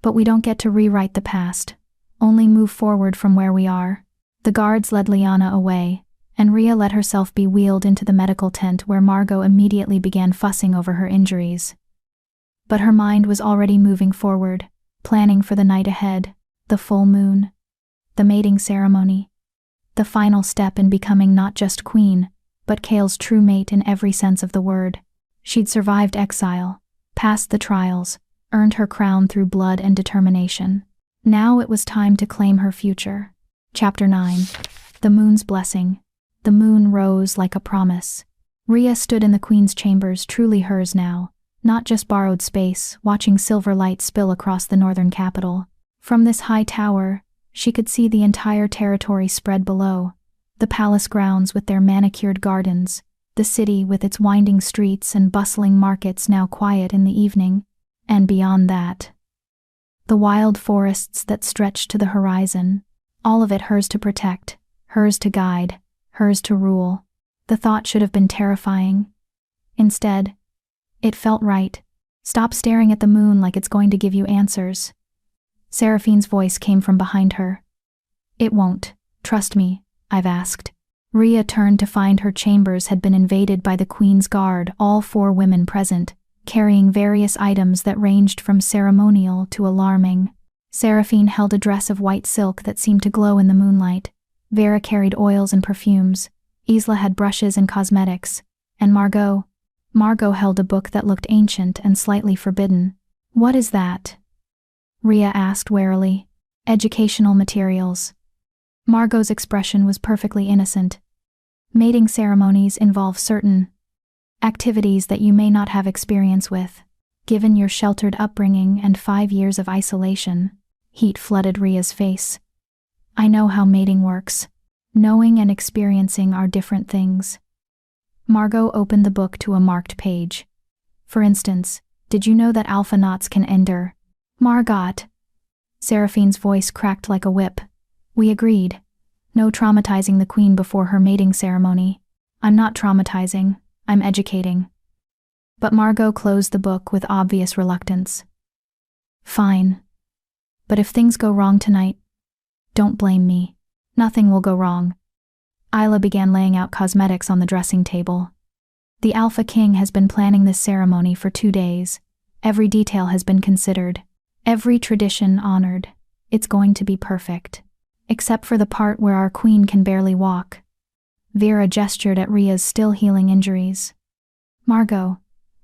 S1: "But we don't get to rewrite the past, only move forward from where we are." The guards led Liana away, and Rhea let herself be wheeled into the medical tent where Margot immediately began fussing over her injuries. But her mind was already moving forward, planning for the night ahead, the full moon, the mating ceremony, the final step in becoming not just queen, but Kale's true mate in every sense of the word. She'd survived exile, passed the trials, earned her crown through blood and determination. Now it was time to claim her future. Chapter 9. The Moon's Blessing. The moon rose like a promise. Rhea stood in the queen's chambers, truly hers now, not just borrowed space, watching silver light spill across the northern capital. From this high tower, she could see the entire territory spread below, the palace grounds with their manicured gardens, the city with its winding streets and bustling markets now quiet in the evening, and beyond that, the wild forests that stretched to the horizon, all of it hers to protect, hers to guide, hers to rule. The thought should have been terrifying. Instead, it felt right. "Stop staring at the moon like it's going to give you answers." Seraphine's voice came from behind her. "It won't. Trust me, I've asked." Rhea turned to find her chambers had been invaded by the Queen's Guard, all 4 women present, carrying various items that ranged from ceremonial to alarming. Seraphine held a dress of white silk that seemed to glow in the moonlight. Vera carried oils and perfumes. Isla had brushes and cosmetics. And Margot held a book that looked ancient and slightly forbidden. "What is that?" Rhea asked warily. "Educational materials." Margot's expression was perfectly innocent. "Mating ceremonies involve certain activities that you may not have experience with. Given your sheltered upbringing and 5 years of isolation." Heat flooded Rhea's face. "I know how mating works. Knowing and experiencing are different things." Margot opened the book to a marked page. "For instance, did you know that alpha knots can ender?" "Margot." Seraphine's voice cracked like a whip. "We agreed. No traumatizing the queen before her mating ceremony." "I'm not traumatizing, I'm educating." But Margot closed the book with obvious reluctance. "Fine. But if things go wrong tonight, don't blame me. Nothing will go wrong. Isla began laying out cosmetics on the dressing table. The Alpha King has been planning this ceremony for 2 days. Every detail has been considered. Every tradition honored. It's going to be perfect. Except for the part where our queen can barely walk. Vera gestured at Ria's still healing injuries. Margot,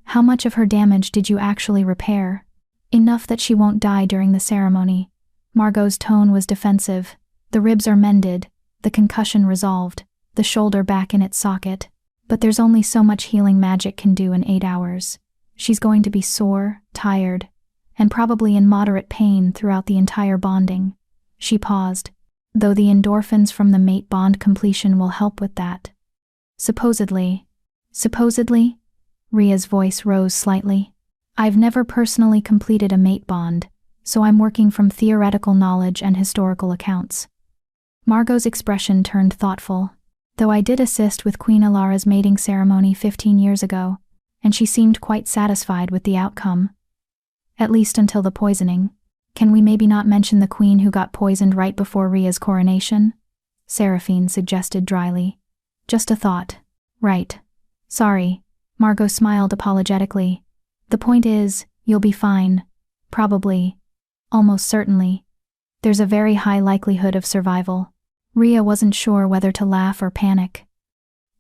S1: how much of her damage did you actually repair? Enough that she won't die during the ceremony. Margot's tone was defensive. The ribs are mended, the concussion resolved, the shoulder back in its socket. But there's only so much healing magic can do in 8 hours. She's going to be sore, tired, and probably in moderate pain throughout the entire bonding. She paused, though the endorphins from the mate bond completion will help with that. Supposedly, Ria's voice rose slightly. I've never personally completed a mate bond, so I'm working from theoretical knowledge and historical accounts. Margot's expression turned thoughtful. Though I did assist with Queen Alara's mating ceremony 15 years ago, and she seemed quite satisfied with the outcome. At least until the poisoning. Can we maybe not mention the queen who got poisoned right before Ria's coronation? Seraphine suggested dryly. Just a thought. Right. Sorry. Margot smiled apologetically. The point is, you'll be fine. Probably. Almost certainly. There's a very high likelihood of survival. Ria wasn't sure whether to laugh or panic.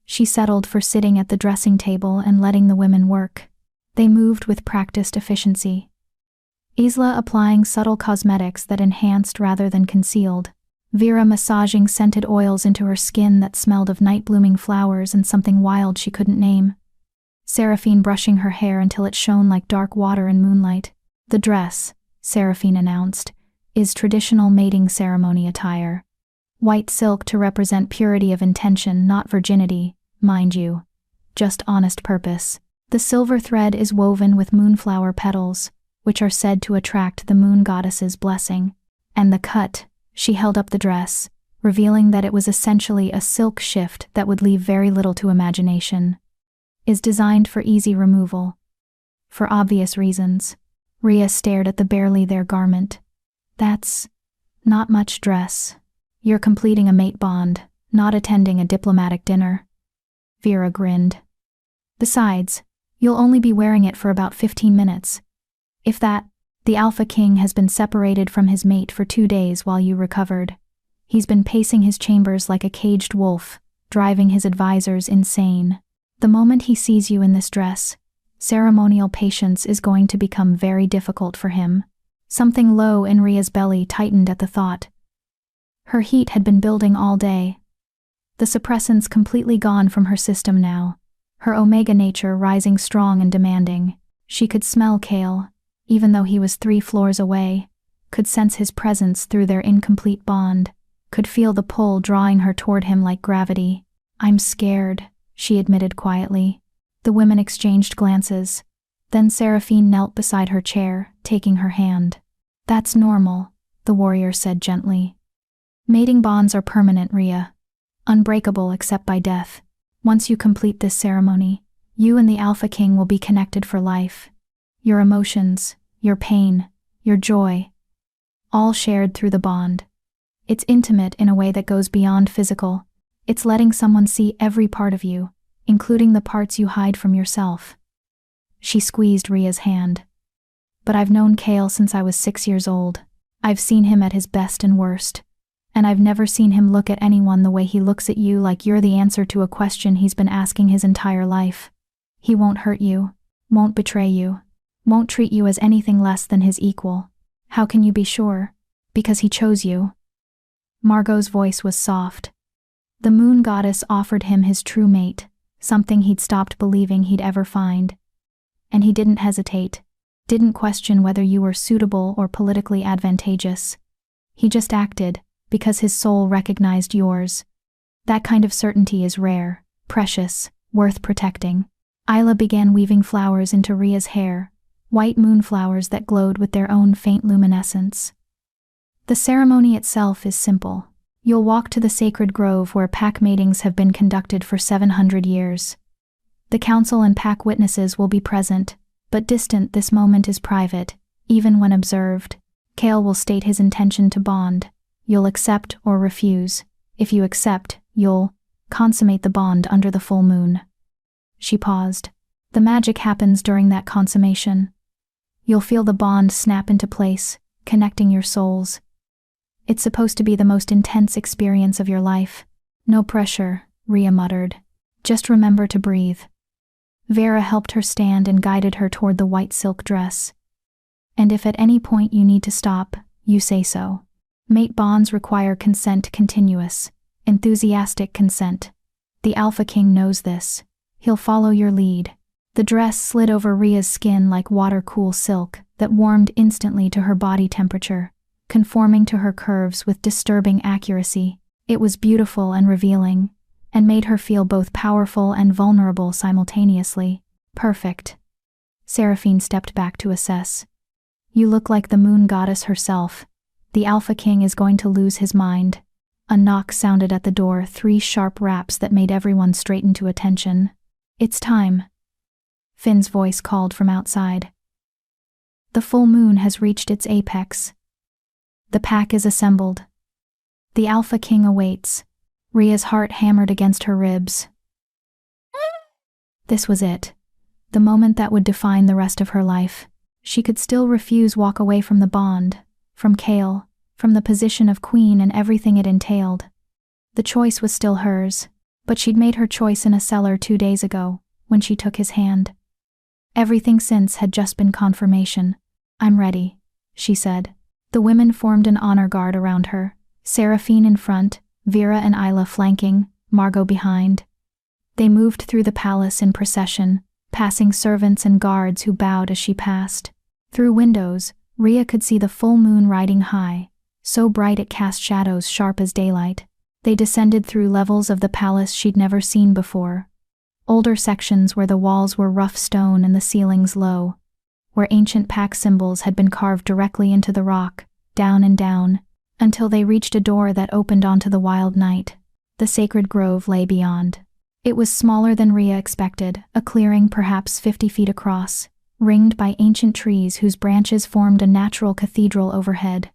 S1: She settled for sitting at the dressing table and letting the women work. They moved with practiced efficiency. Isla applying subtle cosmetics that enhanced rather than concealed. Vera massaging scented oils into her skin that smelled of night-blooming flowers and something wild she couldn't name. Seraphine brushing her hair until it shone like dark water in moonlight. The dress, Seraphine announced, is traditional mating ceremony attire. White silk to represent purity of intention, not virginity, mind you. Just honest purpose. The silver thread is woven with moonflower petals, which are said to attract the moon goddess's blessing. And the cut, she held up the dress, revealing that it was essentially a silk shift that would leave very little to imagination. Is designed for easy removal. For obvious reasons. Ria stared at the barely there garment. That's not much dress. You're completing a mate bond, not attending a diplomatic dinner. Vera grinned. Besides, you'll only be wearing it for about 15 minutes. If that, the Alpha King has been separated from his mate for 2 days while you recovered. He's been pacing his chambers like a caged wolf, driving his advisors insane. The moment he sees you in this dress, ceremonial patience is going to become very difficult for him. Something low in Ria's belly tightened at the thought. Her heat had been building all day. The suppressants completely gone from her system now, her omega nature rising strong and demanding. She could smell Kale, even though he was 3 floors away, could sense his presence through their incomplete bond, could feel the pull drawing her toward him like gravity. I'm scared, she admitted quietly. The women exchanged glances. Then Seraphine knelt beside her chair, taking her hand. That's normal, the warrior said gently. Mating bonds are permanent, Ria. Unbreakable except by death. Once you complete this ceremony, you and the Alpha King will be connected for life. Your emotions, your pain, your joy, all shared through the bond. It's intimate in a way that goes beyond physical. It's letting someone see every part of you, including the parts you hide from yourself. She squeezed Ria's hand. But I've known Kale since I was 6 years old. I've seen him at his best and worst. And I've never seen him look at anyone the way he looks at you, like you're the answer to a question he's been asking his entire life. He won't hurt you, won't betray you, won't treat you as anything less than his equal. How can you be sure? Because he chose you. Margot's voice was soft. The moon goddess offered him his true mate, something he'd stopped believing he'd ever find. And he didn't hesitate, didn't question whether you were suitable or politically advantageous. He just acted, because his soul recognized yours. That kind of certainty is rare, precious, worth protecting. Isla began weaving flowers into Ria's hair, white moonflowers that glowed with their own faint luminescence. The ceremony itself is simple. You'll walk to the sacred grove where pack matings have been conducted for 700 years. The council and pack witnesses will be present, but distant. This moment is private, even when observed. Kale will state his intention to bond. You'll accept or refuse. If you accept, you'll consummate the bond under the full moon. She paused. The magic happens during that consummation. You'll feel the bond snap into place, connecting your souls. It's supposed to be the most intense experience of your life. No pressure, Rhea muttered. Just remember to breathe. Vera helped her stand and guided her toward the white silk dress. And if at any point you need to stop, you say so. Mate bonds require consent, continuous, enthusiastic consent. The Alpha King knows this. He'll follow your lead. The dress slid over Rhea's skin like water-cool silk that warmed instantly to her body temperature, conforming to her curves with disturbing accuracy. It was beautiful and revealing, and made her feel both powerful and vulnerable simultaneously. Perfect. Seraphine stepped back to assess. You look like the moon goddess herself. The Alpha King is going to lose his mind. A knock sounded at the door, 3 sharp raps that made everyone straighten to attention. It's time. Finn's voice called from outside. The full moon has reached its apex. The pack is assembled. The Alpha King awaits. Rhea's heart hammered against her ribs. This was it. The moment that would define the rest of her life. She could still refuse walk away from the bond, from Kale, from the position of queen and everything it entailed. The choice was still hers, but she'd made her choice in a cellar 2 days ago, when she took his hand. Everything since had just been confirmation. I'm ready, she said. The women formed an honor guard around her, Seraphine in front, Vera and Isla flanking, Margot behind. They moved through the palace in procession, passing servants and guards who bowed as she passed. Through windows, Rhea could see the full moon riding high, so bright it cast shadows sharp as daylight. They descended through levels of the palace she'd never seen before. Older sections where the walls were rough stone and the ceilings low, where ancient pack symbols had been carved directly into the rock, down and down, until they reached a door that opened onto the wild night. The sacred grove lay beyond. It was smaller than Rhea expected, a clearing perhaps 50 feet across, ringed by ancient trees whose branches formed a natural cathedral overhead.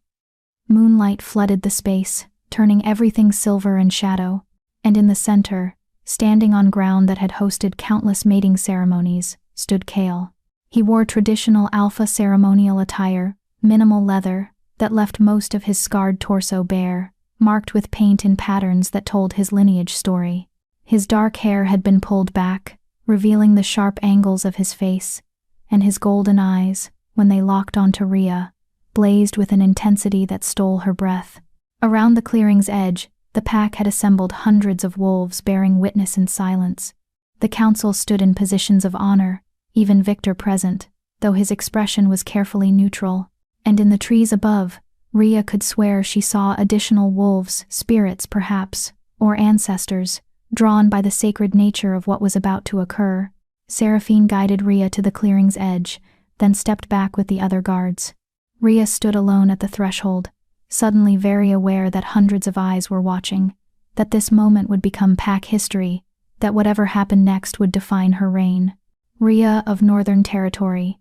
S1: Moonlight flooded the space, turning everything silver and shadow, and in the center, standing on ground that had hosted countless mating ceremonies, stood Kale. He wore traditional Alpha ceremonial attire, minimal leather, that left most of his scarred torso bare, marked with paint in patterns that told his lineage story. His dark hair had been pulled back, revealing the sharp angles of his face, and his golden eyes, when they locked onto Rhea, blazed with an intensity that stole her breath. Around the clearing's edge, the pack had assembled hundreds of wolves bearing witness in silence. The council stood in positions of honor, even Victor present, though his expression was carefully neutral. And in the trees above, Rhea could swear she saw additional wolves, spirits perhaps, or ancestors, drawn by the sacred nature of what was about to occur. Seraphine guided Rhea to the clearing's edge, then stepped back with the other guards. Rhea stood alone at the threshold, suddenly very aware that hundreds of eyes were watching, that this moment would become pack history, that whatever happened next would define her reign. Rhea of Northern Territory.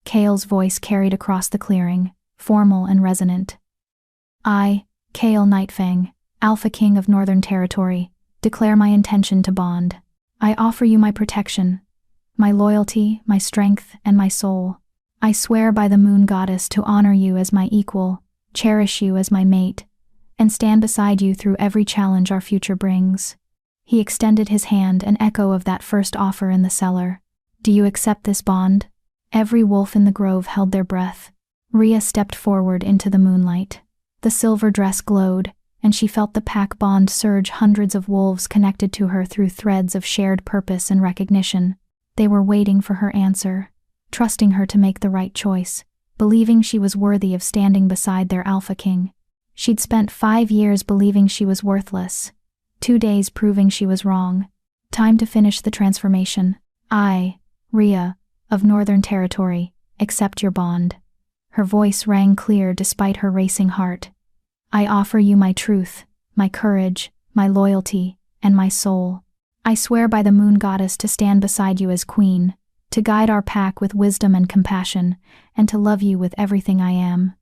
S1: Kale's voice carried across the clearing, formal and resonant. I, Kale Nightfang, Alpha King of Northern Territory, declare my intention to bond. I offer you my protection, my loyalty, my strength, and my soul. I swear by the moon goddess to honor you as my equal, cherish you as my mate, and stand beside you through every challenge our future brings. He extended his hand, an echo of that first offer in the cellar. Do you accept this bond? Every wolf in the grove held their breath. Rhea stepped forward into the moonlight. The silver dress glowed, and she felt the pack bond surge, hundreds of wolves connected to her through threads of shared purpose and recognition. They were waiting for her answer, trusting her to make the right choice, believing she was worthy of standing beside their Alpha King. She'd spent 5 years believing she was worthless, 2 days proving she was wrong. Time to finish the transformation. I, Rhea, of Northern Territory, accept your bond. Her voice rang clear despite her racing heart. I offer you my truth, my courage, my loyalty, and my soul. I swear by the moon goddess to stand beside you as queen, to guide our pack with wisdom and compassion, and to love you with everything I am.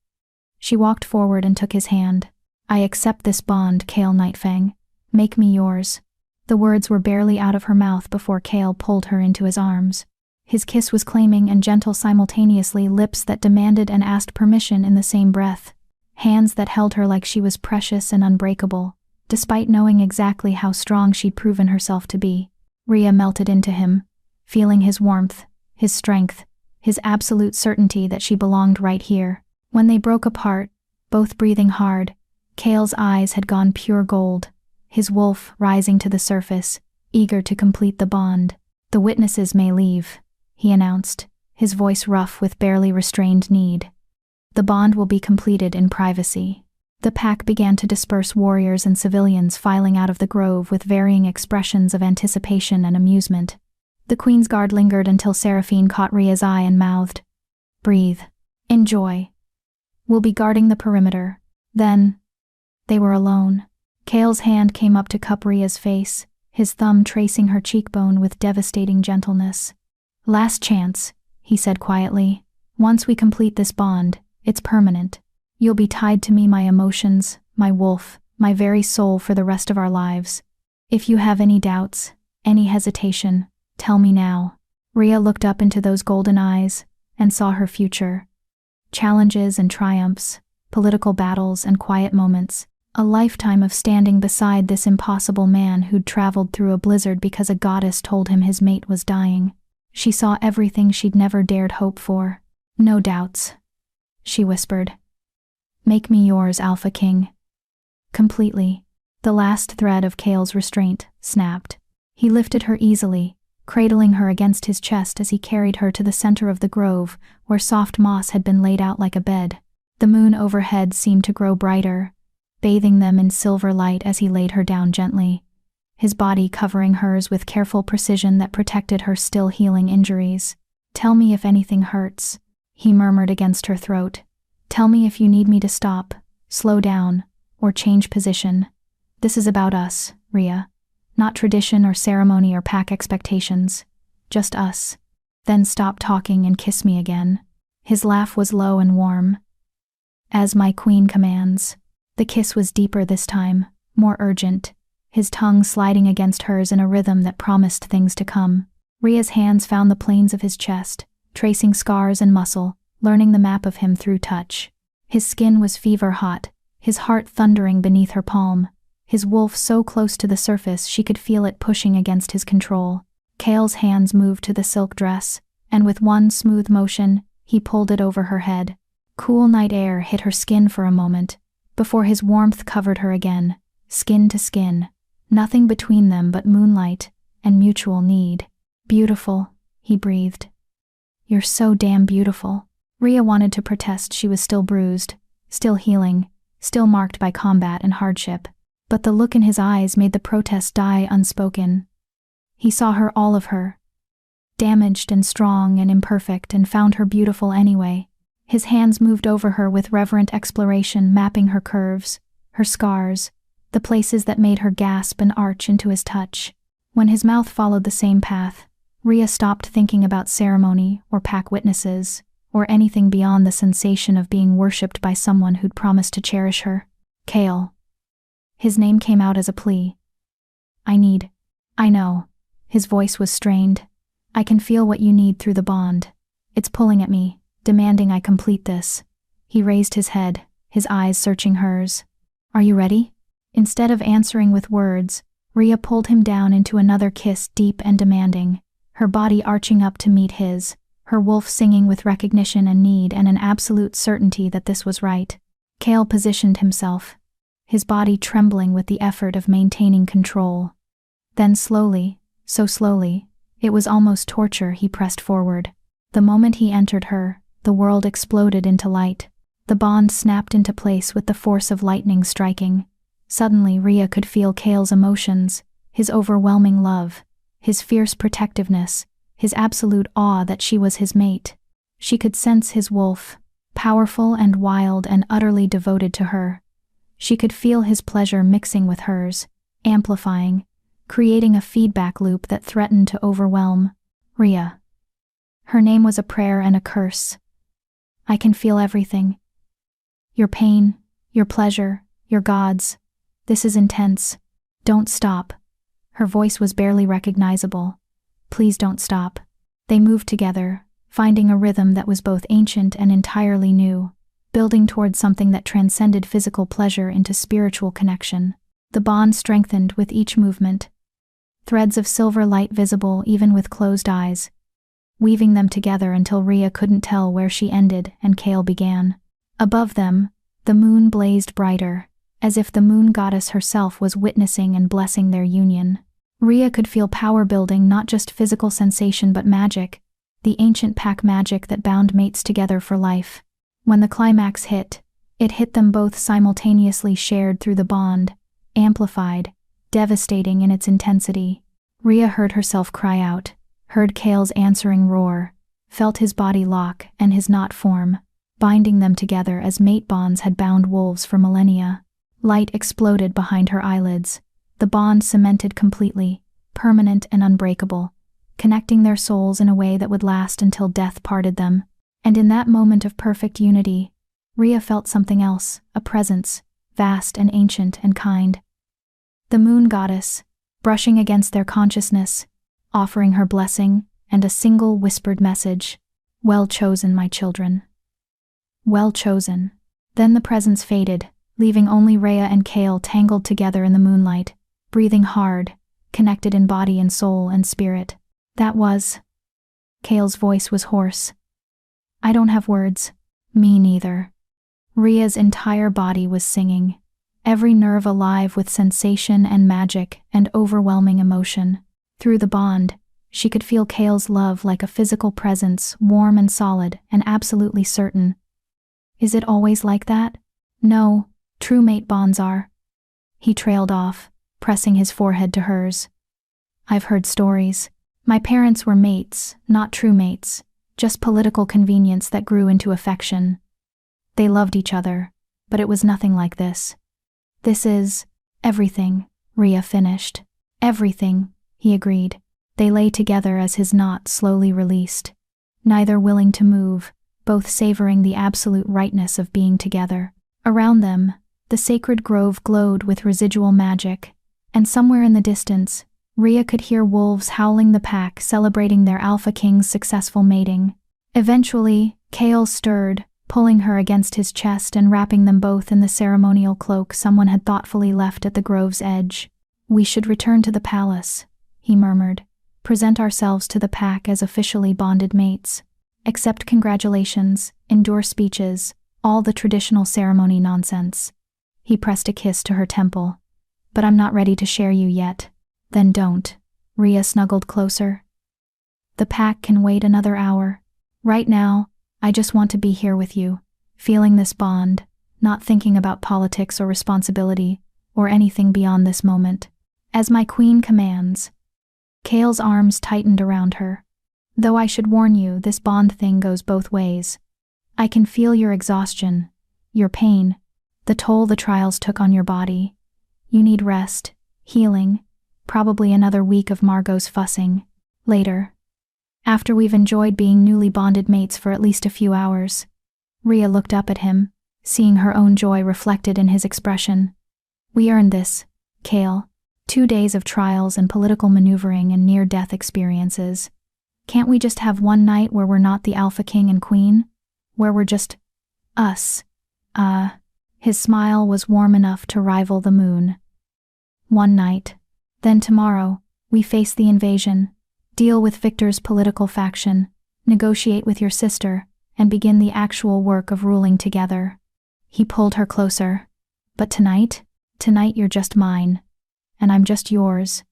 S1: She walked forward and took his hand. I accept this bond, Kale Nightfang. Make me yours. The words were barely out of her mouth before Kale pulled her into his arms. His kiss was claiming and gentle simultaneously, lips that demanded and asked permission in the same breath. Hands that held her like she was precious and unbreakable, despite knowing exactly how strong she'd proven herself to be. Rhea melted into him, feeling his warmth, his strength, his absolute certainty that she belonged right here. When they broke apart, both breathing hard, Kale's eyes had gone pure gold, his wolf rising to the surface, eager to complete the bond. "The witnesses may leave," he announced, his voice rough with barely restrained need. "The bond will be completed in privacy." The pack began to disperse, warriors and civilians filing out of the grove with varying expressions of anticipation and amusement. The Queen's Guard lingered until Seraphine caught Rhea's eye and mouthed, "Breathe. Enjoy. We'll be guarding the perimeter." Then, they were alone. Kale's hand came up to cup Rhea's face, his thumb tracing her cheekbone with devastating gentleness. "Last chance," he said quietly. "Once we complete this bond, it's permanent. You'll be tied to me, my emotions, my wolf, my very soul for the rest of our lives. If you have any doubts, any hesitation, tell me now." Rhea looked up into those golden eyes and saw her future. Challenges and triumphs, political battles and quiet moments, a lifetime of standing beside this impossible man who'd traveled through a blizzard because a goddess told him his mate was dying. She saw everything she'd never dared hope for. "No doubts," she whispered. "Make me yours, Alpha King." Completely. The last thread of Kale's restraint snapped. He lifted her easily, cradling her against his chest as he carried her to the center of the grove, where soft moss had been laid out like a bed. The moon overhead seemed to grow brighter, bathing them in silver light as he laid her down gently, his body covering hers with careful precision that protected her still healing injuries. "Tell me if anything hurts," he murmured against her throat. "Tell me if you need me to stop, slow down, or change position. This is about us, Rhea. Not tradition or ceremony or pack expectations. Just us. Then stop talking and kiss me again." His laugh was low and warm. "As my queen commands." The kiss was deeper this time, more urgent, his tongue sliding against hers in a rhythm that promised things to come. Rhea's hands found the planes of his chest, tracing scars and muscle, learning the map of him through touch. His skin was fever hot, his heart thundering beneath her palm, his wolf so close to the surface she could feel it pushing against his control. Kale's hands moved to the silk dress, and with one smooth motion, he pulled it over her head. Cool night air hit her skin for a moment, before his warmth covered her again, skin to skin, nothing between them but moonlight and mutual need. "Beautiful," he breathed. "You're so damn beautiful." Rhea wanted to protest she was still bruised, still healing, still marked by combat and hardship. But the look in his eyes made the protest die unspoken. He saw her, all of her, damaged and strong and imperfect, and found her beautiful anyway. His hands moved over her with reverent exploration, mapping her curves, her scars, the places that made her gasp and arch into his touch. When his mouth followed the same path, Rhea stopped thinking about ceremony or pack witnesses, or anything beyond the sensation of being worshipped by someone who'd promised to cherish her. "Kale." His name came out as a plea. I know." His voice was strained. "I can feel what you need through the bond. It's pulling at me, demanding I complete this." He raised his head, his eyes searching hers. "Are you ready?" Instead of answering with words, Rhea pulled him down into another kiss, deep and demanding, her body arching up to meet his, her wolf singing with recognition and need and an absolute certainty that this was right. Kale positioned himself, his body trembling with the effort of maintaining control. Then slowly, so slowly, it was almost torture, he pressed forward. The moment he entered her, the world exploded into light. The bond snapped into place with the force of lightning striking. Suddenly Rhea could feel Kale's emotions, his overwhelming love, his fierce protectiveness, his absolute awe that she was his mate. She could sense his wolf, powerful and wild and utterly devoted to her. She could feel his pleasure mixing with hers, amplifying, creating a feedback loop that threatened to overwhelm. Rhea. Her name was a prayer and a curse. "I can feel everything. Your pain, your pleasure, your gods. This is intense. Don't stop." Her voice was barely recognizable. "Please don't stop." They moved together, finding a rhythm that was both ancient and entirely new, building towards something that transcended physical pleasure into spiritual connection. The bond strengthened with each movement, threads of silver light visible even with closed eyes, weaving them together until Rhea couldn't tell where she ended and Kale began. Above them, the moon blazed brighter, as if the moon goddess herself was witnessing and blessing their union. Rhea could feel power building, not just physical sensation but magic, the ancient pack magic that bound mates together for life. When the climax hit, it hit them both simultaneously, shared through the bond, amplified, devastating in its intensity. Rhea heard herself cry out, heard Kale's answering roar, felt his body lock and his knot form, binding them together as mate bonds had bound wolves for millennia. Light exploded behind her eyelids, the bond cemented completely, permanent and unbreakable, connecting their souls in a way that would last until death parted them. And in that moment of perfect unity, Rhea felt something else, a presence, vast and ancient and kind. The moon goddess, brushing against their consciousness, offering her blessing and a single whispered message, "Well chosen, my children. Well chosen." Then the presence faded, leaving only Rhea and Kale tangled together in the moonlight, breathing hard, connected in body and soul and spirit. That was... Kale's voice was hoarse. "I don't have words." "Me neither." Rhea's entire body was singing, every nerve alive with sensation and magic and overwhelming emotion. Through the bond, she could feel Kale's love like a physical presence, warm and solid and absolutely certain. "Is it always like that?" "No, true mate bonds are." He trailed off, pressing his forehead to hers. "I've heard stories. My parents were mates, not true mates, just political convenience that grew into affection. They loved each other, but it was nothing like this. This is everything," Rhea finished. "Everything," he agreed. They lay together as his knot slowly released, neither willing to move, both savoring the absolute rightness of being together. Around them, the sacred grove glowed with residual magic, and somewhere in the distance, Rhea could hear wolves howling, the pack celebrating their alpha king's successful mating. Eventually, Kale stirred, pulling her against his chest and wrapping them both in the ceremonial cloak someone had thoughtfully left at the grove's edge. "We should return to the palace," he murmured, "present ourselves to the pack as officially bonded mates. Accept congratulations, endure speeches, all the traditional ceremony nonsense." He pressed a kiss to her temple. "But I'm not ready to share you yet." "Then don't." Rhea snuggled closer. "The pack can wait another hour. Right now, I just want to be here with you, feeling this bond, not thinking about politics or responsibility, or anything beyond this moment. As my queen commands." Kale's arms tightened around her. "Though I should warn you, this bond thing goes both ways. I can feel your exhaustion, your pain, the toll the trials took on your body. You need rest, healing, probably another week of Margot's fussing. Later, after we've enjoyed being newly bonded mates for at least a few hours." Rhea looked up at him, seeing her own joy reflected in his expression. "We earned this, Kale. 2 days of trials and political maneuvering and near-death experiences. Can't we just have one night where we're not the alpha king and queen? Where we're just us?" His smile was warm enough to rival the moon. "One night. Then tomorrow, we face the invasion, deal with Victor's political faction, negotiate with your sister, and begin the actual work of ruling together." He pulled her closer. "But tonight? Tonight you're just mine. And I'm just yours.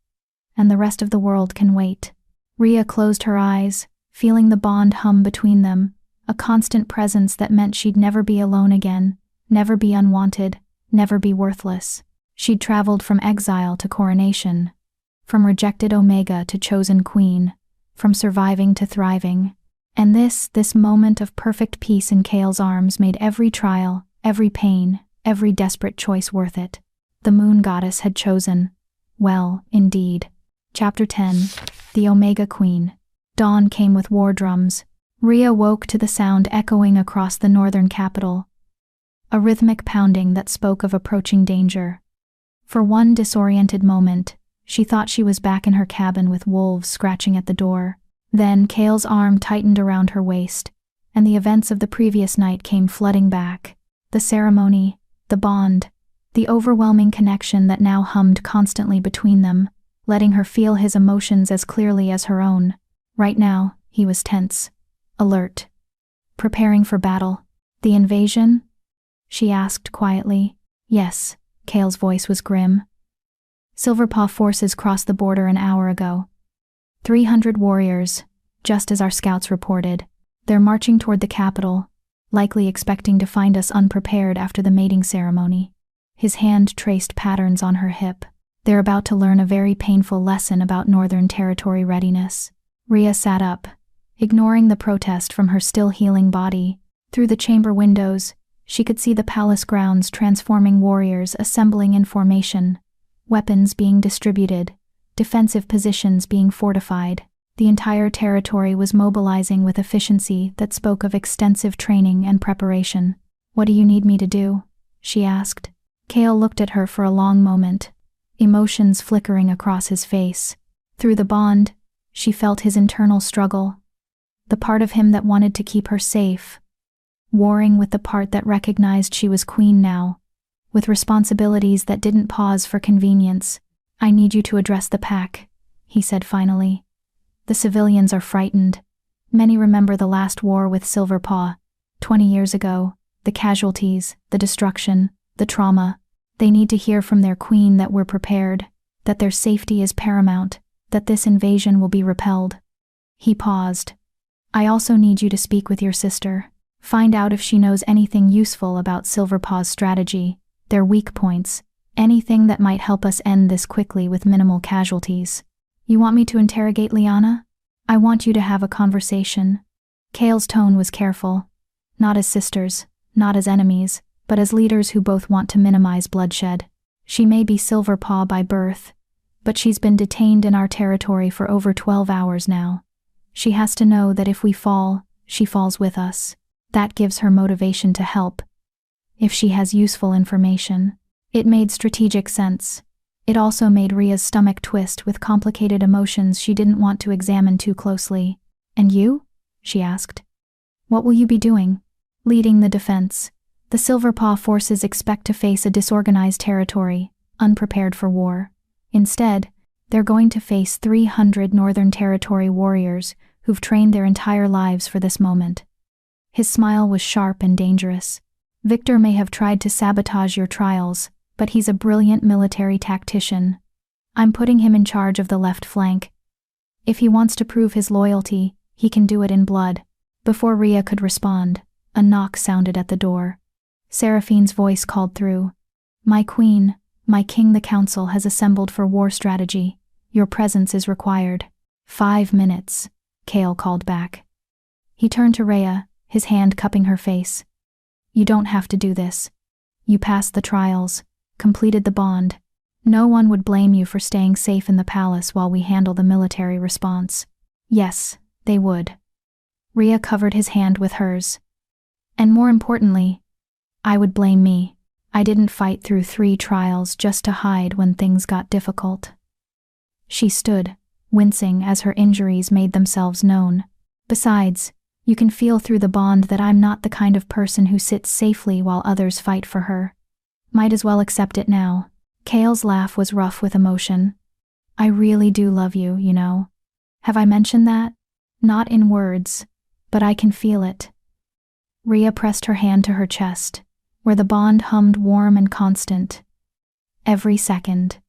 S1: And the rest of the world can wait." Rhea closed her eyes, feeling the bond hum between them, a constant presence that meant she'd never be alone again, never be unwanted, never be worthless. She'd traveled from exile to coronation, from rejected Omega to chosen queen, from surviving to thriving. And this moment of perfect peace in Kale's arms made every trial, every pain, every desperate choice worth it. The moon goddess had chosen. Well, indeed. Chapter 10. The Omega Queen. Dawn came with war drums. Rhea woke to the sound echoing across the northern capital. A rhythmic pounding that spoke of approaching danger. For one disoriented moment, She thought she was back in her cabin with wolves scratching at the door. Then Kale's arm tightened around her waist, and the events of the previous night came flooding back. The ceremony, the bond, the overwhelming connection that now hummed constantly between them, letting her feel his emotions as clearly as her own. Right now, he was tense, alert, preparing for battle. The invasion? She asked quietly. Yes, Kale's voice was grim. Silverpaw forces crossed the border an hour ago. 300 warriors, just as our scouts reported. They're marching toward the capital, likely expecting to find us unprepared after the mating ceremony. His hand traced patterns on her hip. They're about to learn a very painful lesson about Northern Territory readiness. Rhea sat up, ignoring the protest from her still healing body. Through the chamber windows, she could see the palace grounds transforming warriors assembling in formation, weapons being distributed, defensive positions being fortified. The entire territory was mobilizing with efficiency that spoke of extensive training and preparation. "What do you need me to do?" she asked. Kale looked at her for a long moment, emotions flickering across his face. Through the bond, she felt his internal struggle, the part of him that wanted to keep her safe, warring with the part that recognized she was queen now, with responsibilities that didn't pause for convenience. "I need you to address the pack," he said finally. "The civilians are frightened. Many remember the last war with Silverpaw, 20 years ago, the casualties, the destruction, the trauma. They need to hear from their queen that we're prepared, that their safety is paramount, that this invasion will be repelled." He paused. "I also need you to speak with your sister. Find out if she knows anything useful about Silverpaw's strategy, their weak points, anything that might help us end this quickly with minimal casualties." "You want me to interrogate Liana? I want you to have a conversation." Kale's tone was careful. Not as sisters, not as enemies, but as leaders who both want to minimize bloodshed. "She may be Silverpaw by birth, but she's been detained in our territory for over 12 hours now. She has to know that if we fall, she falls with us. That gives her motivation to help. If she has useful information." It made strategic sense. It also made Rhea's stomach twist with complicated emotions she didn't want to examine too closely. "And you?" she asked. "What will you be doing?" "Leading the defense. The Silverpaw forces expect to face a disorganized territory, unprepared for war. Instead, they're going to face 300 Northern Territory warriors who've trained their entire lives for this moment." His smile was sharp and dangerous. "Victor may have tried to sabotage your trials, but he's a brilliant military tactician. I'm putting him in charge of the left flank. If he wants to prove his loyalty, he can do it in blood." Before Rhea could respond, a knock sounded at the door. Seraphine's voice called through. "My queen, my king, the council has assembled for war strategy. Your presence is required." 5 minutes, Kale called back. He turned to Rhea, his hand cupping her face. "You don't have to do this. You passed the trials, completed the bond. No one would blame you for staying safe in the palace while we handle the military response." "Yes, they would." Rhea covered his hand with hers. "And more importantly, I would blame me. I didn't fight through 3 trials just to hide when things got difficult." She stood, wincing as her injuries made themselves known. "Besides, you can feel through the bond that I'm not the kind of person who sits safely while others fight for her. Might as well accept it now." Kale's laugh was rough with emotion. "I really do love you, you know. Have I mentioned that? Not in words, but I can feel it." Rhea pressed her hand to her chest, where the bond hummed warm and constant. "Every second.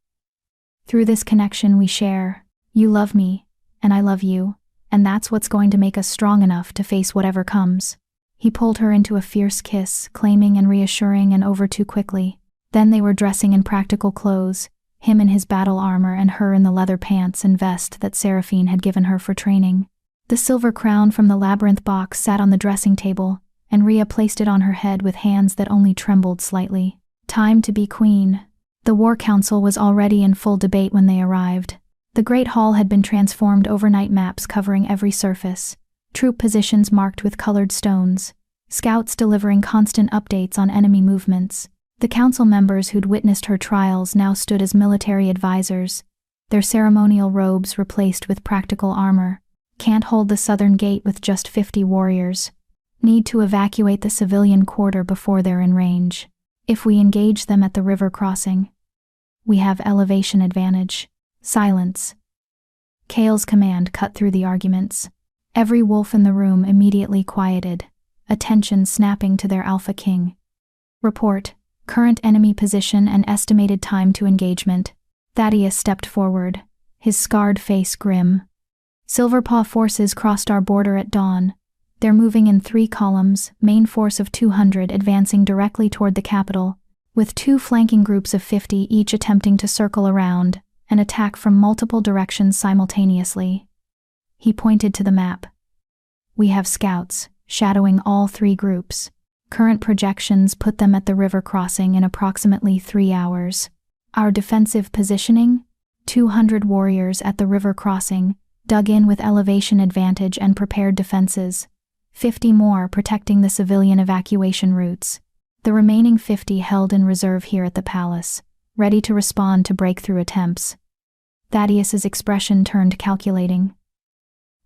S1: Through this connection we share, you love me, and I love you, and that's what's going to make us strong enough to face whatever comes." He pulled her into a fierce kiss, claiming and reassuring and over too quickly. Then they were dressing in practical clothes, him in his battle armor and her in the leather pants and vest that Seraphine had given her for training. The silver crown from the labyrinth box sat on the dressing table, and Rhea placed it on her head with hands that only trembled slightly. Time to be queen. The war council was already in full debate when they arrived. The great hall had been transformed, overnight maps covering every surface, troop positions marked with colored stones, scouts delivering constant updates on enemy movements. The council members who'd witnessed her trials now stood as military advisors, their ceremonial robes replaced with practical armor. Can't hold the southern gate with just 50 warriors. Need to evacuate the civilian quarter before they're in range. If we engage them at the river crossing, we have elevation advantage. Silence. Kale's command cut through the arguments. Every wolf in the room immediately quieted, attention snapping to their alpha king. Report. Current enemy position and estimated time to engagement. Thaddeus stepped forward, his scarred face grim. Silverpaw forces crossed our border at dawn. They're moving in 3 columns, main force of 200 advancing directly toward the capital, with 2 flanking groups of 50 each attempting to circle around and attack from multiple directions simultaneously. He pointed to the map. We have scouts, shadowing all 3 groups. Current projections put them at the river crossing in approximately 3 hours. Our defensive positioning? 200 warriors at the river crossing, dug in with elevation advantage and prepared defenses. 50 more protecting the civilian evacuation routes. The remaining 50 held in reserve here at the palace, ready to respond to breakthrough attempts. Thaddeus's expression turned calculating.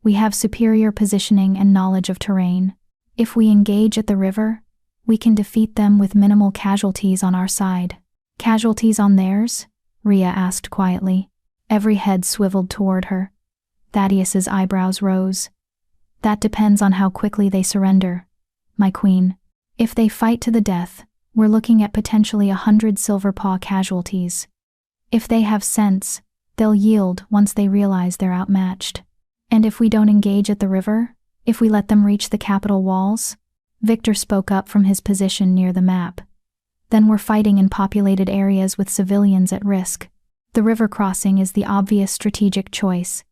S1: We have superior positioning and knowledge of terrain. If we engage at the river, we can defeat them with minimal casualties on our side. Casualties on theirs? Rhea asked quietly. Every head swiveled toward her. Thaddeus's eyebrows rose. That depends on how quickly they surrender, my queen. If they fight to the death, we're looking at potentially 100 Silverpaw casualties. If they have sense, they'll yield once they realize they're outmatched. And if we don't engage at the river, if we let them reach the capital walls? Victor spoke up from his position near the map. Then we're fighting in populated areas with civilians at risk. The river crossing is the obvious strategic choice.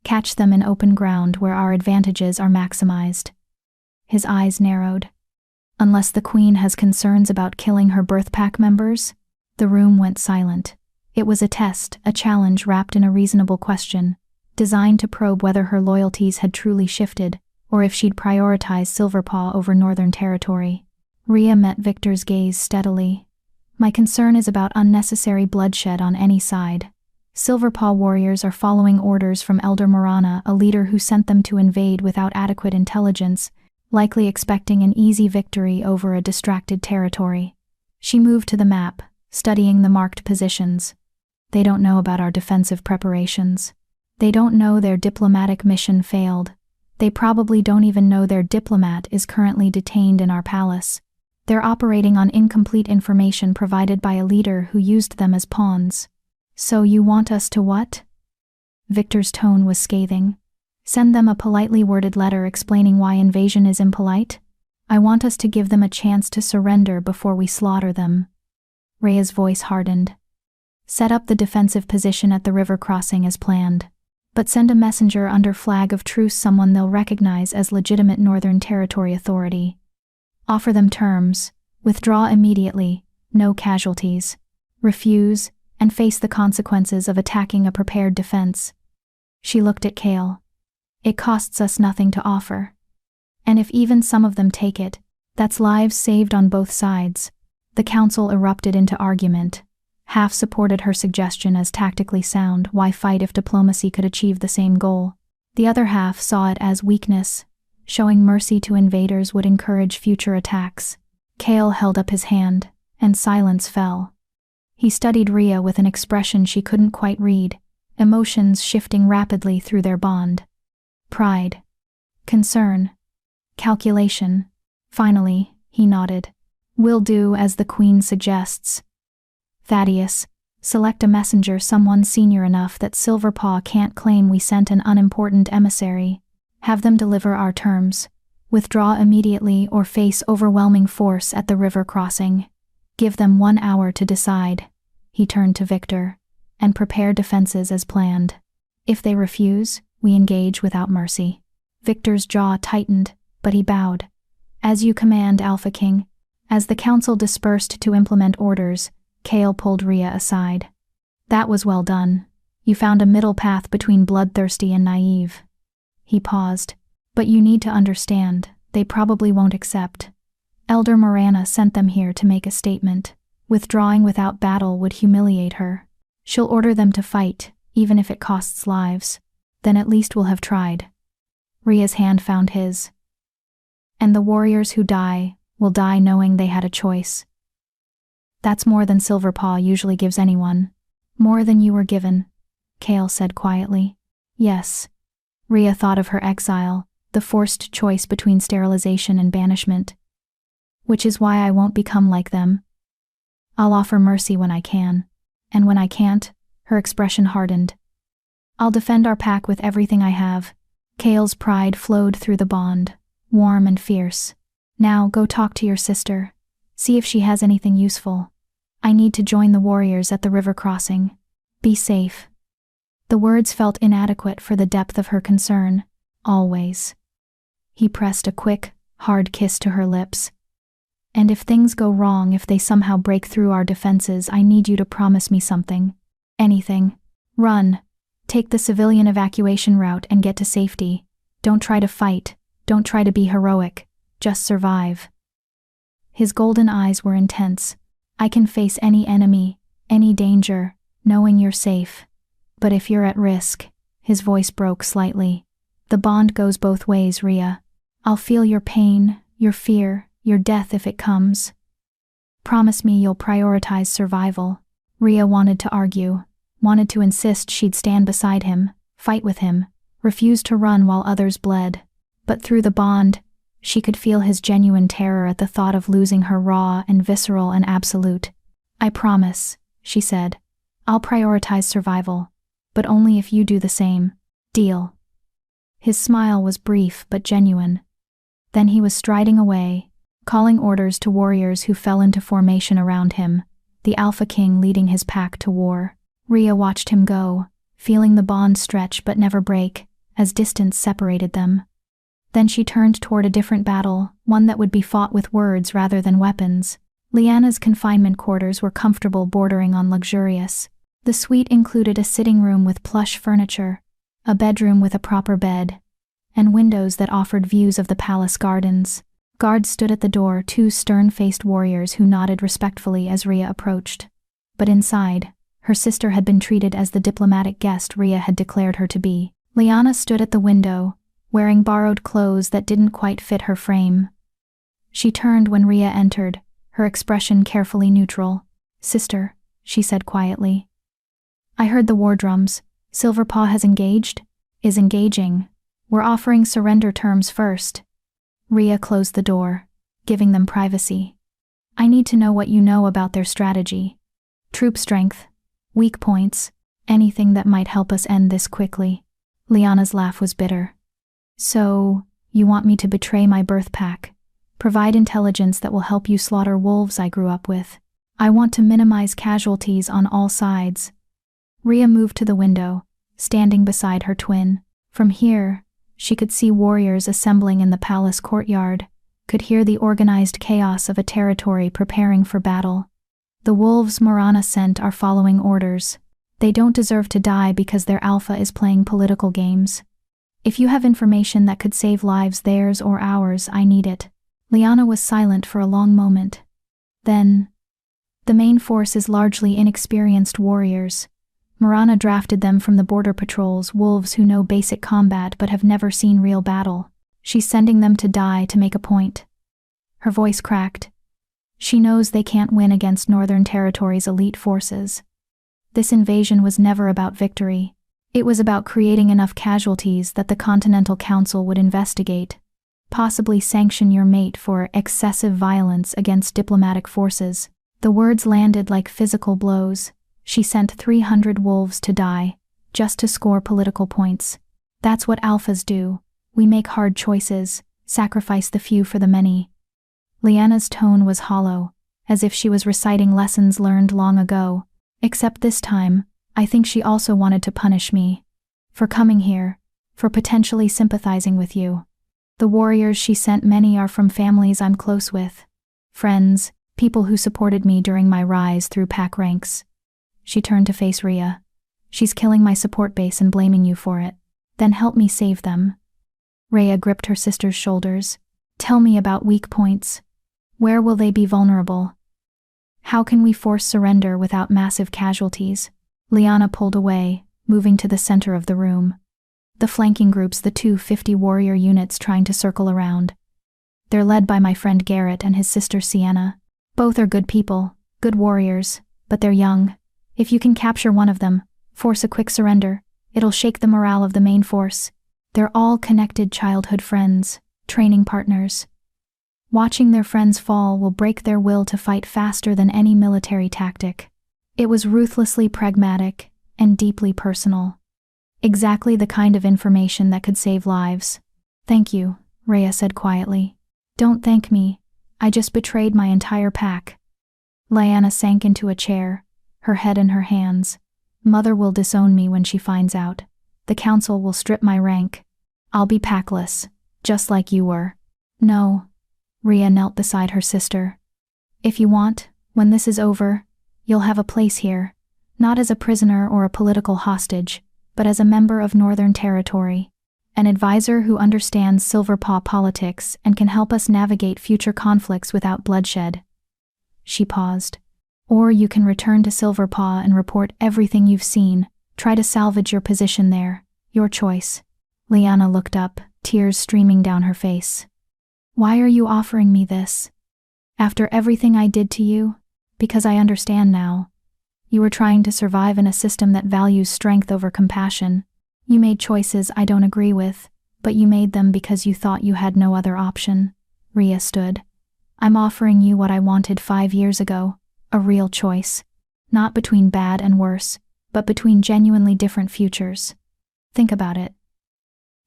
S1: Catch them in open ground where our advantages are maximized. His eyes narrowed. Unless the queen has concerns about killing her birth pack members? The room went silent. It was a test, a challenge wrapped in a reasonable question, designed to probe whether her loyalties had truly shifted, or if she'd prioritize Silverpaw over Northern Territory. Rhea met Victor's gaze steadily. My concern is about unnecessary bloodshed on any side. Silverpaw warriors are following orders from Elder Morana, a leader who sent them to invade without adequate intelligence, likely expecting an easy victory over a distracted territory. She moved to the map, studying the marked positions. They don't know about our defensive preparations. They don't know their diplomatic mission failed. They probably don't even know their diplomat is currently detained in our palace. They're operating on incomplete information provided by a leader who used them as pawns. So you want us to what? Victor's tone was scathing. Send them a politely worded letter explaining why invasion is impolite? I want us to give them a chance to surrender before we slaughter them. Rhea's voice hardened. Set up the defensive position at the river crossing as planned. But send a messenger under flag of truce, someone they'll recognize as legitimate Northern Territory authority. Offer them terms. Withdraw immediately, no casualties. Refuse, and face the consequences of attacking a prepared defense. She looked at Kale. It costs us nothing to offer. And if even some of them take it, that's lives saved on both sides. The council erupted into argument. Half supported her suggestion as tactically sound, why fight if diplomacy could achieve the same goal? The other half saw it as weakness. Showing mercy to invaders would encourage future attacks. Kale held up his hand, and silence fell. He studied Rhea with an expression she couldn't quite read, emotions shifting rapidly through their bond. Pride. Concern. Calculation. Finally, he nodded. We'll do as the queen suggests. Thaddeus, select a messenger, someone senior enough that Silverpaw can't claim we sent an unimportant emissary. Have them deliver our terms. Withdraw immediately or face overwhelming force at the river crossing. Give them 1 hour to decide. He turned to Victor. And prepare defenses as planned. If they refuse, we engage without mercy. Victor's jaw tightened, but he bowed. As you command, Alpha King. As the council dispersed to implement orders, Kale pulled Rhea aside. That was well done. You found a middle path between bloodthirsty and naive. He paused. But you need to understand, they probably won't accept. Elder Morana sent them here to make a statement. Withdrawing without battle would humiliate her. She'll order them to fight, even if it costs lives. Then at least we'll have tried. Ria's hand found his. And the warriors who die will die knowing they had a choice. That's more than Silverpaw usually gives anyone. More than you were given, Kale said quietly. Yes. Ria thought of her exile, the forced choice between sterilization and banishment. Which is why I won't become like them. I'll offer mercy when I can. And when I can't, her expression hardened. I'll defend our pack with everything I have. Kale's pride flowed through the bond, warm and fierce. Now go talk to your sister. See if she has anything useful. I need to join the warriors at the river crossing. Be safe. The words felt inadequate for the depth of her concern. Always. He pressed a quick, hard kiss to her lips. And if things go wrong, if they somehow break through our defenses, I need you to promise me something. Anything. Run. Take the civilian evacuation route and get to safety. Don't try to fight. Don't try to be heroic. Just survive. His golden eyes were intense. I can face any enemy, any danger, knowing you're safe. But if you're at risk, his voice broke slightly. The bond goes both ways, Ria. I'll feel your pain, your fear, your death if it comes. Promise me you'll prioritize survival. Ria wanted to argue, wanted to insist she'd stand beside him, fight with him, refused to run while others bled. But through the bond, she could feel his genuine terror at the thought of losing her raw and visceral and absolute. I promise, she said. I'll prioritize survival. But only if you do the same. Deal. His smile was brief but genuine. Then he was striding away, calling orders to warriors who fell into formation around him, the Alpha King leading his pack to war. Ria watched him go, feeling the bond stretch but never break, as distance separated them. Then she turned toward a different battle, one that would be fought with words rather than weapons. Liana's confinement quarters were comfortable, bordering on luxurious. The suite included a sitting room with plush furniture, a bedroom with a proper bed, and windows that offered views of the palace gardens. Guards stood at the door, two stern-faced warriors who nodded respectfully as Ria approached. But inside, her sister had been treated as the diplomatic guest Ria had declared her to be. Liana stood at the window, wearing borrowed clothes that didn't quite fit her frame. She turned when Ria entered, her expression carefully neutral. Sister, she said quietly. I heard the war drums. Silverpaw has engaged? Is engaging. We're offering surrender terms first. Ria closed the door, giving them privacy. I need to know what you know about their strategy. Troop strength, weak points, anything that might help us end this quickly. Liana's laugh was bitter. So, you want me to betray my birth pack? Provide intelligence that will help you slaughter wolves I grew up with. I want to minimize casualties on all sides. Ria moved to the window, standing beside her twin. From here, she could see warriors assembling in the palace courtyard, could hear the organized chaos of a territory preparing for battle. The wolves Morana sent are following orders. They don't deserve to die because their alpha is playing political games. If you have information that could save lives, theirs or ours, I need it. Liana was silent for a long moment. Then, the main force is largely inexperienced warriors. Morana drafted them from the border patrols, wolves who know basic combat but have never seen real battle. She's sending them to die to make a point. Her voice cracked. She knows they can't win against Northern Territory's elite forces. This invasion was never about victory. It was about creating enough casualties that the Continental Council would investigate, possibly sanction your mate for excessive violence against diplomatic forces. The words landed like physical blows. She sent 300 wolves to die, just to score political points. That's what alphas do. We make hard choices, sacrifice the few for the many. Liana's tone was hollow, as if she was reciting lessons learned long ago. Except this time, I think she also wanted to punish me. For coming here, for potentially sympathizing with you. The warriors she sent, many are from families I'm close with. Friends, people who supported me during my rise through pack ranks. She turned to face Ria. She's killing my support base and blaming you for it. Then help me save them. Ria gripped her sister's shoulders. Tell me about weak points. Where will they be vulnerable? How can we force surrender without massive casualties? Liana pulled away, moving to the center of the room. The flanking groups, the 250 warrior units trying to circle around. They're led by my friend Garrett and his sister Sienna. Both are good people, good warriors, but they're young. If you can capture one of them, force a quick surrender, it'll shake the morale of the main force. They're all connected childhood friends, training partners. Watching their friends fall will break their will to fight faster than any military tactic. It was ruthlessly pragmatic and deeply personal. Exactly the kind of information that could save lives. "Thank you," Rhea said quietly. "Don't thank me. I just betrayed my entire pack." Lyanna sank into a chair, her head in her hands. "Mother will disown me when she finds out. The council will strip my rank. I'll be packless, just like you were." "No." Rhea knelt beside her sister. "If you want, when this is over, you'll have a place here, not as a prisoner or a political hostage, but as a member of Northern Territory, an advisor who understands Silverpaw politics and can help us navigate future conflicts without bloodshed." She paused. "Or you can return to Silverpaw and report everything you've seen, try to salvage your position there, your choice." Lyanna looked up, tears streaming down her face. "Why are you offering me this? After everything I did to you? Because I understand now. You were trying to survive in a system that values strength over compassion. You made choices I don't agree with, but you made them because you thought you had no other option." Rhea stood. "I'm offering you what I wanted 5 years ago, a real choice. Not between bad and worse, but between genuinely different futures. Think about it.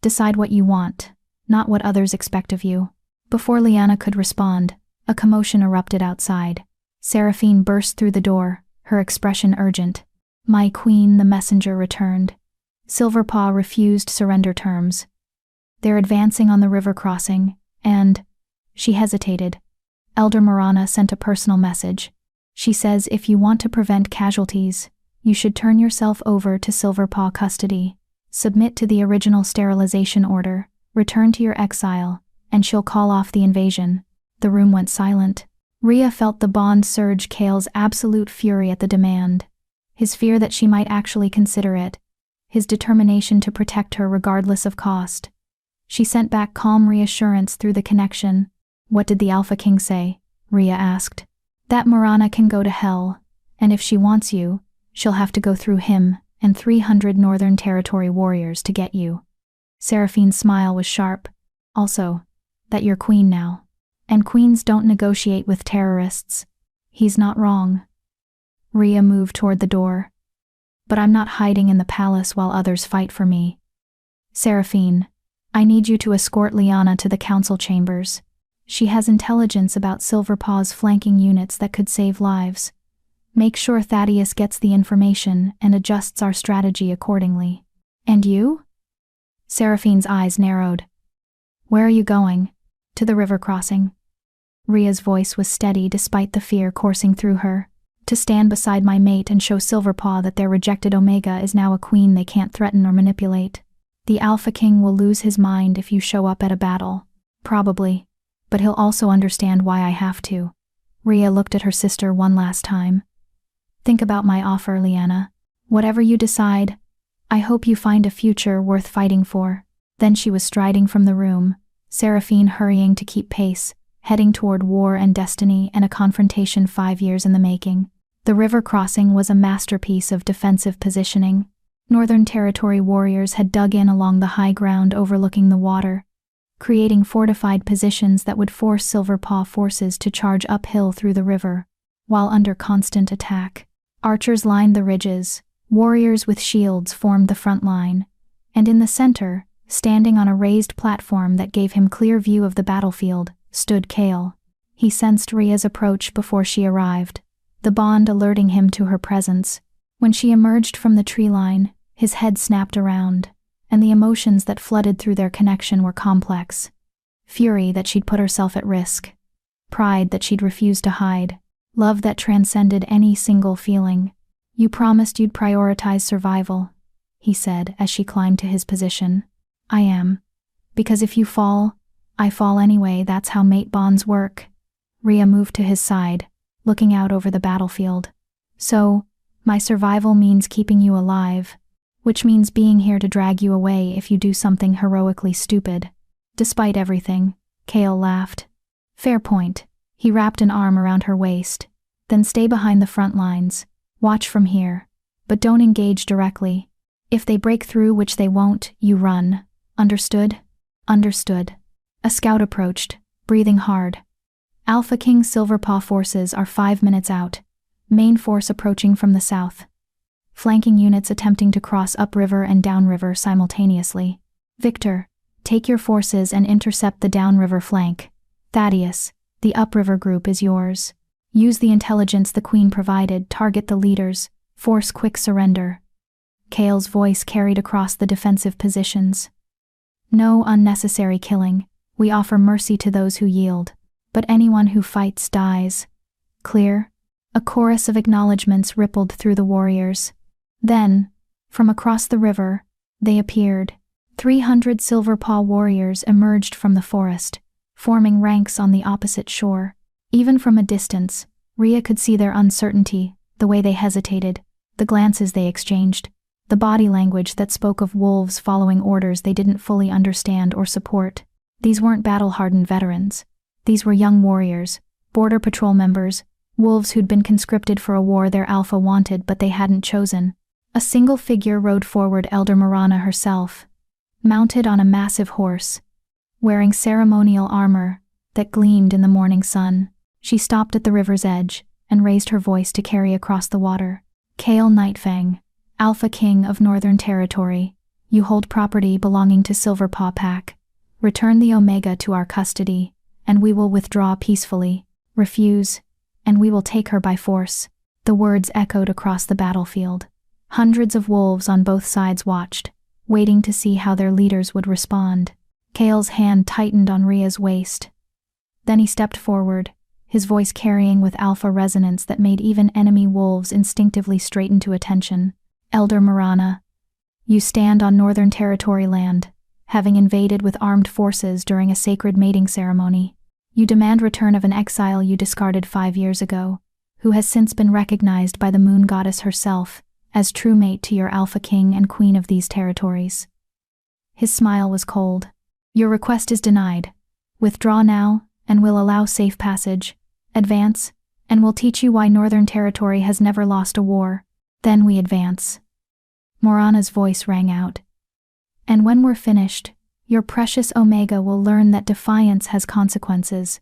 S1: Decide what you want, not what others expect of you." Before Lyanna could respond, a commotion erupted outside. Seraphine burst through the door, her expression urgent. "My queen," the messenger returned. "Silverpaw refused surrender terms. They're advancing on the river crossing, and—" She hesitated. Elder Marana sent a personal message. She says if you want to prevent casualties, you should turn yourself over to Silverpaw custody, submit to the original sterilization order, return to your exile, and she'll call off the invasion. The room went silent. Rhea felt the bond surge Kale's absolute fury at the demand, his fear that she might actually consider it, his determination to protect her regardless of cost. She sent back calm reassurance through the connection. "What did the Alpha King say?" Rhea asked. "That Marana can go to hell, and if she wants you, she'll have to go through him and 300 Northern Territory warriors to get you." Seraphine's smile was sharp. "Also, that you're queen now. And queens don't negotiate with terrorists." "He's not wrong." Rhea moved toward the door. "But I'm not hiding in the palace while others fight for me. Seraphine, I need you to escort Lyanna to the council chambers. She has intelligence about Silverpaw's flanking units that could save lives. Make sure Thaddeus gets the information and adjusts our strategy accordingly." "And you?" Seraphine's eyes narrowed. "Where are you going?" "To the river crossing." Rhea's voice was steady despite the fear coursing through her. "To stand beside my mate and show Silverpaw that their rejected Omega is now a queen they can't threaten or manipulate. The Alpha King will lose his mind if you show up at a battle. Probably. But he'll also understand why I have to." Rhea looked at her sister one last time. "Think about my offer, Lyanna. Whatever you decide, I hope you find a future worth fighting for." Then she was striding from the room, Seraphine hurrying to keep pace, heading toward war and destiny and a confrontation 5 years in the making. The river crossing was a masterpiece of defensive positioning. Northern Territory warriors had dug in along the high ground overlooking the water, creating fortified positions that would force Silverpaw forces to charge uphill through the river, while under constant attack. Archers lined the ridges, warriors with shields formed the front line, and in the center, standing on a raised platform that gave him clear view of the battlefield, stood Kale. He sensed Rhea's approach before she arrived, the bond alerting him to her presence. When she emerged from the tree line, his head snapped around, and the emotions that flooded through their connection were complex. Fury that she'd put herself at risk. Pride that she'd refused to hide. Love that transcended any single feeling. "You promised you'd prioritize survival," he said as she climbed to his position. "I am. Because if you fall, I fall anyway. That's how mate bonds work." Rhea moved to his side, looking out over the battlefield. "So, my survival means keeping you alive. which means being here to drag you away if you do something heroically stupid. Despite everything, Kale laughed. Fair point. He wrapped an arm around her waist. Then stay behind the front lines. Watch from here. But don't engage directly. If they break through, which they won't, you run. Understood? Understood. A scout approached, breathing hard. Alpha King Silverpaw forces are 5 minutes out. Main force approaching from the south. Flanking units attempting to cross upriver and downriver simultaneously. Victor, take your forces and intercept the downriver flank. Thaddeus, the upriver group is yours. Use the intelligence the Queen provided, target the leaders, force quick surrender. Kale's voice carried across the defensive positions. No unnecessary killing. We offer mercy to those who yield, but anyone who fights dies. Clear? A chorus of acknowledgements rippled through the warriors. Then, from across the river, they appeared. 300 Silverpaw warriors emerged from the forest, forming ranks on the opposite shore. Even from a distance, Rhea could see their uncertainty, the way they hesitated, the glances they exchanged, the body language that spoke of wolves following orders they didn't fully understand or support. These weren't battle-hardened veterans. These were young warriors, border patrol members, wolves who'd been conscripted for a war their alpha wanted but they hadn't chosen. A single figure rode forward, Elder Marana herself, mounted on a massive horse, wearing ceremonial armor that gleamed in the morning sun. She stopped at the river's edge and raised her voice to carry across the water. Kale Nightfang, Alpha King of Northern Territory, you hold property belonging to Silverpaw Pack. Return the Omega to our custody, and we will withdraw peacefully. Refuse, and we will take her by force. The words echoed across the battlefield. Hundreds of wolves on both sides watched, waiting to see how their leaders would respond. Kale's hand tightened on Rhea's waist. Then he stepped forward, his voice carrying with alpha resonance that made even enemy wolves instinctively straighten to attention. Elder Marana, you stand on Northern Territory land, having invaded with armed forces during a sacred mating ceremony. You demand return of an exile you discarded 5 years ago, who has since been recognized by the moon goddess herself as true mate to your Alpha King and Queen of these territories. His smile was cold. Your request is denied. Withdraw now, and we'll allow safe passage. Advance, and we'll teach you why Northern Territory has never lost a war. Then we advance. Morana's voice rang out. And when we're finished, your precious Omega will learn that defiance has consequences.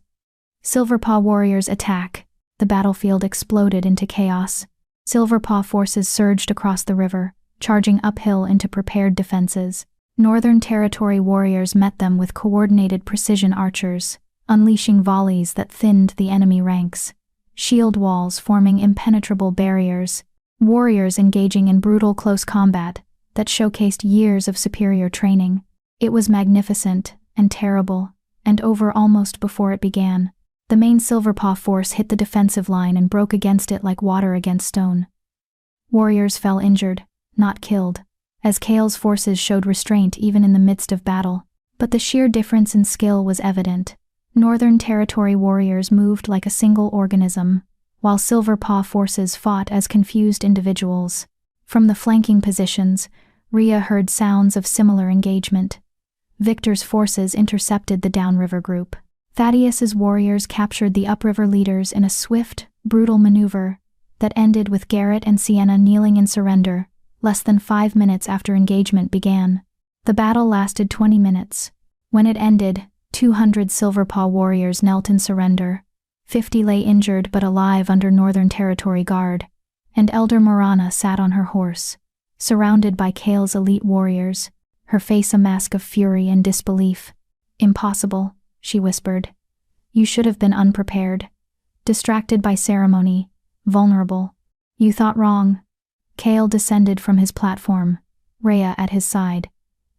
S1: Silverpaw warriors attack. The battlefield exploded into chaos. Silverpaw forces surged across the river, charging uphill into prepared defenses. Northern Territory warriors met them with coordinated precision archers, unleashing volleys that thinned the enemy ranks. Shield walls forming impenetrable barriers. Warriors engaging in brutal close combat that showcased years of superior training. It was magnificent and terrible, and over almost before it began. The main Silverpaw force hit the defensive line and broke against it like water against stone. Warriors fell injured, not killed, as Kale's forces showed restraint even in the midst of battle. But the sheer difference in skill was evident. Northern Territory warriors moved like a single organism, while Silverpaw forces fought as confused individuals. From the flanking positions, Rhea heard sounds of similar engagement. Victor's forces intercepted the downriver group. Thaddeus's warriors captured the upriver leaders in a swift, brutal maneuver that ended with Garrett and Sienna kneeling in surrender, less than 5 minutes after engagement began. The battle lasted 20 minutes. When it ended, 200 Silverpaw warriors knelt in surrender. 50 lay injured but alive under Northern Territory guard, and Elder Marana sat on her horse, surrounded by Kale's elite warriors, her face a mask of fury and disbelief. Impossible, she whispered. You should have been unprepared, distracted by ceremony, vulnerable. You thought wrong. Kale descended from his platform, Rhea at his side.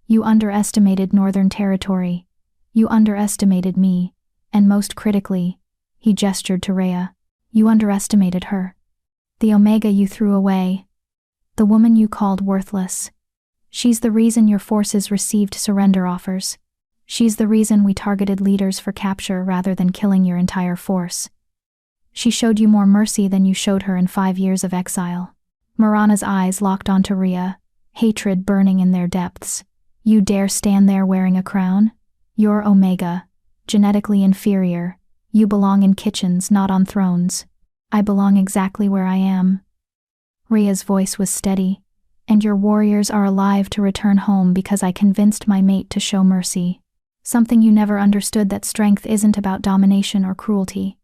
S1: You underestimated Northern Territory. You underestimated me, and most critically, he gestured to Rhea, you underestimated her. The Omega you threw away. The woman you called worthless. She's the reason your forces received surrender offers. She's the reason we targeted leaders for capture rather than killing your entire force. She showed you more mercy than you showed her in 5 years of exile. Marana's eyes locked onto Rhea, hatred burning in their depths. You dare stand there wearing a crown? You're Omega, genetically inferior. You belong in kitchens, not on thrones. I belong exactly where I am. Rhea's voice was steady. And your warriors are alive to return home because I convinced my mate to show mercy. Something you never understood, that strength isn't about domination or cruelty.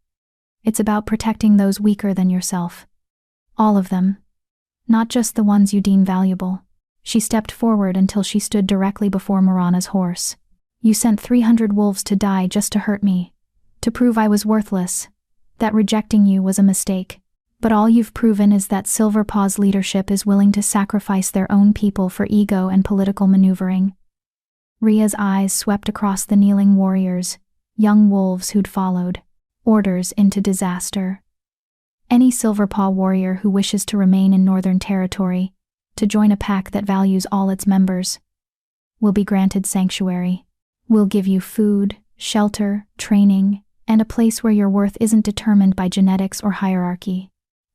S1: It's about protecting those weaker than yourself. All of them. Not just the ones you deem valuable. She stepped forward until she stood directly before Marana's horse. You sent 300 wolves to die just to hurt me. To prove I was worthless. That rejecting you was a mistake. But all you've proven is that Silverpaw's leadership is willing to sacrifice their own people for ego and political maneuvering. Rhea's eyes swept across the kneeling warriors, young wolves who'd followed. Orders into disaster. Any Silverpaw warrior who wishes to remain in Northern Territory, to join a pack that values all its members, will be granted sanctuary. We'll give you food, shelter, training, and a place where your worth isn't determined by genetics or hierarchy.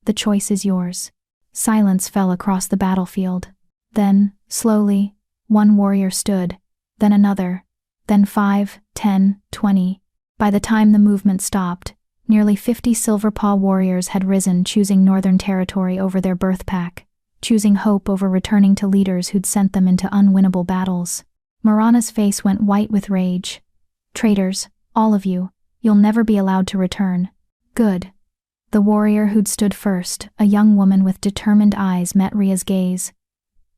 S1: The choice is yours. Silence fell across the battlefield. Then, slowly, one warrior stood, then another, then 5, 10, 20. By the time the movement stopped, nearly 50 Silverpaw warriors had risen, choosing Northern Territory over their birth pack, choosing hope over returning to leaders who'd sent them into unwinnable battles. Marana's face went white with rage. Traitors, all of you, you'll never be allowed to return. Good. The warrior who'd stood first, a young woman with determined eyes, met Rhea's gaze.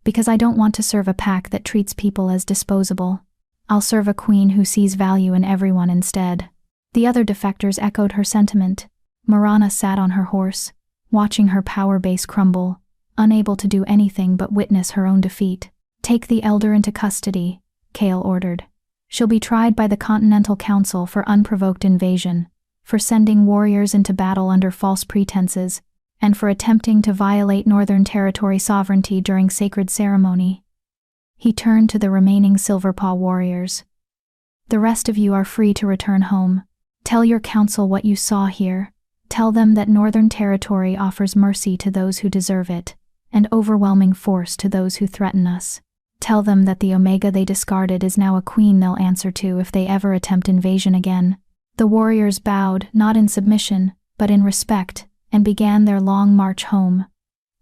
S1: Because I don't want to serve a pack that treats people as disposable. I'll serve a queen who sees value in everyone instead. The other defectors echoed her sentiment. Marana sat on her horse, watching her power base crumble, unable to do anything but witness her own defeat. Take the elder into custody, Kale ordered. She'll be tried by the Continental Council for unprovoked invasion, for sending warriors into battle under false pretenses, and for attempting to violate Northern Territory sovereignty during sacred ceremony. He turned to the remaining Silverpaw warriors. The rest of you are free to return home. Tell your council what you saw here. Tell them that Northern Territory offers mercy to those who deserve it, and overwhelming force to those who threaten us. Tell them that the Omega they discarded is now a queen they'll answer to if they ever attempt invasion again. The warriors bowed, not in submission, but in respect, and began their long march home.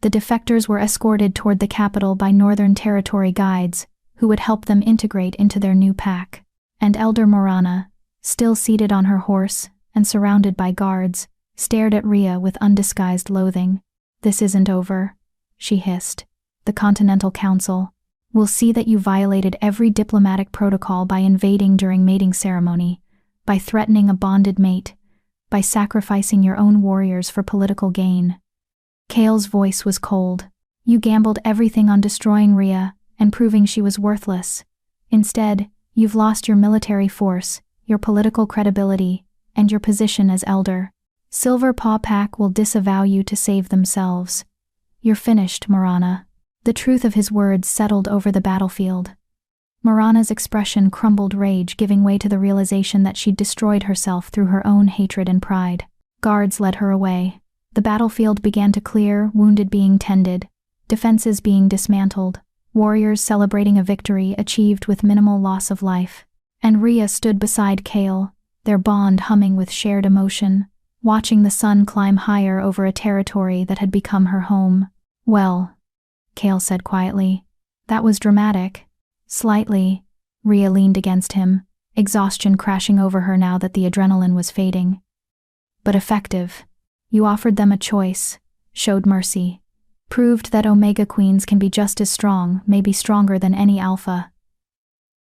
S1: The defectors were escorted toward the capital by Northern Territory guides, who would help them integrate into their new pack. And Elder Marana, still seated on her horse and surrounded by guards, stared at Rhea with undisguised loathing. This isn't over, she hissed. The Continental Council will see that you violated every diplomatic protocol by invading during mating ceremony, by threatening a bonded mate, by sacrificing your own warriors for political gain. Kale's voice was cold. You gambled everything on destroying Rhea and proving she was worthless. Instead, you've lost your military force, your political credibility, and your position as elder. Silverpaw Pack will disavow you to save themselves. You're finished, Marana. The truth of his words settled over the battlefield. Marana's expression crumbled rage, giving way to the realization that she'd destroyed herself through her own hatred and pride. Guards led her away. The battlefield began to clear, wounded being tended, defenses being dismantled, warriors celebrating a victory achieved with minimal loss of life. And Rhea stood beside Kale, their bond humming with shared emotion, watching the sun climb higher over a territory that had become her home. Well, Kale said quietly, that was dramatic. Slightly. Rhea leaned against him, exhaustion crashing over her now that the adrenaline was fading. But effective. You offered them a choice, showed mercy, proved that Omega Queens can be just as strong, maybe stronger than any alpha.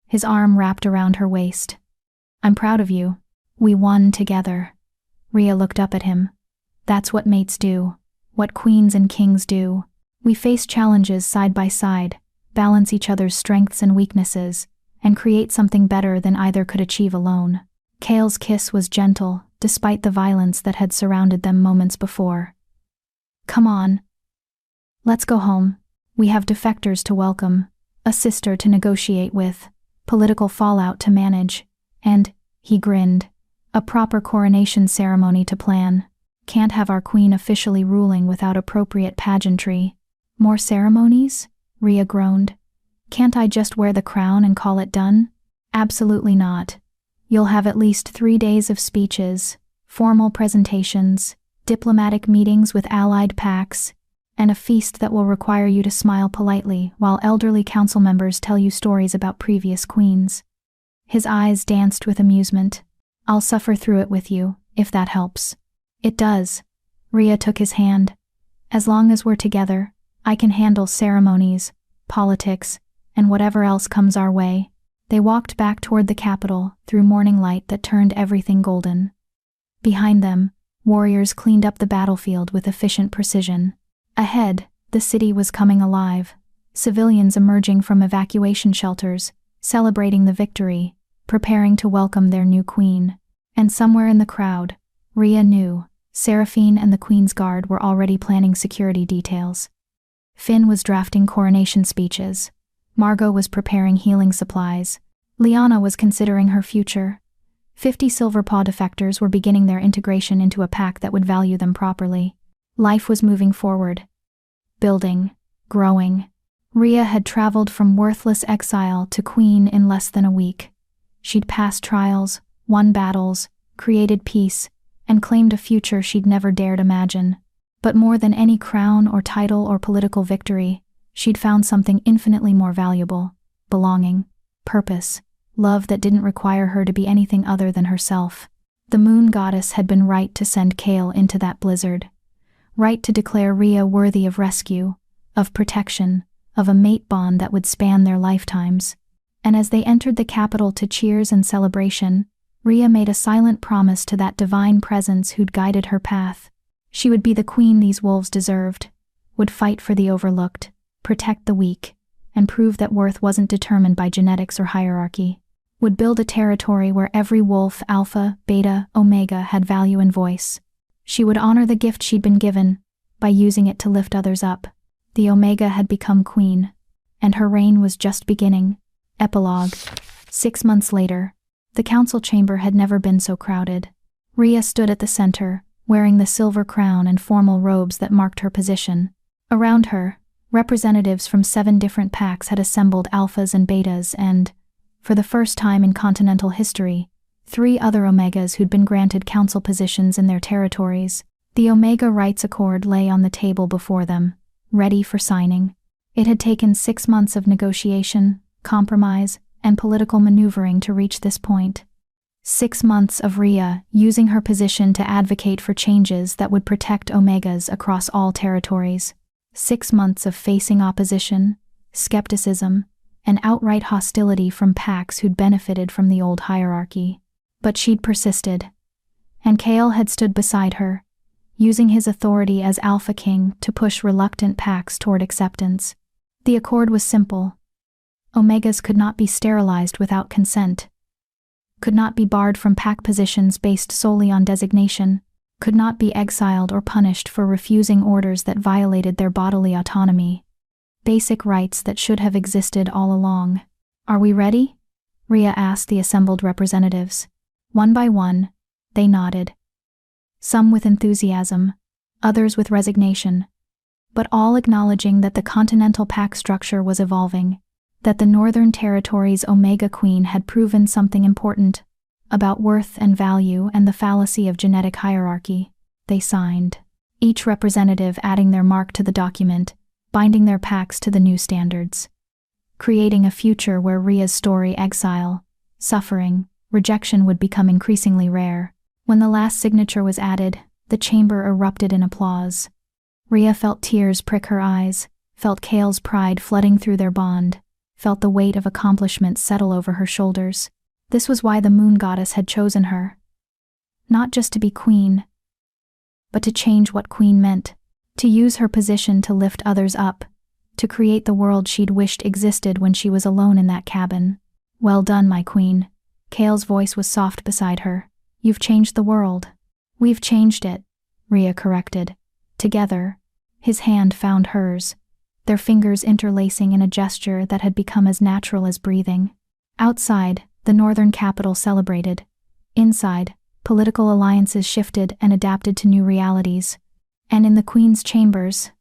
S1: His arm wrapped around her waist. I'm proud of you. We won together. Rhea looked up at him. That's what mates do, what queens and kings do. We face challenges side by side, balance each other's strengths and weaknesses, and create something better than either could achieve alone. Kale's kiss was gentle, despite the violence that had surrounded them moments before. Come on. Let's go home. We have defectors to welcome, a sister to negotiate with, political fallout to manage, and, he grinned, a proper coronation ceremony to plan. Can't have our queen officially ruling without appropriate pageantry. More ceremonies? Rhea groaned. Can't I just wear the crown and call it done? Absolutely not. You'll have at least 3 days of speeches, formal presentations, diplomatic meetings with allied pacts, and a feast that will require you to smile politely while elderly council members tell you stories about previous queens. His eyes danced with amusement. I'll suffer through it with you, if that helps. It does. Rhea took his hand. As long as we're together, I can handle ceremonies, politics, and whatever else comes our way. They walked back toward the capital through morning light that turned everything golden. Behind them, warriors cleaned up the battlefield with efficient precision. Ahead, the city was coming alive, civilians emerging from evacuation shelters, celebrating the victory, preparing to welcome their new queen. And somewhere in the crowd, Rhea knew, Seraphine and the Queen's Guard were already planning security details. Finn was drafting coronation speeches. Margot was preparing healing supplies. Liana was considering her future. 50 Silverpaw defectors were beginning their integration into a pack that would value them properly. Life was moving forward. Building. Growing. Rhea had traveled from worthless exile to queen in less than a week. She'd passed trials, won battles, created peace, and claimed a future she'd never dared imagine. But more than any crown or title or political victory, she'd found something infinitely more valuable: belonging, purpose, love that didn't require her to be anything other than herself. The moon goddess had been right to send Kale into that blizzard. Right to declare Rhea worthy of rescue, of protection, of a mate bond that would span their lifetimes. And as they entered the capital to cheers and celebration, Rhea made a silent promise to that divine presence who'd guided her path. She would be the queen these wolves deserved, would fight for the overlooked, protect the weak, and prove that worth wasn't determined by genetics or hierarchy. Would build a territory where every wolf, alpha, beta, omega had value and voice. She would honor the gift she'd been given, by using it to lift others up. The omega had become queen, and her reign was just beginning. Epilogue. 6 months later, the council chamber had never been so crowded. Rhea stood at the center, wearing the silver crown and formal robes that marked her position. Around her, representatives from 7 different packs had assembled alphas and betas and, for the first time in continental history, 3 other omegas who'd been granted council positions in their territories. The Omega Rights Accord lay on the table before them, ready for signing. It had taken 6 months of negotiation, compromise, and political maneuvering to reach this point. 6 months of Rhea using her position to advocate for changes that would protect Omegas across all territories. 6 months of facing opposition, skepticism, and outright hostility from packs who'd benefited from the old hierarchy. But she'd persisted. And Kale had stood beside her, using his authority as Alpha King to push reluctant packs toward acceptance. The accord was simple. Omegas could not be sterilized without consent, could not be barred from pack positions based solely on designation, could not be exiled or punished for refusing orders that violated their bodily autonomy. Basic rights that should have existed all along. Are we ready? Rhea asked the assembled representatives. One by one, they nodded. Some with enthusiasm, others with resignation, but all acknowledging that the continental pack structure was evolving, that the Northern Territory's Omega Queen had proven something important about worth and value and the fallacy of genetic hierarchy. They signed, each representative adding their mark to the document, binding their packs to the new standards, creating a future where Rhea's story, exile, suffering, rejection would become increasingly rare. When the last signature was added, the chamber erupted in applause. Rhea felt tears prick her eyes, felt Kale's pride flooding through their bond, felt the weight of accomplishment settle over her shoulders. This was why the moon goddess had chosen her. Not just to be queen, but to change what queen meant, to use her position to lift others up, to create the world she'd wished existed when she was alone in that cabin. Well done, my queen. Kale's voice was soft beside her. You've changed the world. We've changed it, Rhea corrected. Together, his hand found hers, their fingers interlacing in a gesture that had become as natural as breathing. Outside, the northern capital celebrated. Inside, political alliances shifted and adapted to new realities. And in the Queen's chambers,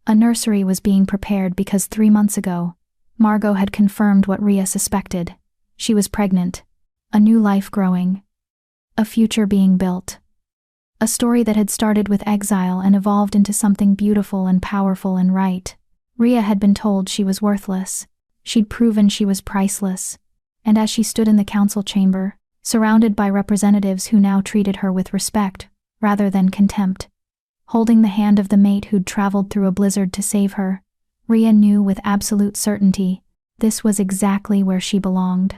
S1: A nursery was being prepared because 3 months ago, Margot had confirmed what Rhea suspected. She was pregnant. A new life growing. A future being built. A story that had started with exile and evolved into something beautiful and powerful and right. Rhea had been told she was worthless. She'd proven she was priceless. And as she stood in the council chamber, surrounded by representatives who now treated her with respect, rather than contempt, holding the hand of the mate who'd traveled through a blizzard to save her, Rhea knew with absolute certainty this was exactly where she belonged.